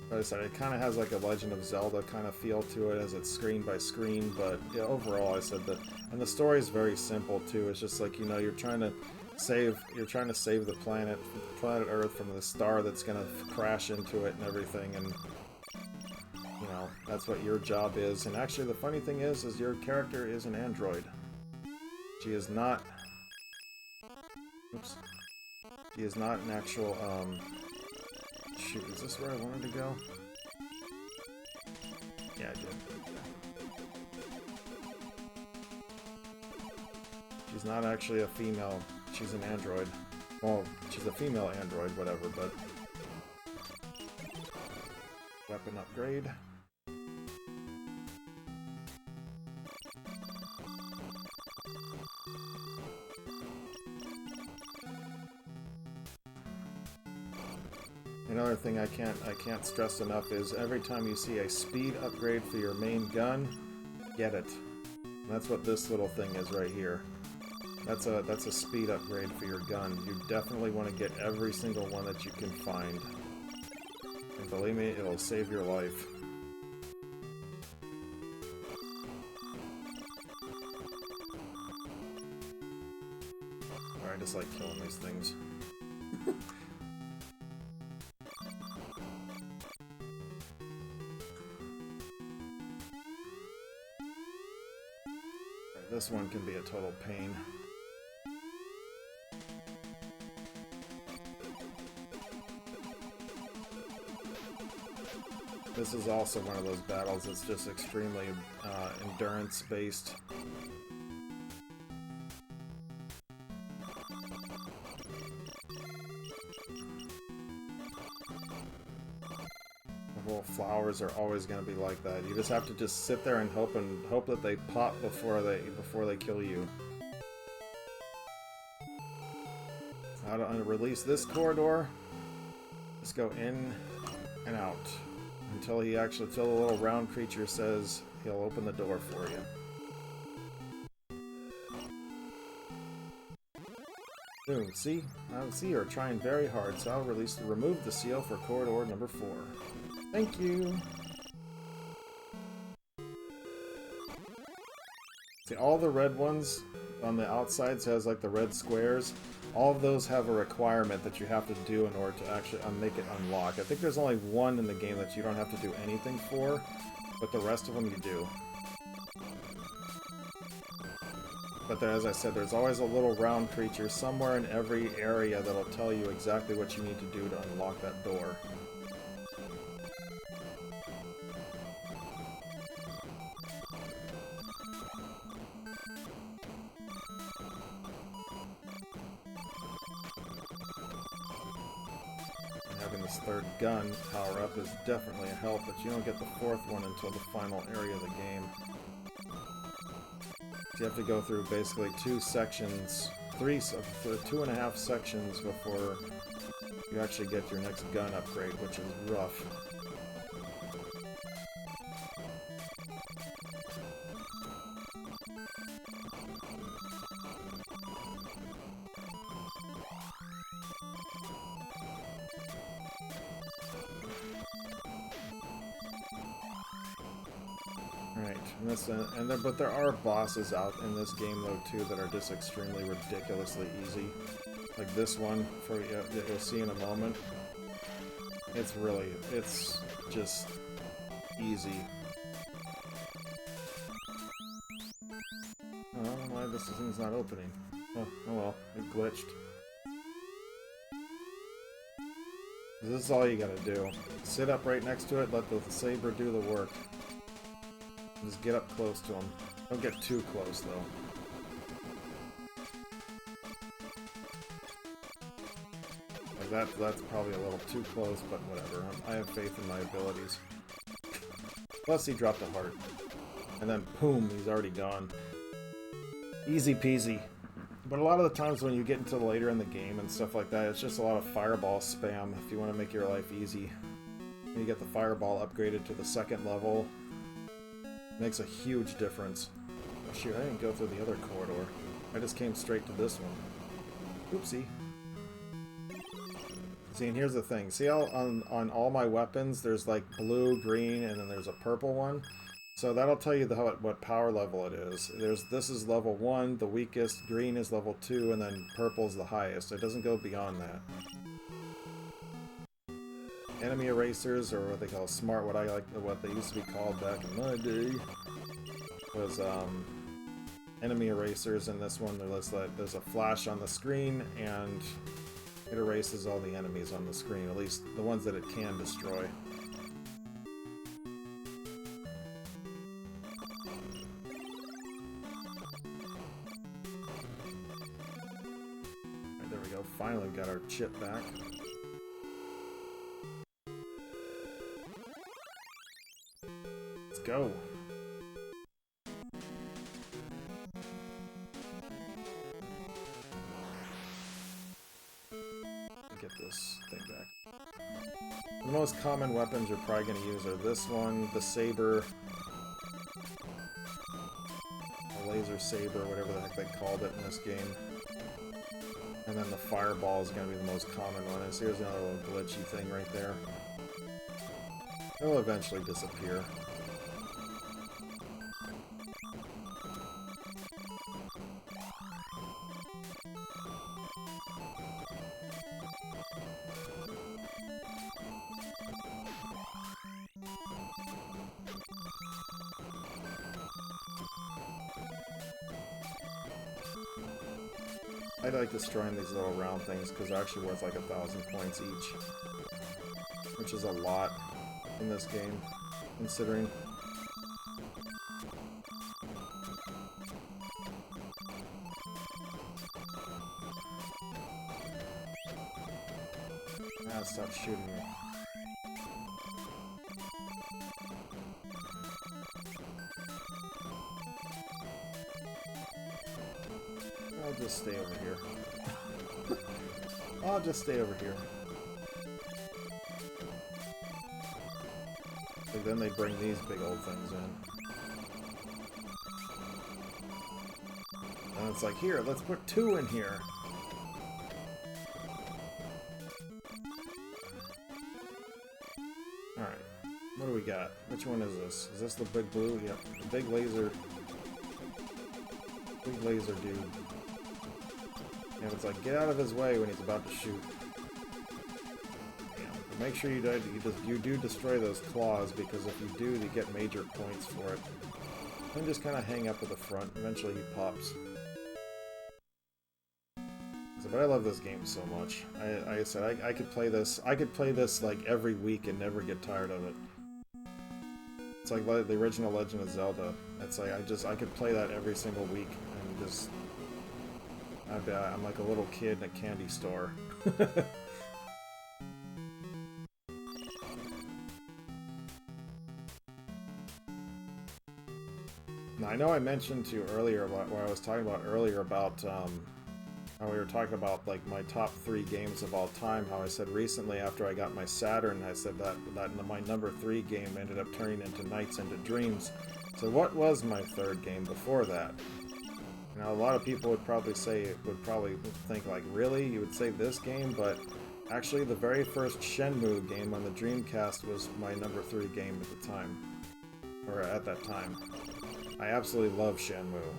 Like I said, it kind of has like a Legend of Zelda kind of feel to it, as it's screen by screen, but yeah, overall I said that, and the story is very simple too. It's just like, you know, you're trying to save the planet Earth from the star that's gonna crash into it and everything, and you know, that's what your job is. And actually the funny thing is your character is an android. She is not, oops, she is not an actual, shoot, is this where I wanted to go? Yeah, I did. She's not actually a female, she's an android. Well, she's a female android, whatever, but... Weapon upgrade. Another thing I can't stress enough is every time you see a speed upgrade for your main gun, get it. And that's what this little thing is right here. That's a speed upgrade for your gun. You definitely want to get every single one that you can find. And believe me, it'll save your life. Alright, just like killing these things. This one can be a total pain. This is also one of those battles that's just extremely endurance-based. Well, flowers are always going to be like that. You just have to just sit there and hope that they pop before they kill you. How to release this corridor? Just go in and out until the little round creature says he'll open the door for you. Boom. See, you're trying very hard, so I'll remove the seal for corridor number 4. Thank you! See, all the red ones on the outsides has like the red squares. All of those have a requirement that you have to do in order to actually make it unlock. I think there's only one in the game that you don't have to do anything for, but the rest of them you do. But there, as I said, there's always a little round creature somewhere in every area that'll tell you exactly what you need to do to unlock that door. Having this third gun power-up is definitely a help, but you don't get the fourth one until the final area of the game. You have to go through basically 2 sections, 2.5 sections before you actually get your next gun upgrade, which is rough. But there are bosses out in this game though too that are just extremely ridiculously easy. Like this one, that you'll see in a moment. It's just easy. I don't know why this thing's not opening. Oh well, it glitched. This is all you gotta do. Sit up right next to it, let the saber do the work. Just get up close to him. Don't get too close, though. Like that's probably a little too close, but whatever. I have faith in my abilities. Plus, he dropped a heart. And then, boom, he's already gone. Easy peasy. But a lot of the times when you get into later in the game and stuff like that, it's just a lot of fireball spam if you want to make your life easy. You get the fireball upgraded to the 2nd level. Makes a huge difference. Oh shoot, I didn't go through the other corridor. I just came straight to this one. Oopsie. See, and here's the thing. See how on all my weapons there's like blue, green, and then there's a purple one? So that'll tell you what power level it is. This is level 1, the weakest, green is level 2, and then purple is the highest. It doesn't go beyond that. Enemy erasers, or what they call what they used to be called back in my day, was enemy erasers. In this one, there's a flash on the screen, and it erases all the enemies on the screen, at least the ones that it can destroy. Right, there we go. Finally, we got our chip back. Go. Get this thing back. The most common weapons you're probably going to use are this one, the saber, a laser saber, whatever the heck they called it in this game. And then the fireball is going to be the most common one. And so here's another little glitchy thing right there. It'll eventually disappear. I like destroying these little round things because they're actually worth like 1,000 points each, which is a lot in this game, considering. Ah, stop shooting me. I'll just stay over here. I'll just stay over here. But then they bring these big old things in. And it's like, here, let's put 2 in here. Alright. What do we got? Which one is this? Is this the big blue? Yep. The big laser. Big laser dude. And it's like, get out of his way when he's about to shoot. Yeah. But make sure you do destroy those claws, because if you do, you get major points for it. Then just kind of hang up at the front. Eventually he pops. But I love this game so much. Like I said, I could play this. I could play this like every week and never get tired of it. It's like the original Legend of Zelda. It's like I could play that every single week and just. I'm like a little kid in a candy store. Now I know I mentioned to you earlier what I was talking about earlier about. How we were talking about like my top 3 games of all time. How I said recently after I got my Saturn, I said that my number 3 game ended up turning into Nights into Dreams. So what was my 3rd game before that? Now a lot of people would probably think like, really? You would say this game? But actually the very first Shenmue game on the Dreamcast was my number 3 game at the time. Or at that time. I absolutely love Shenmue.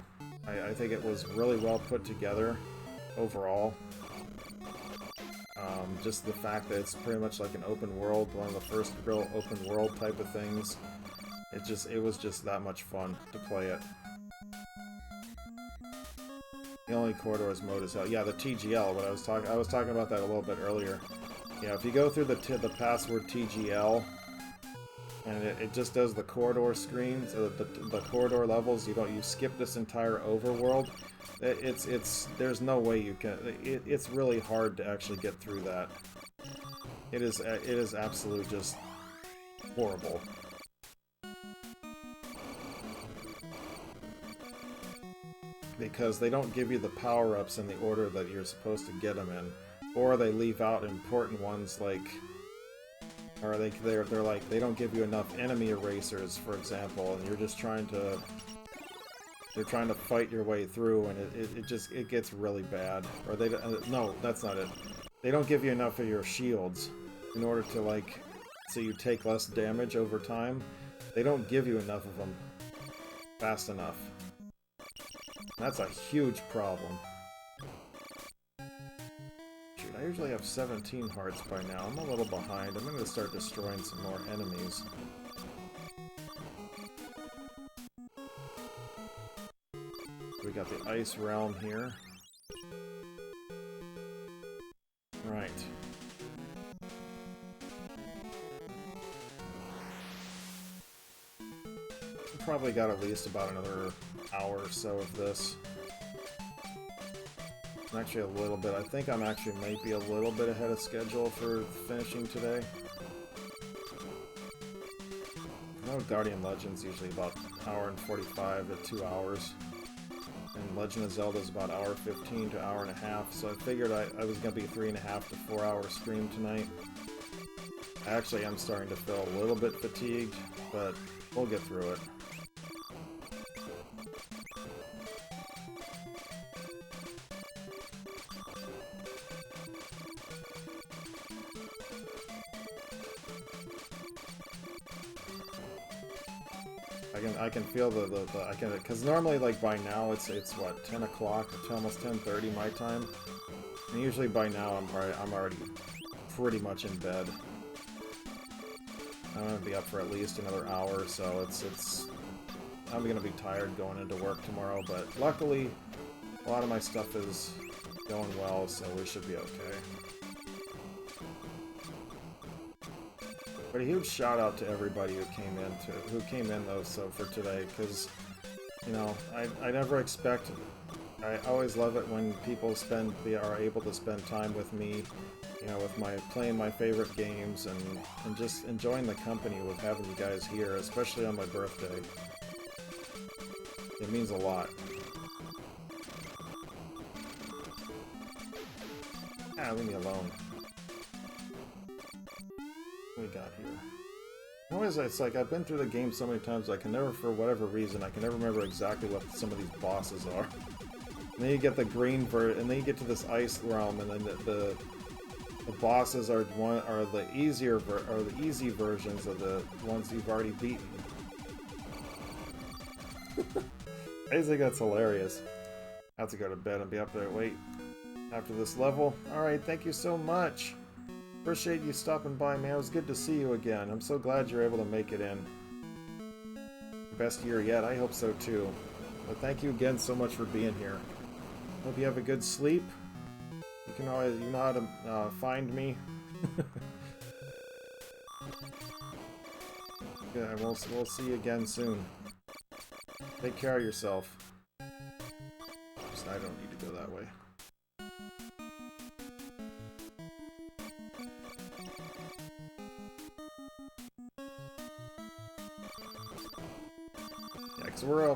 I think it was really well put together. Overall, just the fact that it's pretty much like an open world, one of the first real open world type of things. It was just that much fun to play it. The only corridors mode is hell. Yeah, the TGL. What I was talking about that a little bit earlier. Yeah, if you go through the password TGL, and it just does the corridor screens, the corridor levels. You skip this entire overworld. There's no way you can. It's really hard to actually get through that. It is absolute just horrible. Because they don't give you the power-ups in the order that you're supposed to get them in, or they leave out important ones like. Or they're like, they don't give you enough enemy erasers, for example, and you're just trying to fight your way through, and it gets really bad. Or no, that's not it. They don't give you enough of your shields in order to so you take less damage over time. They don't give you enough of them fast enough. That's a huge problem. I usually have 17 hearts by now. I'm a little behind. I'm going to start destroying some more enemies. We got the Ice Realm here. Right. Probably got at least about another hour or so of this. Actually a little bit. I think I'm actually might be a little bit ahead of schedule for finishing today. I know Guardian Legend's usually about an hour and 45 to 2 hours. And Legend of Zelda is about an hour 15 to an hour and a half, so I figured I was going to be 3.5 to 4 hour stream tonight. I actually am starting to feel a little bit fatigued, but we'll get through it. I can feel because normally by now it's what, 10 o'clock, it's almost 10:30 my time, and usually by now I'm already pretty much in bed. I'm gonna be up for at least another hour, so I'm gonna be tired going into work tomorrow. But luckily, a lot of my stuff is going well, so we should be okay. But a huge shout out to everybody who came in though, so for today, because you know, I never expect. I always love it when people are able to spend time with me, you know, with playing my favorite games and just enjoying the company with having you guys here, especially on my birthday. It means a lot. Ah, leave me alone. What we got here? Always, it's like I've been through the game so many times, I can never, for whatever reason, I can never remember exactly what some of these bosses are. And then you get the green and then you get to this ice realm, and then the bosses are the easy versions of the ones you've already beaten. I think that's hilarious. I have to go to bed and be up there. Wait, after this level. All right, thank you so much. Appreciate you stopping by, man. It was good to see you again. I'm so glad you're able to make it in. Best year yet. I hope so too. But thank you again so much for being here. Hope you have a good sleep. You know how to find me. Yeah, we'll see you again soon. Take care of yourself. I don't need to go that way. Yeah, because we're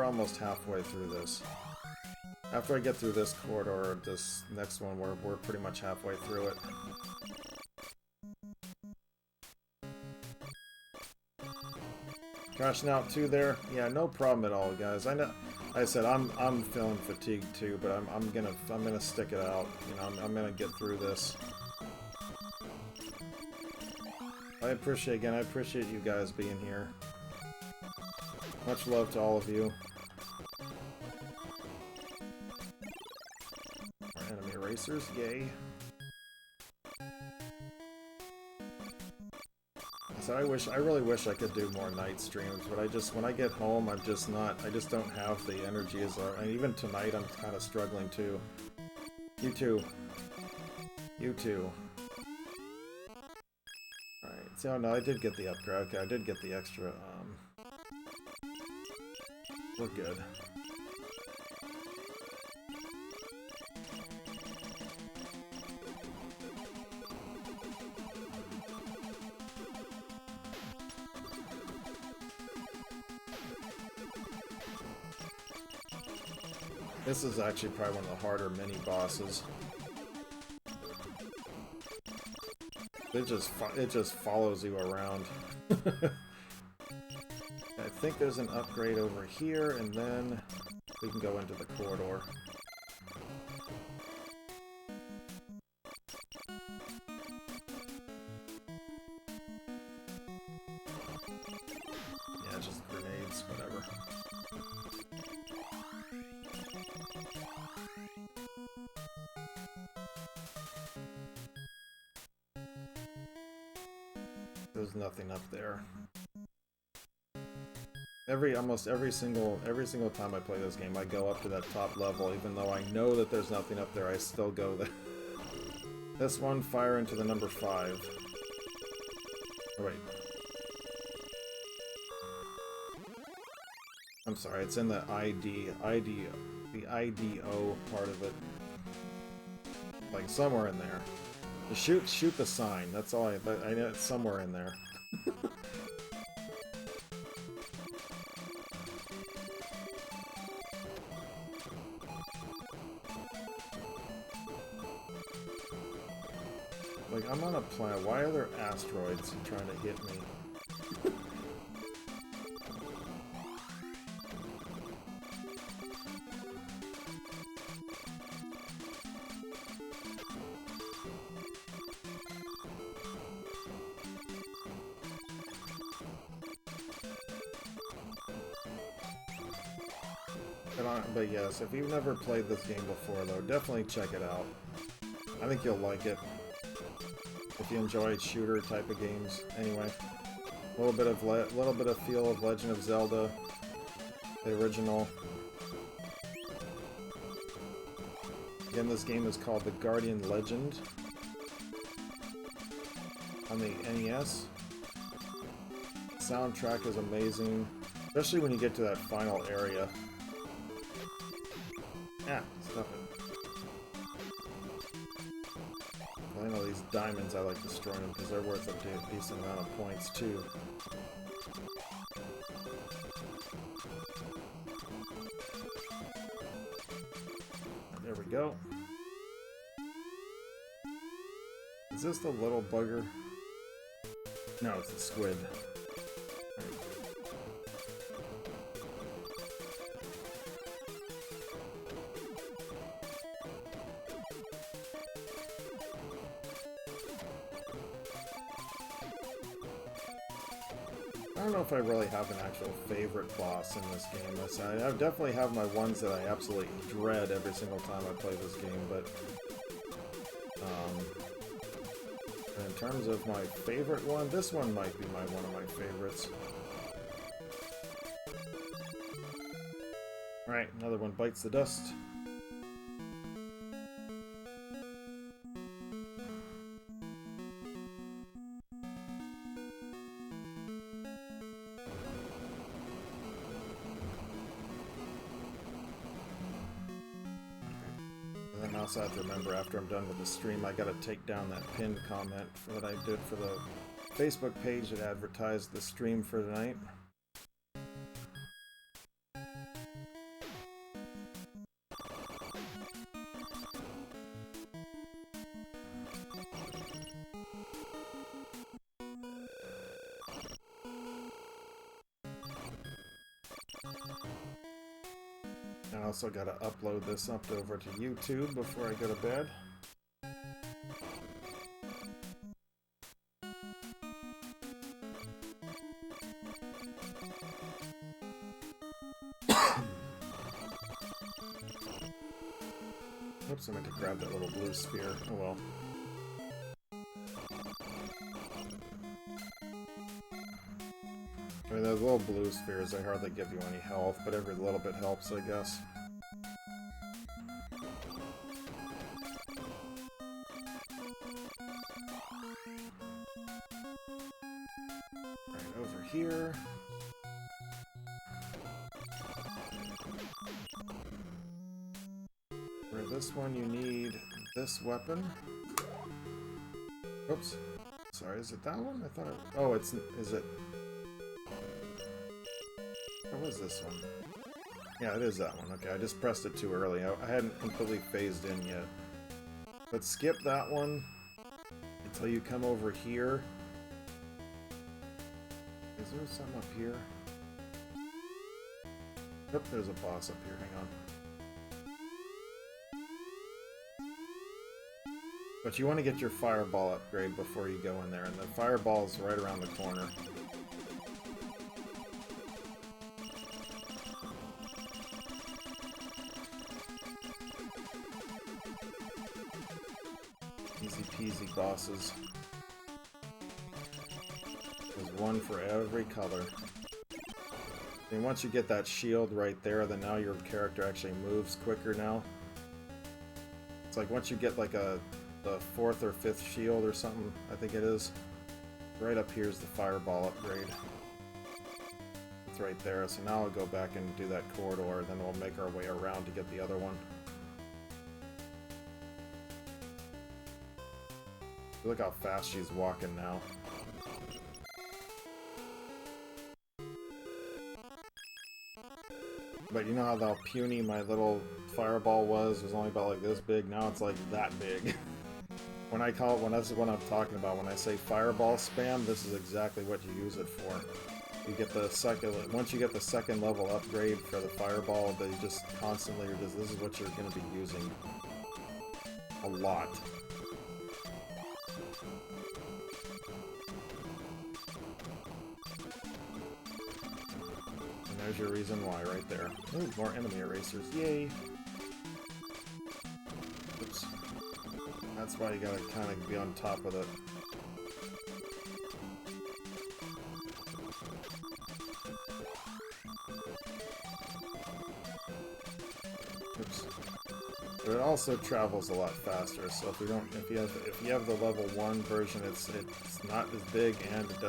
almost halfway through this. After I get through this corridor, this next one, we're pretty much halfway through it. Crashing out too there? Yeah, no problem at all, guys. I know. I said I'm feeling fatigued too, but I'm gonna stick it out. You know, I'm gonna get through this. I appreciate you guys being here. Much love to all of you. Enemy erasers, yay. So I really wish I could do more night streams, but when I get home, I just don't have the energy and even tonight I'm kind of struggling too. You too. You too. Alright, so no, I did get the upgrade. Okay, I did get the extra, we're good. This is actually probably one of the harder mini-bosses. It just follows you around. I think there's an upgrade over here, and then we can go into the corridor. Yeah, just grenades, whatever. There's nothing up there. Almost every single time I play this game, I go up to that top level, even though I know that there's nothing up there. I still go there. This one, fire into the number 5. Oh, wait. I'm sorry, it's in the the IDO part of it. Like somewhere in there. Shoot the sign. That's all I know it's somewhere in there. Like, I'm on a planet. Why are there asteroids trying to hit me? But yes, if you've never played this game before, though, definitely check it out. I think you'll like it. If you enjoy shooter type of games, anyway. A little bit of feel of Legend of Zelda, the original. Again, this game is called The Guardian Legend on the NES. Soundtrack is amazing, especially when you get to that final area. Yeah, stop it. I know these diamonds, I like destroying them because they're worth a decent amount of points too. There we go. Is this the little bugger? No, it's the squid. I don't know if I really have an actual favorite boss in this game. I definitely have my ones that I absolutely dread every single time I play this game, but in terms of my favorite one, this one might be one of my favorites. Alright, another one bites the dust. And then I also have to remember after I'm done with the stream, I gotta take down that pinned comment that I did for the Facebook page that advertised the stream for tonight. I also gotta upload this up over to YouTube before I go to bed. Oops, I meant to grab that little blue sphere. Oh well. I mean, those little blue spheres, they hardly give you any health, but every little bit helps, I guess. Alright, over here. For this one, you need this weapon. Oops. Sorry, is it that one? I thought it... Oh, is it... What was this one? Yeah, it is that one. Okay, I just pressed it too early. I hadn't completely phased in yet. But skip that one until you come over here. Is there something up here? Nope, there's a boss up here. Hang on. But you want to get your fireball upgrade before you go in there, and the fireball is right around the corner. Easy peasy bosses. There's one for every color. And once you get that shield right there, then now your character actually moves quicker now. It's like once you get like the 4th or 5th shield or something, I think it is. Right up here is the fireball upgrade. It's right there, so now I'll go back and do that corridor, then we'll make our way around to get the other one. Look how fast she's walking now. But you know how puny my little fireball was? It was only about like this big. Now it's like that big. When I call it, that's what I'm talking about. When I say fireball spam, this is exactly what you use it for. You get the once you get the 2nd level upgrade for the fireball, they just constantly this is what you're going to be using a lot. And there's your reason why right there. Ooh, more enemy erasers. Yay! Oops. That's why you gotta kind of be on top of it. Oops. But it also travels a lot faster. So if you have the level 1 version, it's not as big and it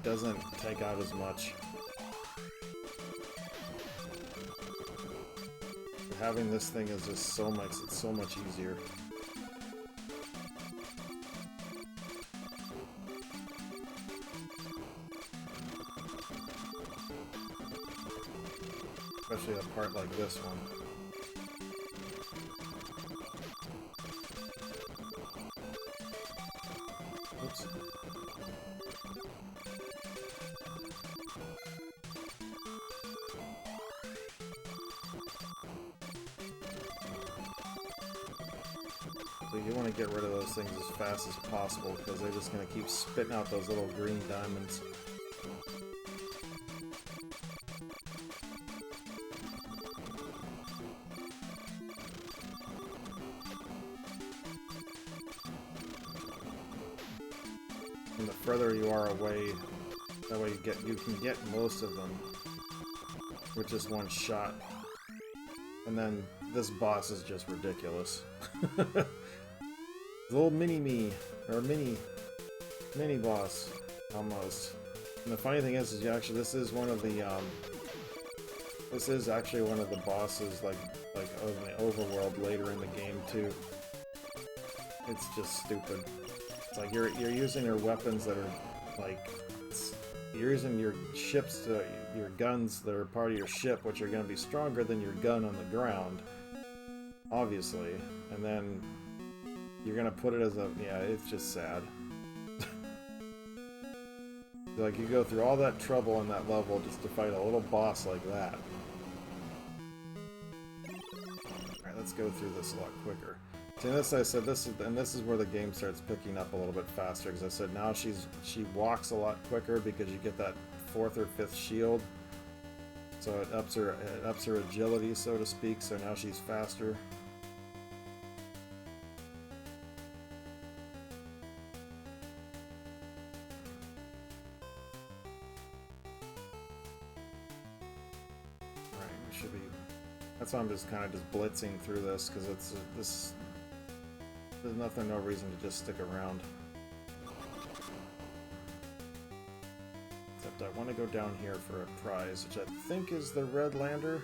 doesn't take out as much. But having this thing is just it's so much easier. Especially a part like this one. Oops. So you want to get rid of those things as fast as possible because they're just going to keep spitting out those little green diamonds. And the further you are away, that way you can get most of them with just one shot. And then this boss is just ridiculous. Little mini-me, or mini boss, almost. And the funny thing is this is one of the, this is actually one of the bosses, like of the overworld later in the game, too. It's just stupid. It's like you're using your weapons that are, like, you're using your ships, your guns that are part of your ship, which are going to be stronger than your gun on the ground, obviously, and then you're going to put it as a, yeah, it's just sad. Like, you go through all that trouble in that level just to fight a little boss like that. Alright, let's go through this a lot quicker. See, this I said this is where the game starts picking up a little bit faster, because I said now she walks a lot quicker because you get that 4th or 5th shield, so it ups her agility, so to speak. So now she's faster. Right, we should be. That's why I'm just kind of blitzing through this, because this. There's no reason to just stick around. Except I want to go down here for a prize, which I think is the red lander.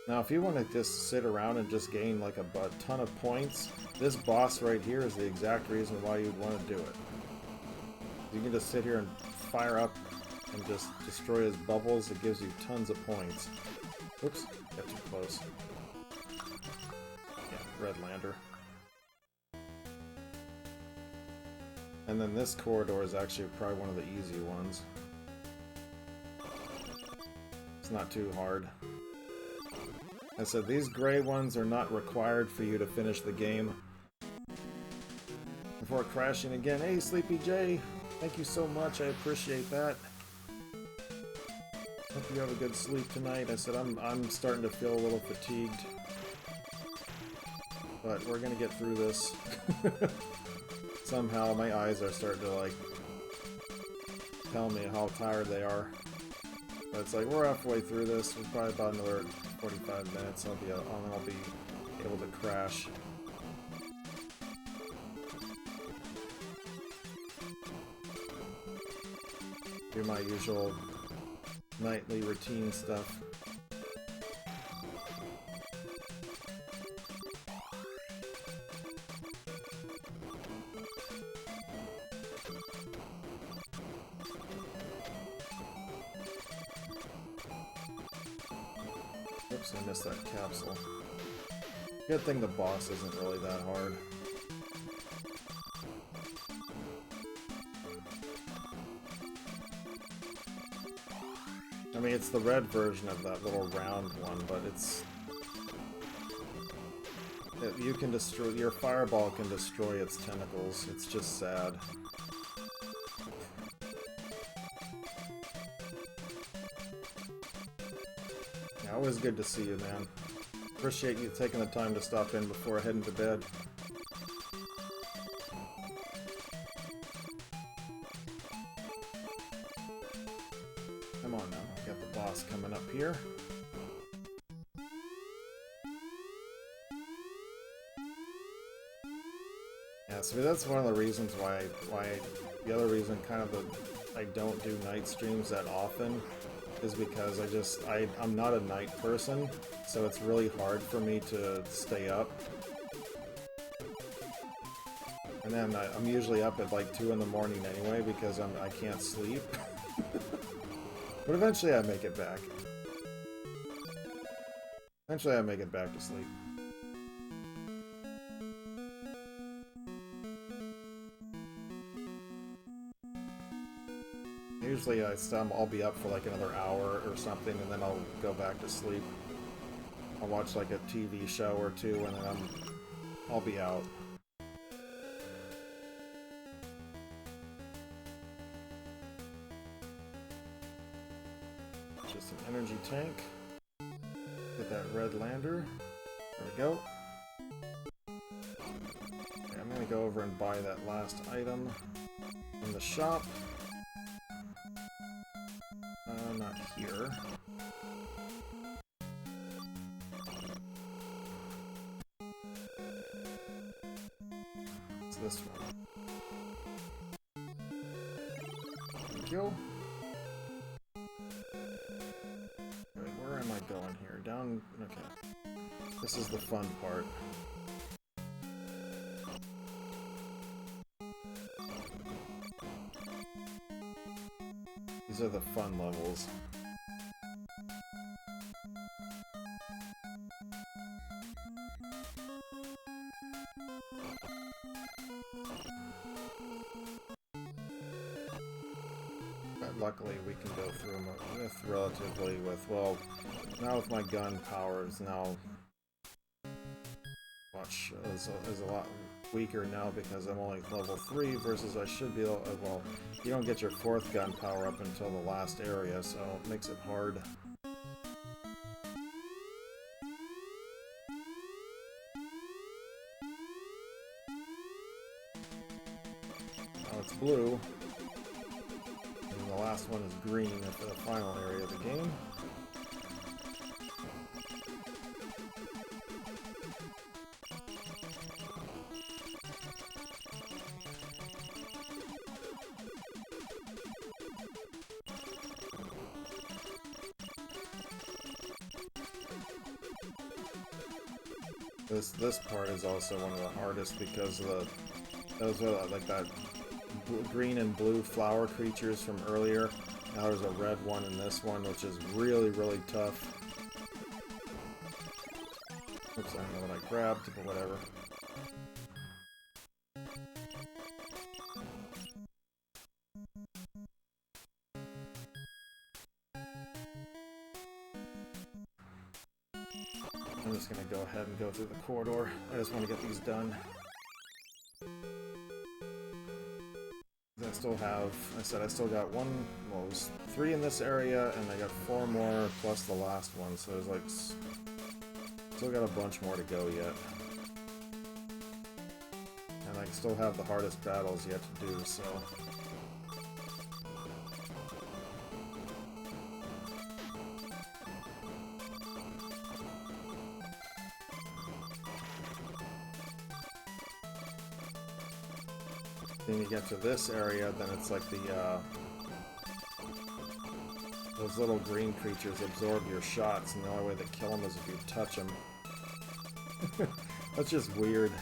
Now, if you want to just sit around and just gain like a ton of points, this boss right here is the exact reason why you'd want to do it. You can just sit here and fire up and just destroy his bubbles. It gives you tons of points. Oops, got too close. Red lander. And then this corridor is actually probably one of the easy ones. It's not too hard. I said these gray ones are not required for you to finish the game. Before crashing again. Hey, Sleepy J! Thank you so much, I appreciate that. Hope you have a good sleep tonight. I said I'm starting to feel a little fatigued. But we're gonna get through this. Somehow my eyes are starting to like tell me how tired they are. But it's like we're halfway through this. We're probably about another 45 minutes. I'll be able to crash. Do my usual nightly routine stuff. Oops, I missed that capsule. Good thing the boss isn't really that hard. I mean, it's the red version of that little round one, but you can destroy, your fireball can destroy its tentacles. It's just sad. Yeah, always good to see you, man. Appreciate you taking the time to stop in before heading to bed. Come on now, got the boss coming up here. so that's one of the reasons why the other reason kind of I don't do night streams that often is because I'm not a night person, so it's really hard for me to stay up. And then I'm usually up at like 2 in the morning anyway because I can't sleep. But eventually I make it back. Eventually I make it back to sleep. Usually I'll be up for like another hour or something, and then I'll go back to sleep. I'll watch like a TV show or two, and then I'll be out. Just an energy tank. Get that red lander. There we go. Okay, I'm gonna go over and buy that last item in the shop. Not here. It's this one. There we go. Wait, where am I going here? Down... okay. This is the fun part. These are the fun levels. But luckily we can go through them with well, now with my gun power is now is a lot weaker now because I'm only level 3 versus I should be able, well, you don't get your 4th gun power up until the last area, so it makes it hard. Now it's blue, and the last one is green for the final area of the game. This part is also one of the hardest because those are like that green and blue flower creatures from earlier. Now there's a red one in this one, which is really, really tough. Oops, I don't know what I grabbed, but whatever. I'm just gonna go ahead and go through the corridor. I just want to get these done. I still have, I still got one, well, there's 3 in this area, and I got 4 more plus the last one, so there's like, still got a bunch more to go yet. And I still have the hardest battles yet to do, so... Then you get to this area, then it's like the, those little green creatures absorb your shots, and the only way to kill them is if you touch them. That's just weird.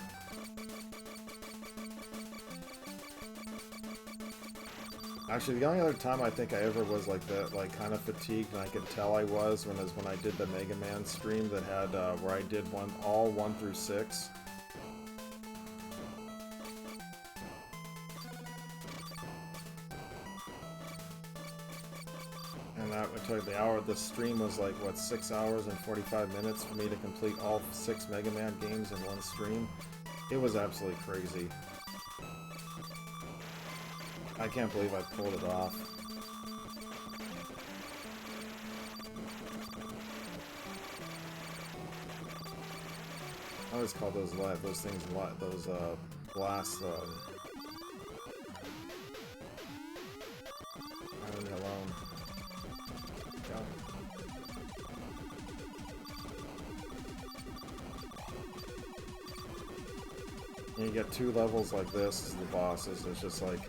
Actually, the only other time I think I ever was like that, like kind of fatigued, and I could tell I was when I did the Mega Man stream that had, where I did all 1 through 6. The hour of the stream was like, what, 6 hours and 45 minutes for me to complete all 6 Mega Man games in one stream. It was absolutely crazy. I can't believe I pulled it off. I always call those things those blasts. Leave me alone. And you get 2 levels like this as the bosses. It's just like...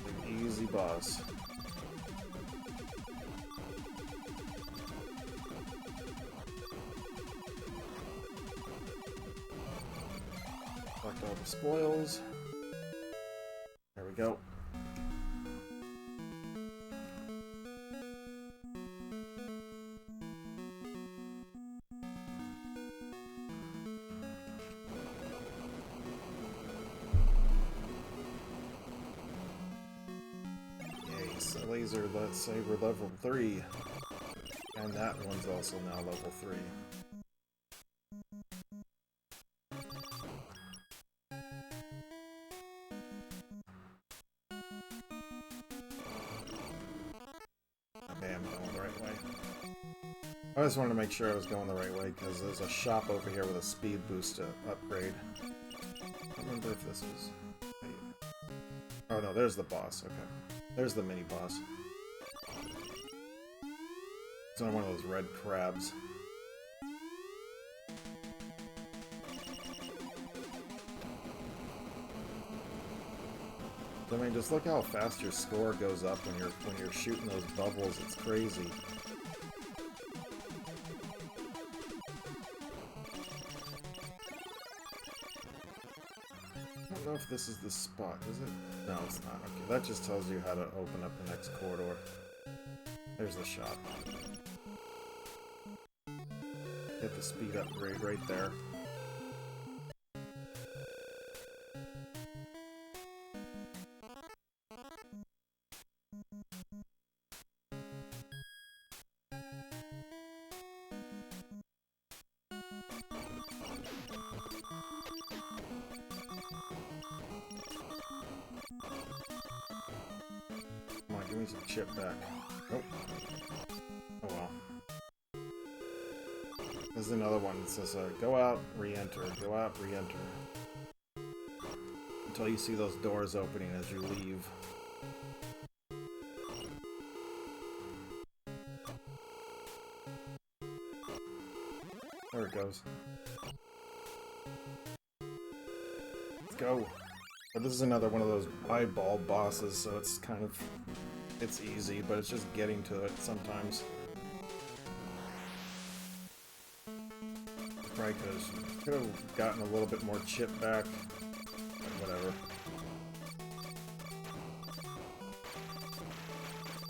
An easy boss. Collect all the spoils. There we go. Laser saber level 3, and that one's also now level 3. Okay, I'm going the right way. I just wanted to make sure I was going the right way because there's a shop over here with a speed boost to upgrade. I don't remember if this is... Oh no, there's the boss. Okay. There's the mini-boss. It's on one of those red crabs. I mean, just look how fast your score goes up when you're shooting those bubbles. It's crazy. I don't know if this is the spot, is it? No, it's not. Okay, that just tells you how to open up the next corridor. There's the shop. Get the speed upgrade right there. Come on, give me some chip back. Nope. Oh well. There's another one that says, go out, re-enter, go out, re-enter. Until you see those doors opening as you leave. There it goes. Let's go. But this is another one of those eyeball bosses, so it's kind of... It's easy, but it's just getting to it sometimes. Probably could have gotten a little bit more chip back, but whatever.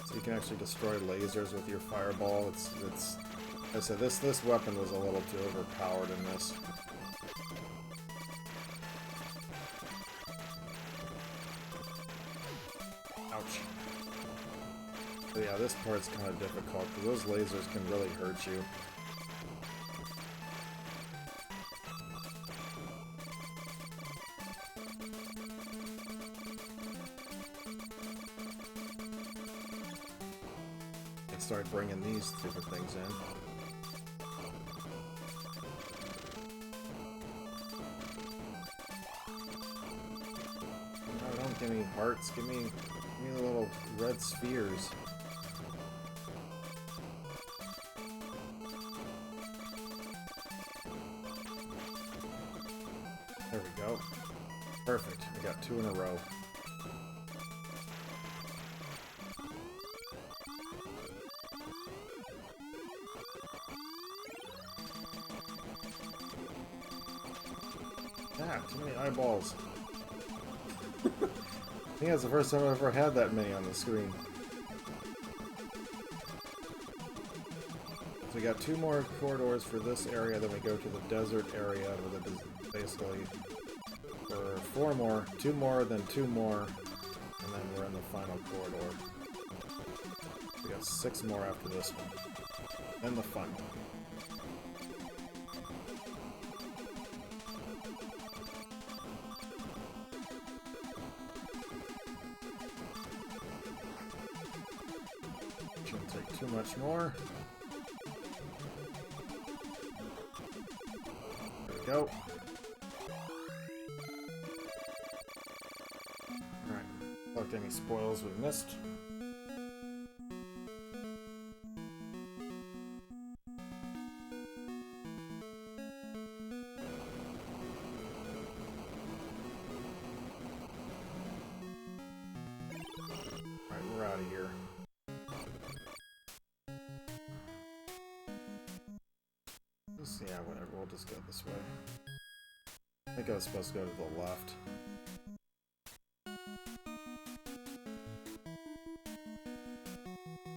So you can actually destroy lasers with your fireball. It's I said this weapon was a little too overpowered in this. Ouch. But yeah, this part's kind of difficult because those lasers can really hurt you. Start bringing these stupid things in. No, don't give me hearts. Give me the little red spheres. There we go. Perfect. We got 2 in a row. Ah, too many eyeballs. I think that's the first time I've ever had that many on the screen. So we got 2 more corridors for this area, then we go to the desert area with it basically for 4 more, 2 more, then 2 more, and then we're in the final corridor. We got 6 more after this one. Then the fun one. Shouldn't take too much more. There we go. Collect any spoils we missed. Alright, we're out of here. Yeah, whatever, we'll just go this way. I think I was supposed to go to the left.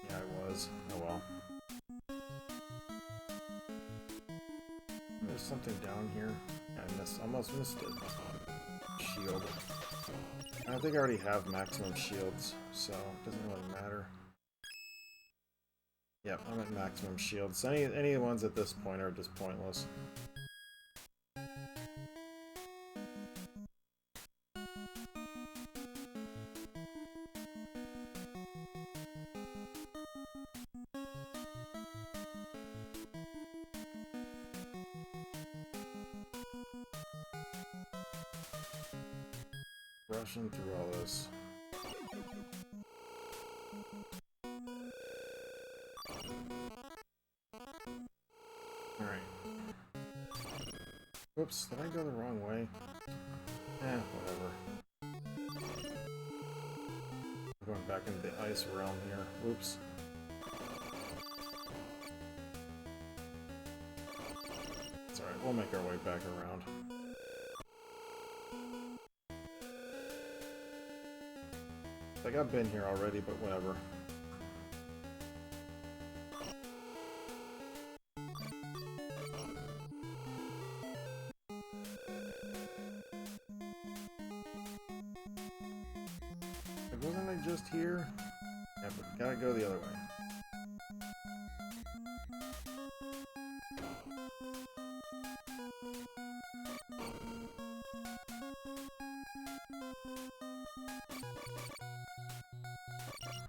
Yeah, I was. Oh well. There's something down here. I almost missed it. Shield. I think I already have maximum shields, so it doesn't really matter. Yep, I'm at maximum shields. So any ones at this point are just pointless. Rushing through all this. Alright. Whoops, did I go the wrong way? Whatever. I'm going back into the ice realm here. Whoops. It's alright, we'll make our way back around. Like, I've been here already, but whatever. Like, wasn't I just here? Yeah, but gotta go the other way.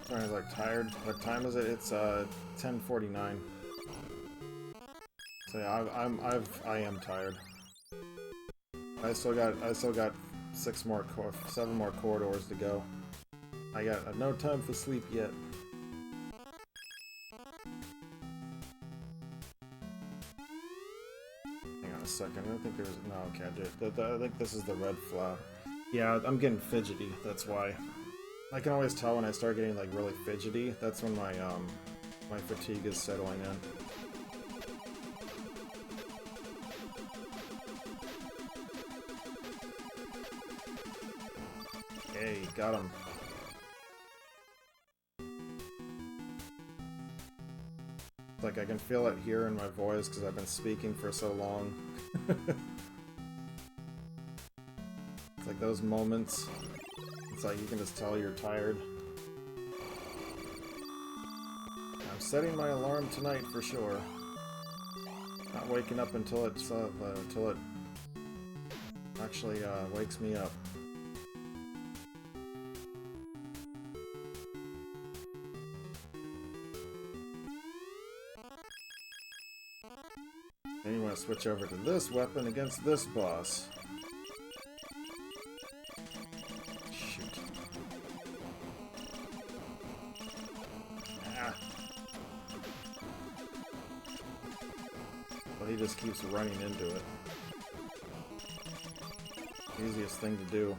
Sorry, I was like tired. What time is it? It's 10:49. So yeah, I am tired. I still got 7 more corridors to go. I got no time for sleep yet. Hang on a second. I don't think there's no. Okay, I think this is the red flower. Yeah, I'm getting fidgety. That's why. I can always tell when I start getting like really fidgety. That's when my my fatigue is settling in. Hey, got him. Like I can feel it here in my voice because I've been speaking for so long. It's like those moments. It's like you can just tell you're tired. I'm setting my alarm tonight for sure. Not waking up until it actually wakes me up. Then you want to switch over to this weapon against this boss. He just keeps running into it. Easiest thing to do.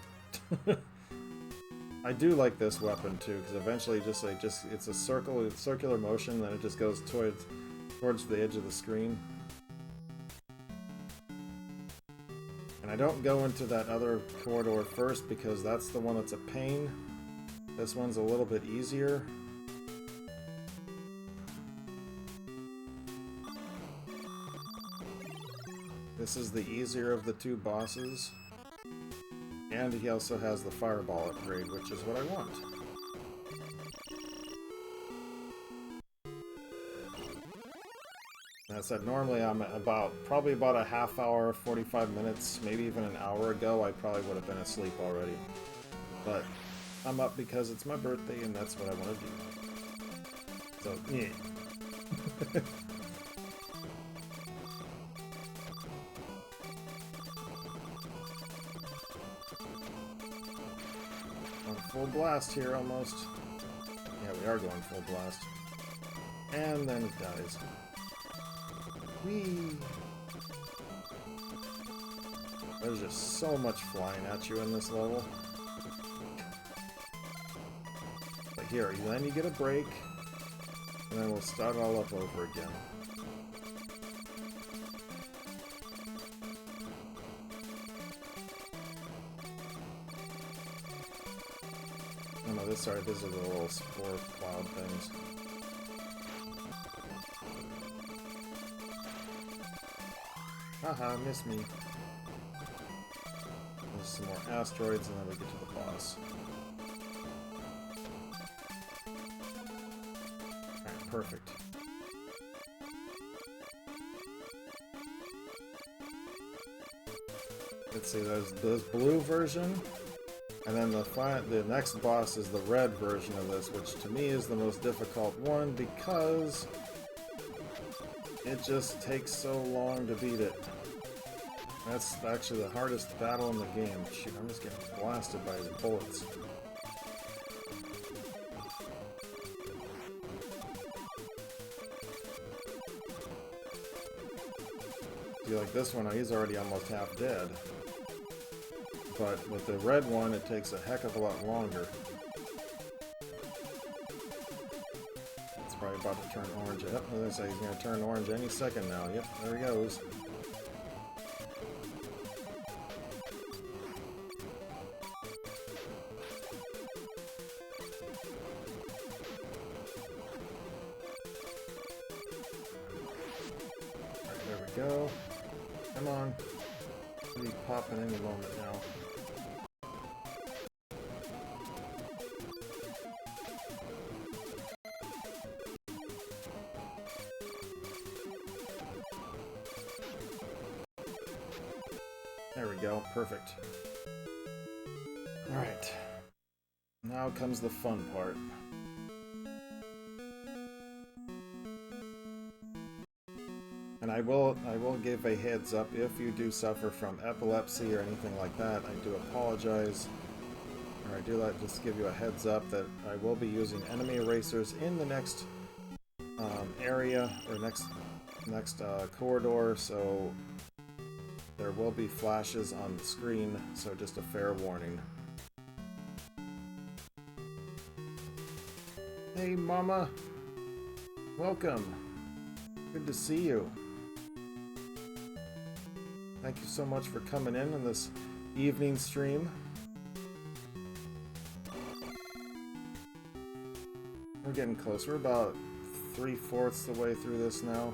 I do like this weapon too, because eventually it's a circular motion, then it just goes towards the edge of the screen. And I don't go into that other corridor first because that's the one that's a pain. This one's a little bit easier. This is the easier of the two bosses, and he also has the fireball upgrade, which is what I want. As I said, normally I'm probably about a half hour, 45 minutes, maybe even an hour ago, I probably would have been asleep already. But I'm up because it's my birthday and that's what I want to do. So, yeah. Full blast here almost. Yeah, we are going full blast. And then it dies. Whee! There's just so much flying at you in this level. But here, then you get a break, and then we'll start all up over again. Oh no, these are the little spore cloud things. Haha, missed me. There's some more asteroids, and then we get to the boss. Alright, perfect. Let's see, there's blue version, and then the next boss is the red version of this, which to me is the most difficult one because it just takes so long to beat it. That's actually the hardest battle in the game. Shoot, I'm just getting blasted by his bullets. See, like this one, he's already almost half dead. But with the red one, it takes a heck of a lot longer. It's probably about to turn orange. Yep, I was gonna say he's gonna turn orange any second now. Yep, there he goes. Alright, there we go. Come on. He'll be popping any moment now. There we go, perfect. Alright. Now comes the fun part. And I will give a heads up if you do suffer from epilepsy or anything like that. I do apologize. Or I do like just give you a heads up that I will be using enemy erasers in the next area or next corridor, so there will be flashes on the screen, so just a fair warning. Hey Mama! Welcome! Good to see you. Thank you so much for coming in this evening stream. We're getting close. We're about 3/4 the way through this now.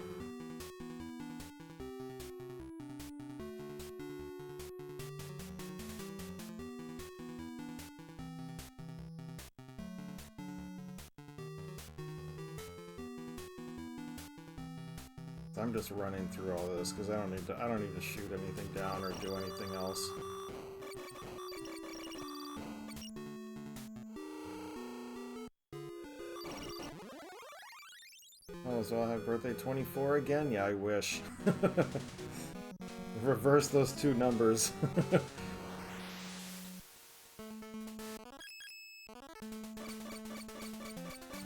I'm just running through all this because I don't need to shoot anything down or do anything else. Oh, so I'll have birthday 24 again? Yeah, I wish. Reverse those two numbers.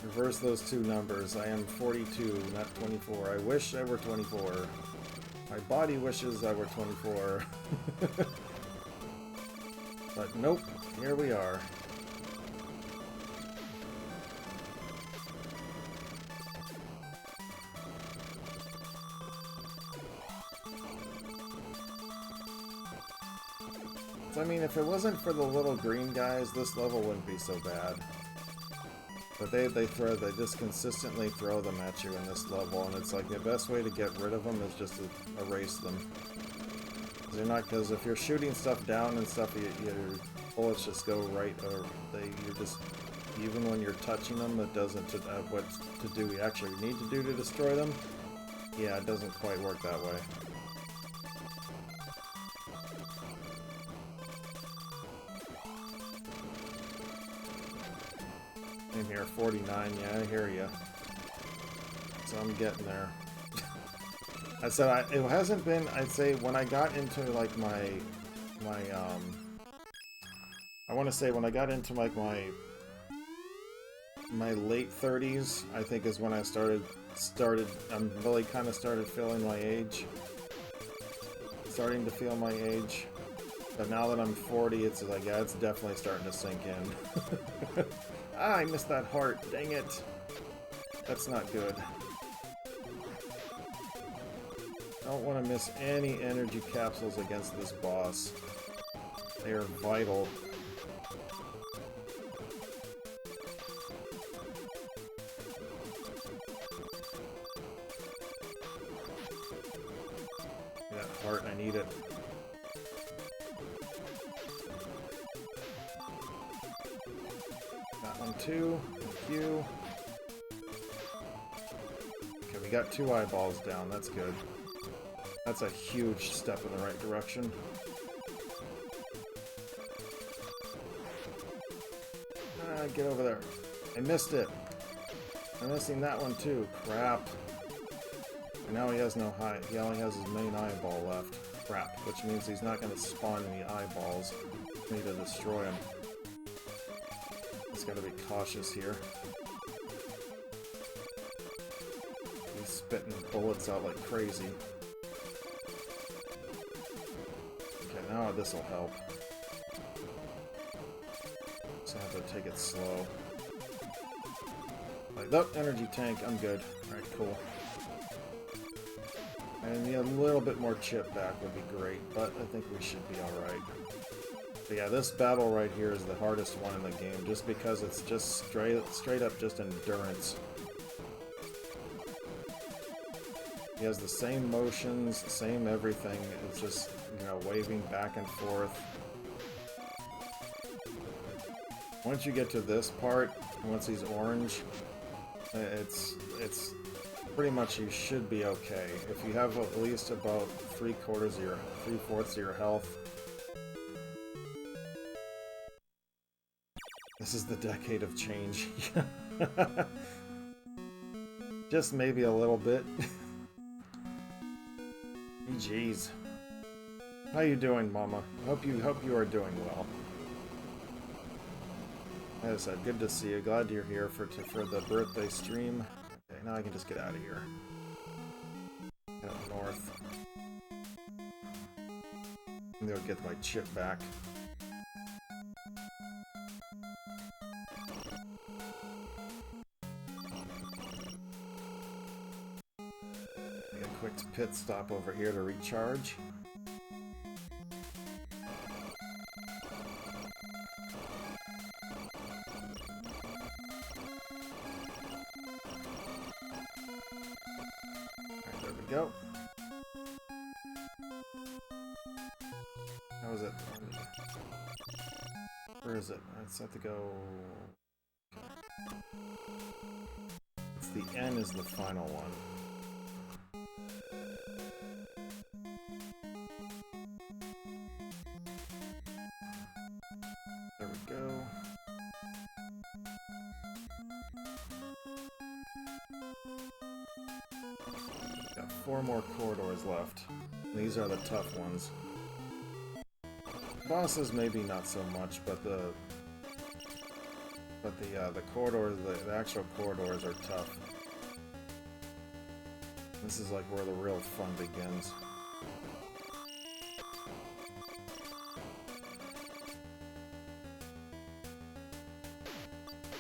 Reverse those two numbers. I am 42, not 24. I wish I were 24. My body wishes I were 24. But nope, here we are. So, I mean, if it wasn't for the little green guys, this level wouldn't be so bad. But they just consistently throw them at you in this level, and it's like the best way to get rid of them is just to erase them. Because if you're shooting stuff down and stuff, your bullets just go right, or you're just, even when you're touching them, it doesn't what to do we actually need to do to destroy them. Yeah, it doesn't quite work that way. In here, 49, yeah, I hear ya. So I'm getting there. I said, it hasn't been, I'd say, when I got into, like, my I want to say when I got into like my late 30s, I think is when I started really kind of started feeling my age. Starting to feel my age. But now that I'm 40, it's like, yeah, it's definitely starting to sink in. Ah, I missed that heart. Dang it. That's not good. Don't want to miss any energy capsules against this boss. They are vital. That heart, I need it. That one too. Thank you. Okay, we got 2 eyeballs down. That's good. That's a huge step in the right direction. Ah, get over there. I missed it. I'm missing that one too. Crap. And now he has no high. He only has his main eyeball left. Crap. Which means he's not going to spawn any eyeballs for me to destroy him. Just got to be cautious here. He's spitting bullets out like crazy. Okay, now this will help. Just have to take it slow. Like, oh, energy tank, I'm good. Alright, cool. And yeah, a little bit more chip back would be great, but I think we should be alright. But yeah, this battle right here is the hardest one in the game, just because it's just straight up just endurance. He has the same motions, the same everything. It's just, you know, waving back and forth. Once you get to this part, once he's orange, it's pretty much you should be okay. If you have at least about 3/4 of your, 3/4 of your health. This is the decade of change. Just maybe a little bit. Jeez. How you doing, Mama? Hope you are doing well. As I said, good to see you. Glad you're here for the birthday stream. Okay, now I can just get out of here. Head up north. Maybe I'll get my chip back. Take a quick pit stop over here to recharge. Go. How is it? Where is it? It's have to go. It's the N is the final one. There we go. Got 4 more corridors left. These are the tough ones. Bosses maybe not so much, but the corridors, the actual corridors are tough. This is like where the real fun begins.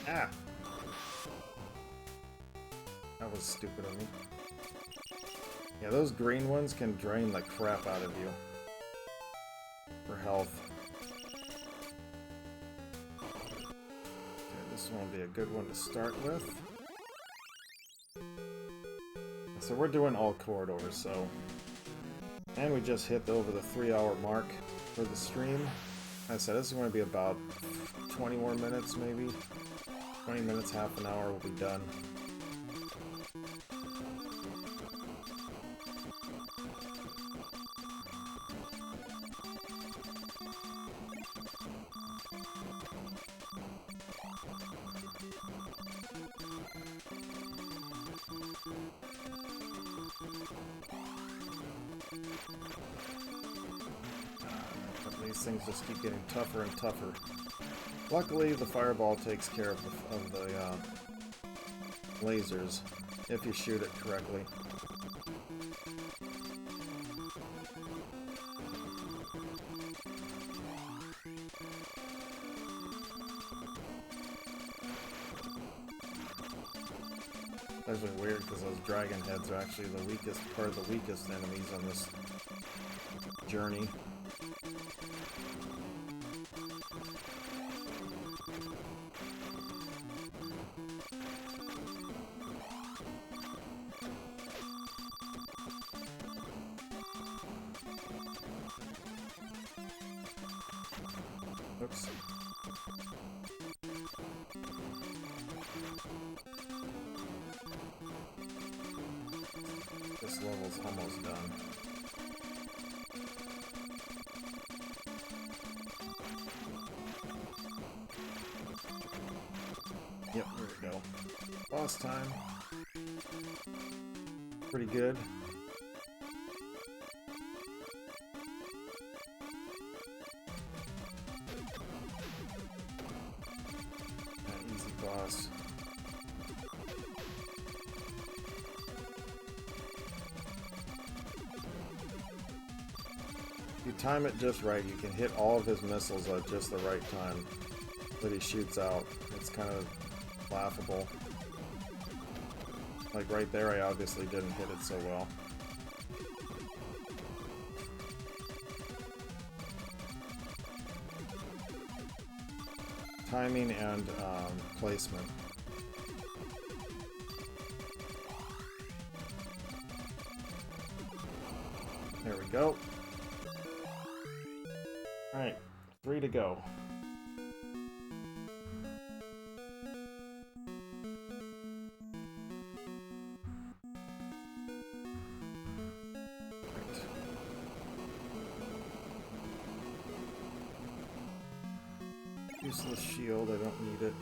Ah! That was stupid of me. Yeah, those green ones can drain the crap out of you. For health. Okay, this one will be a good one to start with. So we're doing all corridors, so... And we just hit over the 3-hour mark for the stream. Like I said, this is going to be about 20 more minutes, maybe. 20 minutes, half an hour, we'll be done. These things just keep getting tougher and tougher. Luckily, the fireball takes care of the lasers, if you shoot it correctly. It's actually weird because those dragon heads are actually the weakest, part of the weakest enemies on this journey. Oops. This level's almost done. Yep, there we go. Boss time. Pretty good. Easy boss. If you time it just right, you can hit all of his missiles at just the right time that he shoots out. It's kind of laughable. Like right there, I obviously didn't hit it so well. Timing and placement. There we go. Alright, 3 to go. Useless shield, I don't need it.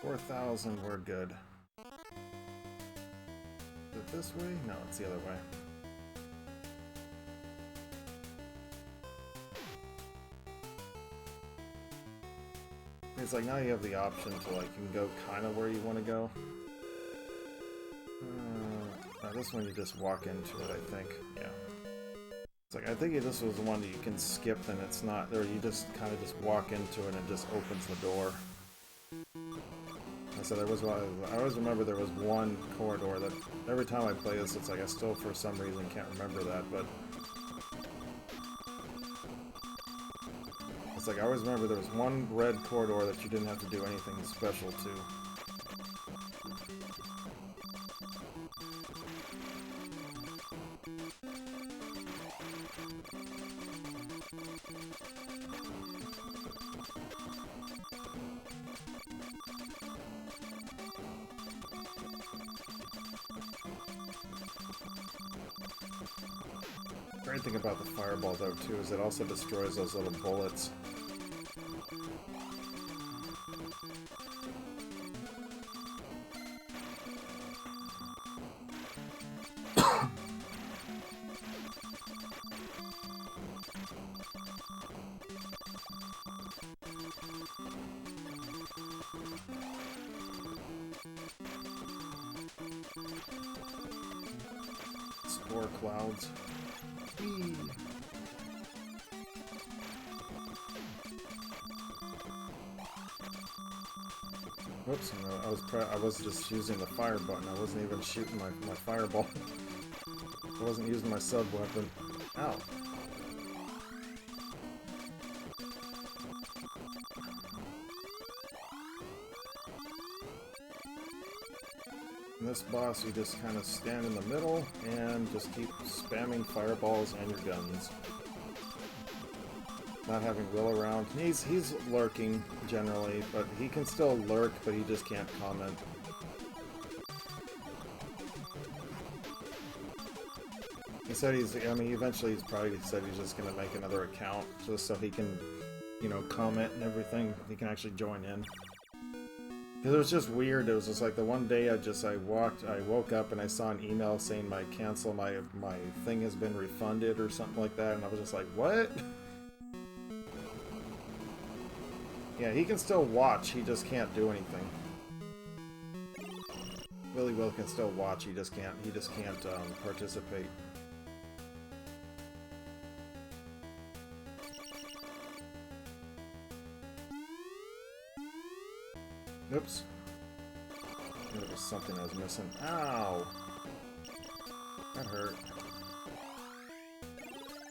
$4,000, we're good. Is it this way? No, it's the other way. It's like now you have the option to like, you can go kind of where you want to go. This one you just walk into it, I think. Yeah. It's like, I think this was the one that you can skip and it's not, or you just kind of just walk into it and it just opens the door. So there was one, I always remember there was one corridor that every time I play this, it's like I still for some reason can't remember that, but it's like I always remember there was one red corridor that you didn't have to do anything special to. The great thing about the fireball though too is it also destroys those little bullets. Spore clouds. Whee! Whoops, I was just using the fire button. I wasn't even shooting my fireball. I wasn't using my sub weapon. Ow. In this boss, you just kind of stand in the middle and just keep spamming fireballs and your guns. Not having Will around. He's lurking, generally, but he can still lurk, but he just can't comment. He said eventually he's probably said he's just going to make another account, just so he can, comment and everything. He can actually join in. Because it was just weird. It was just like the one day I woke up and I saw an email saying my thing has been refunded or something like that, and I was just like, what? Yeah, he can still watch, he just can't do anything. Willy Will can still watch, he just can't participate. Oops. There was something I was missing. Ow! That hurt.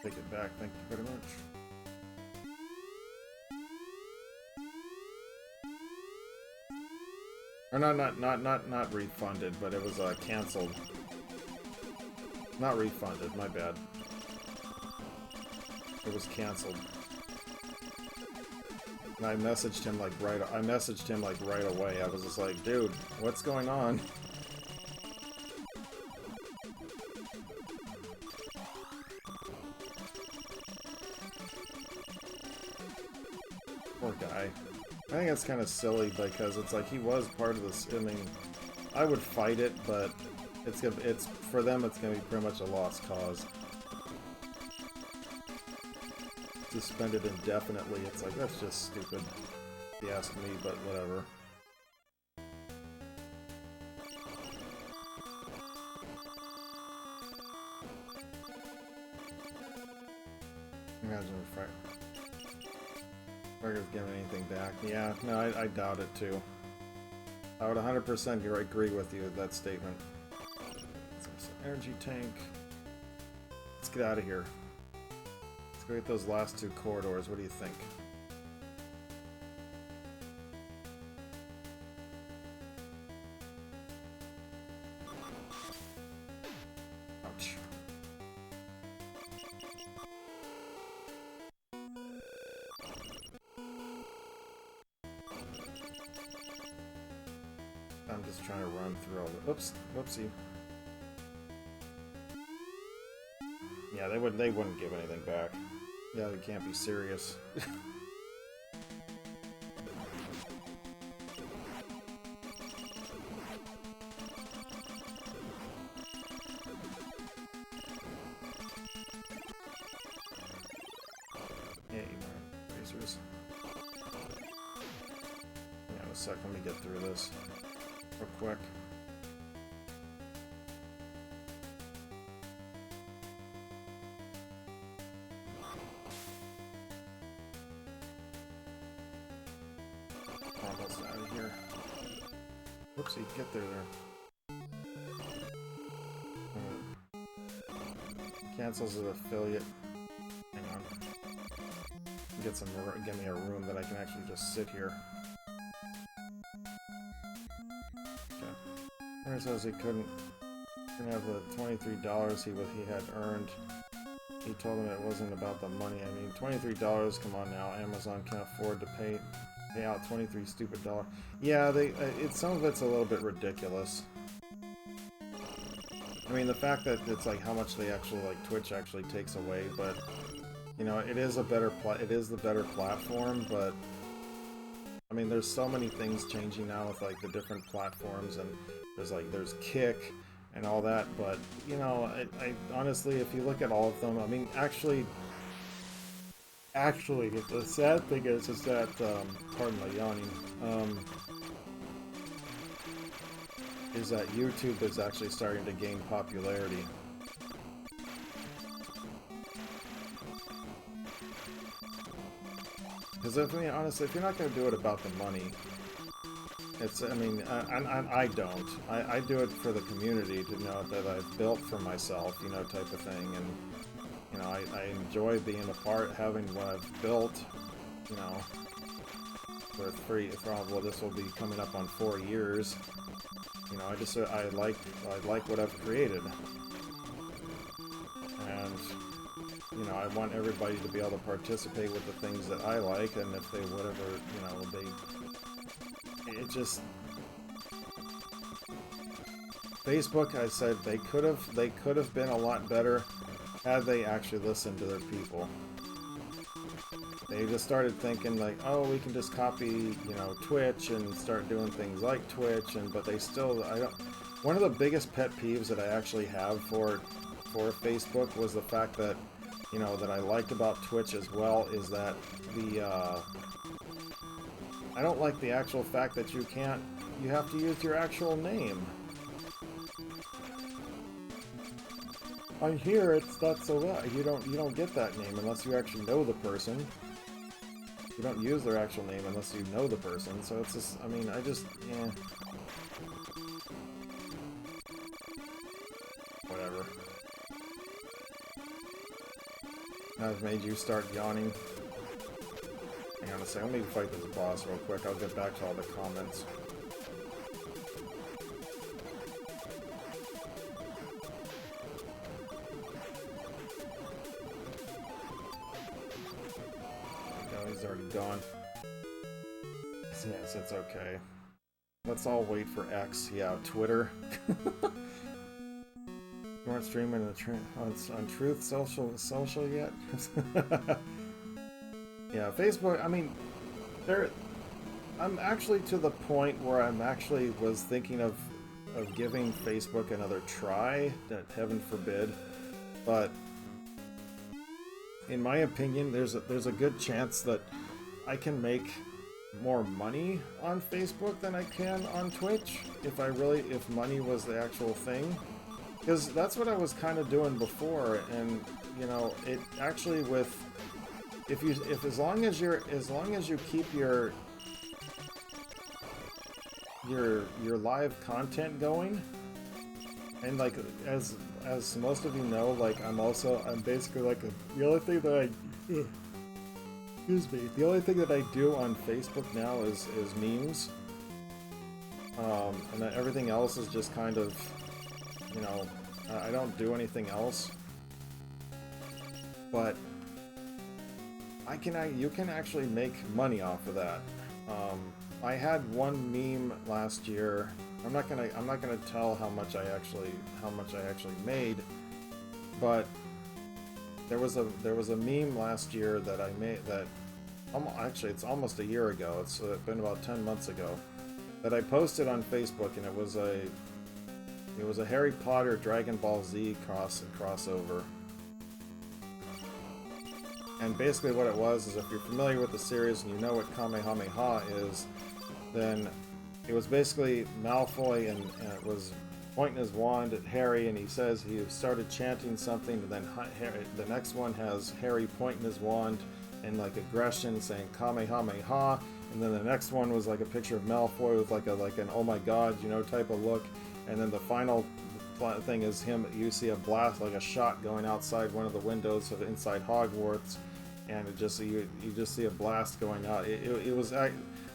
Take it back, thank you very much. Or not refunded, but it was canceled. Not refunded, my bad. It was canceled. And I messaged him like right away. I was just like, dude, what's going on? Poor guy. I think it's kind of silly because it's like he was part of this. I mean, I would fight it, but it's for them. It's gonna be pretty much a lost cause. Suspended indefinitely. It's like that's just stupid. If you ask me, but whatever. Imagine if Fragger's giving anything back. Yeah, no, I doubt it too. I would 100% agree with you with that statement. Energy tank. Let's get out of here. Let's go get those last two corridors. What do you think? Ouch. I'm just trying to run through all the... Oops, whoopsie. Yeah, they wouldn't give anything back. Yeah, they can't be serious. Hey, racers. Yeah, in a sec, let me get through this real quick. Almost out of here. Whoopsie, get there. Cancels an affiliate. Hang on. Get me a room that I can actually just sit here. Okay. Ernest says he couldn't have the $23 he had earned. He told him it wasn't about the money. I mean, $23, come on now. Amazon can't afford to pay out $23 stupid dollars. Yeah, some of it's a little bit ridiculous. I mean, the fact that it's like how much they actually like Twitch actually takes away, but you know, it is the better platform. But I mean, there's so many things changing now with like the different platforms, and there's Kick and all that. But you know, I honestly, if you look at all of them, I mean, actually, the sad thing is that, pardon my yawning, is that YouTube is actually starting to gain popularity. Because honestly, if you're not going to do it about the money, I don't. I do it for the community to know that I've built for myself, you know, type of thing, and you know, I enjoy being a part, having what I've built, you know, for free. Well, this will be coming up on 4 years. You know, I like what I've created, and you know, I want everybody to be able to participate with the things that I like, and if they it just Facebook. I said they could have been a lot better had they actually listened to their people. They they just started thinking like, oh, we can just copy, you know, Twitch and start doing things like Twitch, and but they still, I don't. One of the biggest pet peeves that I actually have for Facebook was the fact that, you know, that I liked about Twitch as well is that the I don't like the actual fact that you have to use your actual name. On here, it's not so bad. You don't get that name unless you actually know the person. You don't use their actual name unless you know the person. So it's just, I mean, yeah. Whatever. I've made you start yawning. Hang on a second, let me fight this boss real quick. I'll get back to all the comments. He's already gone. Yes, it's okay. Let's all wait for X. Yeah, Twitter. You aren't streaming on Truth Social yet? Yeah, Facebook. I mean, I'm actually to the point where I'm actually was thinking of giving Facebook another try. That heaven forbid, but. In my opinion, there's a good chance that I can make more money on Facebook than I can on Twitch if money was the actual thing, because that's what I was kind of doing before, and you know, it actually as long as you keep your live content going, and like as most of you know, like I'm basically like the only thing that the only thing that I do on Facebook now is memes, and everything else is just kind of, you know, I don't do anything else, but you can actually make money off of that. I had one meme last year. I'm not gonna tell how much I actually made, but there was a meme last year that I made that actually it's almost a year ago. It's been about 10 months ago that I posted on Facebook, and it was a Harry Potter Dragon Ball Z crossover. And basically what it was is, if you're familiar with the series and you know what Kamehameha is, then it was basically Malfoy, and it was pointing his wand at Harry, and he says he started chanting something, and then the next one has Harry pointing his wand and like aggression, saying Kamehameha, and then the next one was like a picture of Malfoy with like an oh my god, you know, type of look, and then the final thing is him. You see a blast, like a shot going outside one of the windows of inside Hogwarts, and it just you just see a blast going out. It was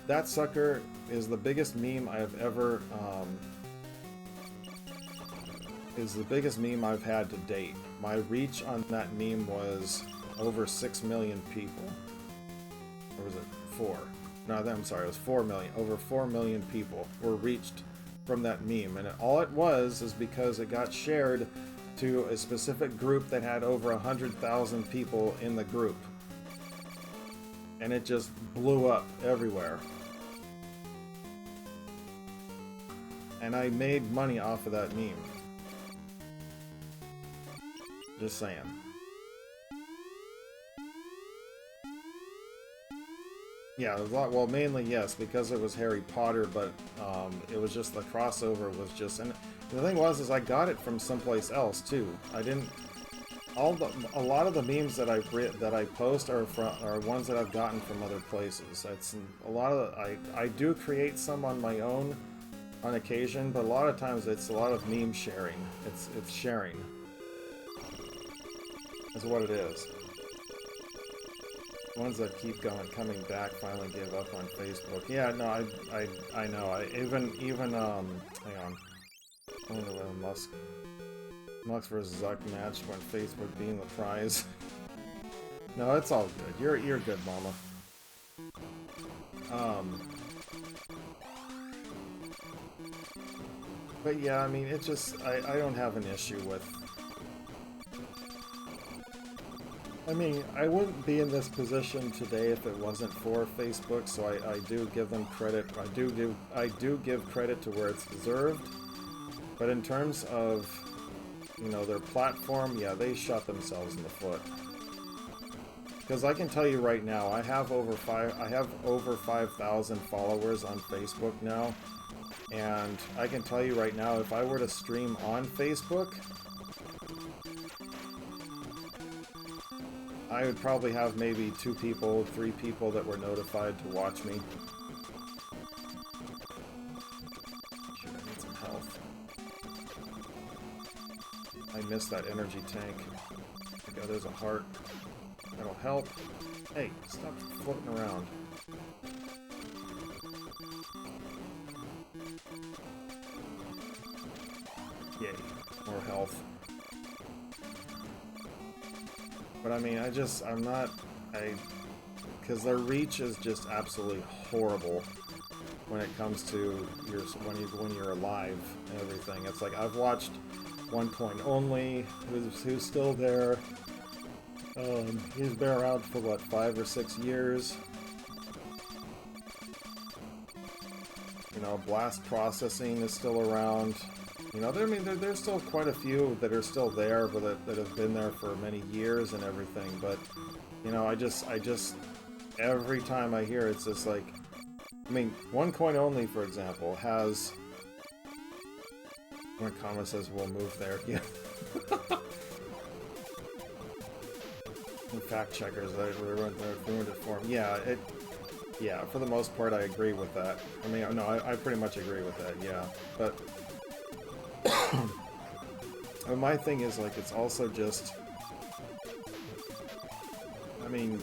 that sucker is the biggest meme I've ever is the biggest meme I've had to date. My reach on that meme was over 6 million people. Or was it 4? No, I'm sorry, it was 4 million. Over 4 million people were reached from that meme, and all it was is because it got shared to a specific group that had over 100,000 people in the group, and it just blew up everywhere. And I made money off of that meme. Just saying. Yeah, well, mainly yes, because it was Harry Potter, but it was just the crossover was just, and the thing was is I got it from someplace else too. I didn't. A lot of the memes that I post are ones that I've gotten from other places. It's a lot of I do create some on my own on occasion, but a lot of times it's a lot of meme sharing. It's sharing. That's what it is. Ones that keep coming back finally gave up on Facebook. Yeah, no, I know. Even hang on. I wonder when Musk versus Zuck match when Facebook being the prize. No, it's all good. You're good, Mama. But yeah, I mean, it's just I don't have an issue with. I mean, I wouldn't be in this position today if it wasn't for Facebook, so I do give them credit. I do give credit to where it's deserved. But in terms of, you know, their platform, yeah, they shot themselves in the foot. Because I can tell you right now, I have over 5,000 followers on Facebook now, and I can tell you right now, if I were to stream on Facebook, I would probably have maybe 2 people, 3 people that were notified to watch me. Shit, I need some health. I missed that energy tank. Oh, there's a heart. That'll help. Hey, stop floating around. Yay, more health. But I mean, because their reach is just absolutely horrible when it comes to when you're alive and everything. It's like, I've watched One Coin Only, who's still there. He's been around for what, 5 or 6 years. You know, Blast Processing is still around. You know, there's still quite a few that are still there, but that have been there for many years and everything. But you know, I just every time I hear it, it's just like, I mean, One Coin Only, for example, has. One comment says we'll move there. Yeah. Fact checkers that ruined it for him. Yeah, for the most part, I agree with that. I mean, no, I pretty much agree with that. Yeah, but. But my thing is, like, it's also just, I mean,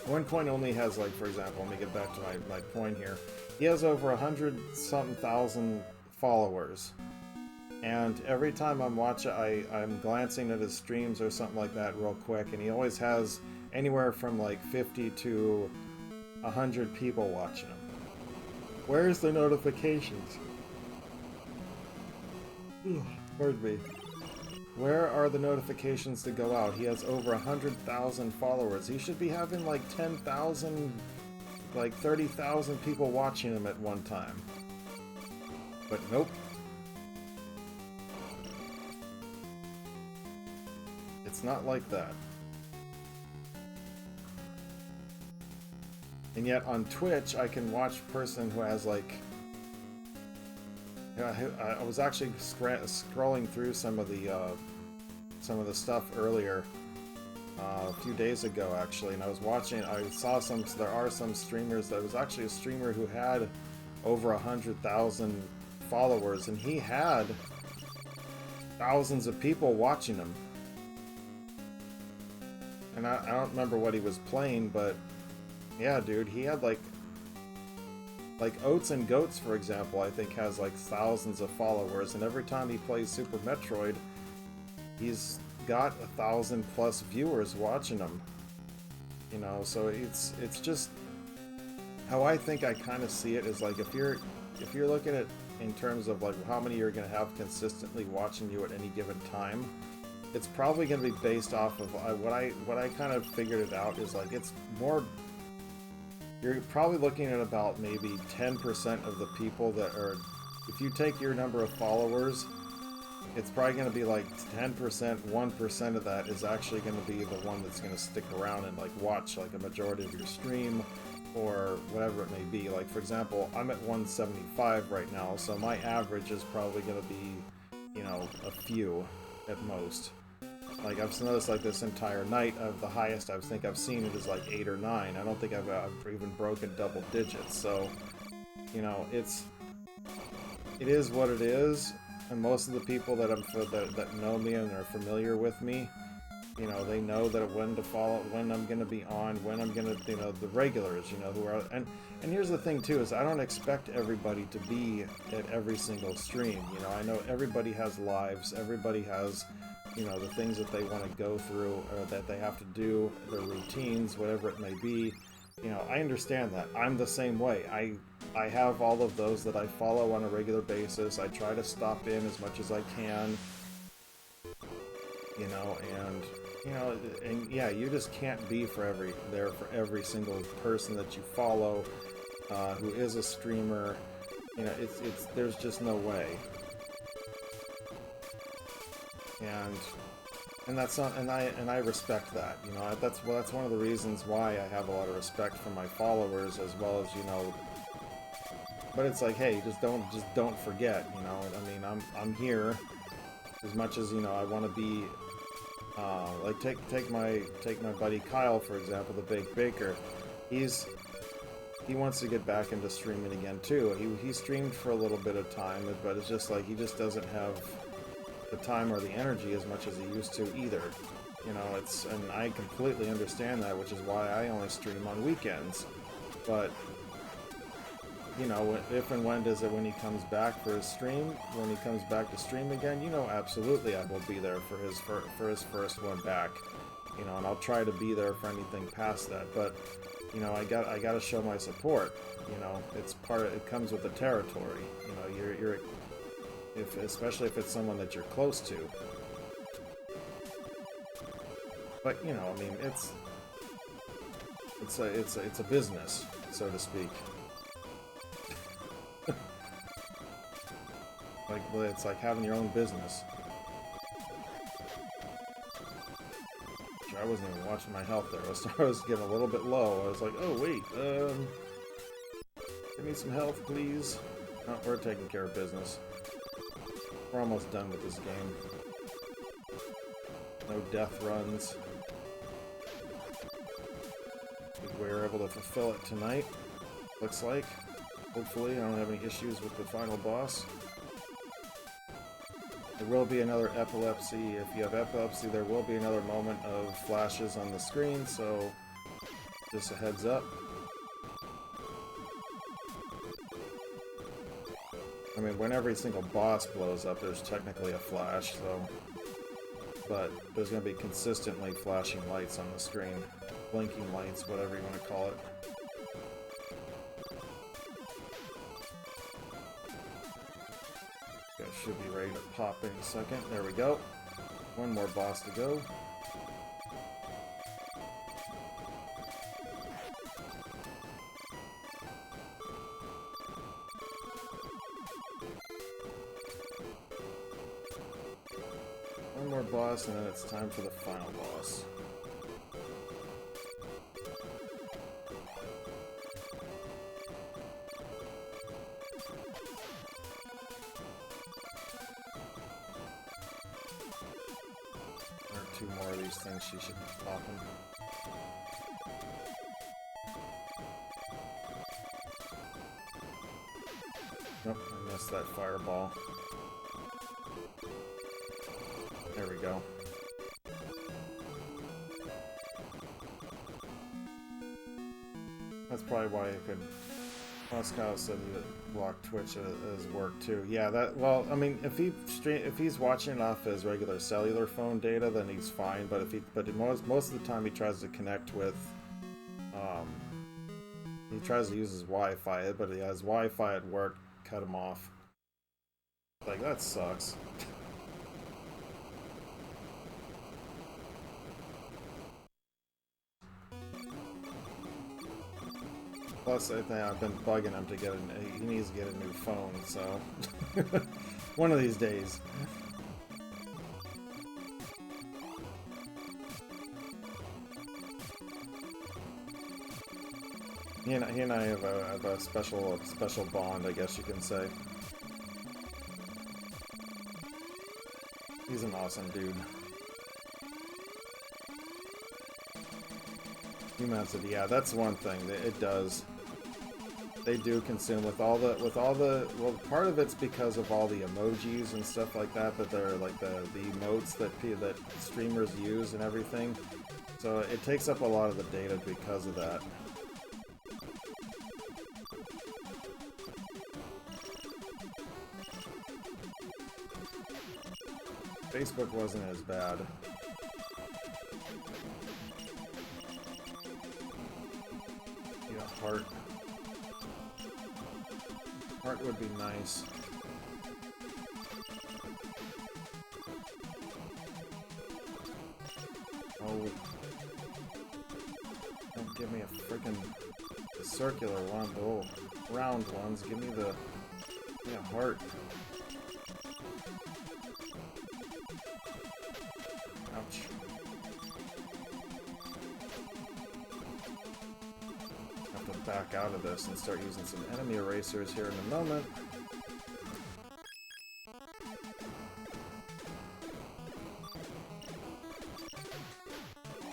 One Coin Only has, like, for example, let me get back to my point here. He has over 100-something thousand followers, and every time I'm watching, I'm glancing at his streams or something like that real quick, and he always has anywhere from like 50 to 100 people watching him. Where's the notifications? Pardon me. Where are the notifications to go out? He has over 100,000 followers. He should be having like 10,000, like 30,000 people watching him at one time. But nope. It's not like that. And yet on Twitch, I can watch a person who has like... I was actually scrolling through some of the stuff earlier, a few days ago actually, and I was watching. I saw there are some streamers. There was actually a streamer who had over 100,000 followers, and he had thousands of people watching him. And I don't remember what he was playing, but yeah, dude, he had like Oats and Goats, for example, I think has like thousands of followers, and every time he plays Super Metroid, he's got 1,000+ viewers watching him. You know, so it's just how I think I kind of see it is like, if you're looking at in terms of like how many you're going to have consistently watching you at any given time, it's probably going to be based off of what I kind of figured it out is like, it's more. You're probably looking at about maybe 10% of the people that are, if you take your number of followers, it's probably going to be like 10%, 1% of that is actually going to be the one that's going to stick around and like watch like a majority of your stream or whatever it may be. Like, for example, I'm at 175 right now, so my average is probably going to be, you know, a few at most. Like, I've noticed, like, this entire night, of the highest I think I've seen it is, like, 8 or 9. I don't think I've even broken double digits, so, you know, it is what it is, and most of the people that that know me and are familiar with me, you know, they know that when to follow, when I'm going to be on, when I'm going to, you know, the regulars, you know, who are, and here's the thing, too, is I don't expect everybody to be at every single stream, you know, I know everybody has lives, everybody has... you know, the things that they want to go through, or that they have to do, their routines, whatever it may be. You know, I understand that. I'm the same way. I have all of those that I follow on a regular basis. I try to stop in as much as I can. You know, and You know, and yeah, you just can't be for every single person that you follow who is a streamer. You know, it's there's just no way. And that's not, and I respect that. You know, that's one of the reasons why I have a lot of respect for my followers, as well as, you know. But it's like, hey, just don't forget. You know, I mean, I'm here as much as, you know, I want to be. Like take my buddy Kyle, for example, the Baked Baker. He wants to get back into streaming again too. He streamed for a little bit of time, but it's just like he just doesn't have the time or the energy as much as he used to either. You know, and I completely understand that, which is why I only stream on weekends. But you know, if and when does it, when he comes back for his stream, when he comes back to stream again, you know, absolutely I will be there for his first one back. You know, and I'll try to be there for anything past that. But you know, I got to show my support. You know, it comes with the territory. You know, you're especially if it's someone that you're close to. But you know, I mean, it's a business, so to speak. It's like having your own business. I wasn't even watching my health there. I was getting a little bit low. I was like, oh wait, give me some health, please. No, we're taking care of business. We're almost done with this game. No death runs. We're able to fulfill it tonight. Looks like. Hopefully, I don't have any issues with the final boss. There will be another epilepsy. If you have epilepsy, there will be another moment of flashes on the screen, so just a heads up. I mean, when every single boss blows up, there's technically a flash, so... But there's going to be consistently flashing lights on the screen. Blinking lights, whatever you want to call it. Should be ready to pop in a second. There we go. One more boss to go. One more boss, and then it's time for the final boss. Two more of these things she should be popping. Nope, I missed that fireball. There we go. That's probably why you could... Moscow said that block Twitch as work too. Yeah, that, well, I mean, if he's watching it off his regular cellular phone data, then he's fine. But most of the time he tries to connect with, he tries to use his Wi-Fi, but he has Wi-Fi at work cut him off. Like, that sucks. Plus, I think I've been bugging him to get he needs to get a new phone, so... one of these days. He and I have a special bond, I guess you can say. He's an awesome dude. Humanity, yeah, that's one thing. It does. They do consume with all the well, part of it's because of all the emojis and stuff like that they're like the emotes that streamers use and everything. So it takes up a lot of the data because of that. Facebook wasn't as bad. Yeah, heart. Heart would be nice. freaking circular one. Oh, round ones. Give me the heart. Ouch. Have to back out of this and start using some enemy erasers here in a moment.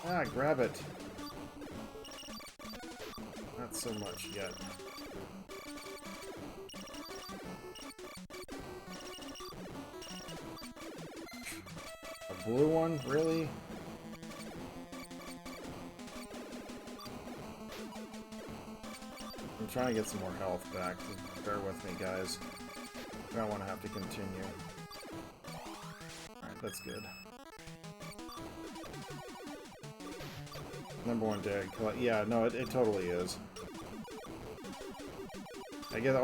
Ah, grab it. Not so much yet. A blue one? Really? I'm trying to get some more health back. Just bear with me, guys. I don't want to have to continue. Alright, that's good. Number one day. Yeah, no, it totally is. I get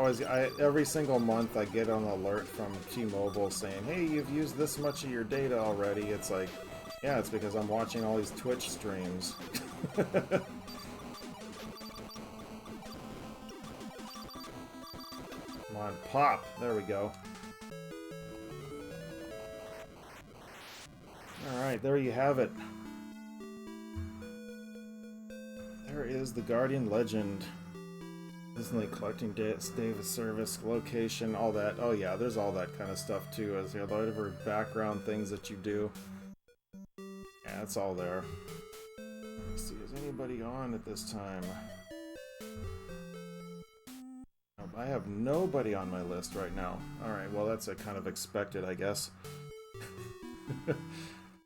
every single month I get an alert from T-Mobile saying, hey, you've used this much of your data already. It's like, yeah, it's because I'm watching all these Twitch streams. Come on, pop! There we go. Alright, there you have it. There is the Guardian Legend. Disney collecting Davis service, location, all that. Oh yeah, there's all that kind of stuff too, as you know, whatever background things that you do. Yeah, it's all there. Let's see, is anybody on at this time? Nope, I have nobody on my list right now. Alright, well that's a kind of expected, I guess.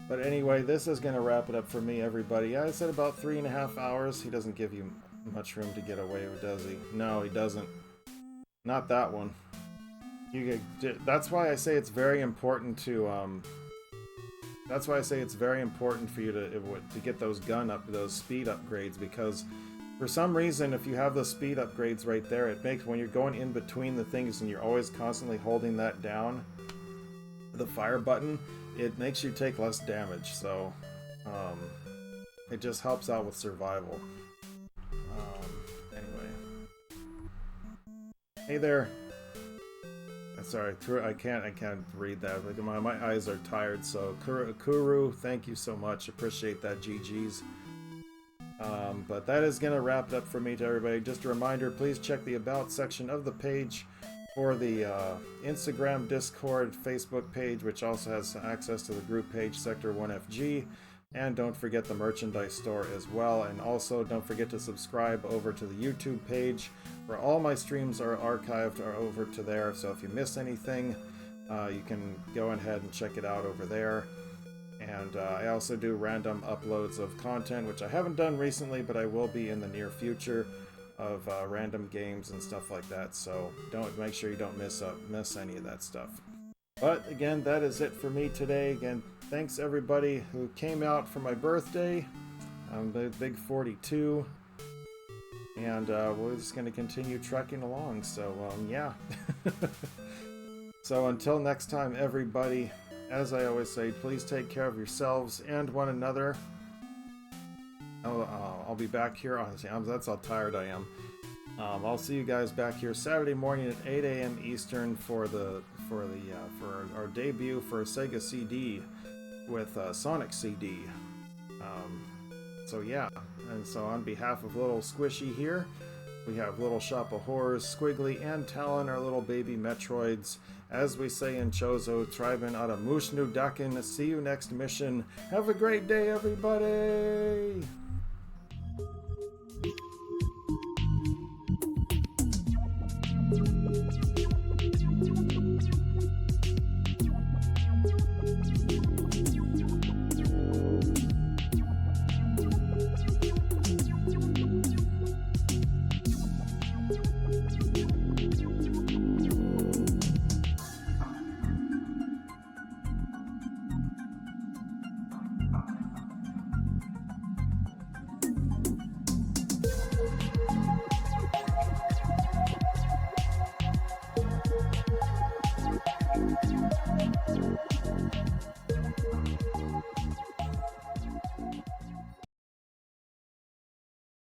But anyway, this is going to wrap it up for me, everybody. I said about 3.5 hours. He doesn't give you much room to get away with, does he? No, he doesn't. Not that one. That's why I say it's very important to that's why I say it's very important for you to get those those speed upgrades, because for some reason if you have those speed upgrades right there, it makes when you're going in between the things and you're always constantly holding that down, the fire button, it makes you take less damage, so it just helps out with survival. Anyway. Hey there. Sorry, I can't read that. Like my eyes are tired, so Kuru, thank you so much. Appreciate that, GG's. But that is going to wrap it up for me to everybody. Just a reminder, please check the About section of the page for the Instagram, Discord, Facebook page, which also has access to the group page, Sector 1FG. And don't forget the merchandise store as well. And also don't forget to subscribe over to the YouTube page, where all my streams are archived over to there. So if you miss anything, you can go ahead and check it out over there. And I also do random uploads of content, which I haven't done recently, but I will be in the near future, of random games and stuff like that. So make sure you don't miss any of that stuff. But again, that is it for me today. Again, thanks everybody who came out for my birthday. I'm the big 42. And we're just going to continue trekking along. So, yeah. So until next time, everybody, as I always say, please take care of yourselves and one another. I'll be back here. That's how tired I am. I'll see you guys back here Saturday morning at 8 a.m. Eastern for our debut for Sega CD with Sonic CD. So yeah, and so on behalf of Little Squishy here, we have Little Shop of Horrors, Squiggly, and Talon, our little baby Metroids. As we say in Chozo, Triben Ada Mushnu Dakin. See you next mission. Have a great day, everybody!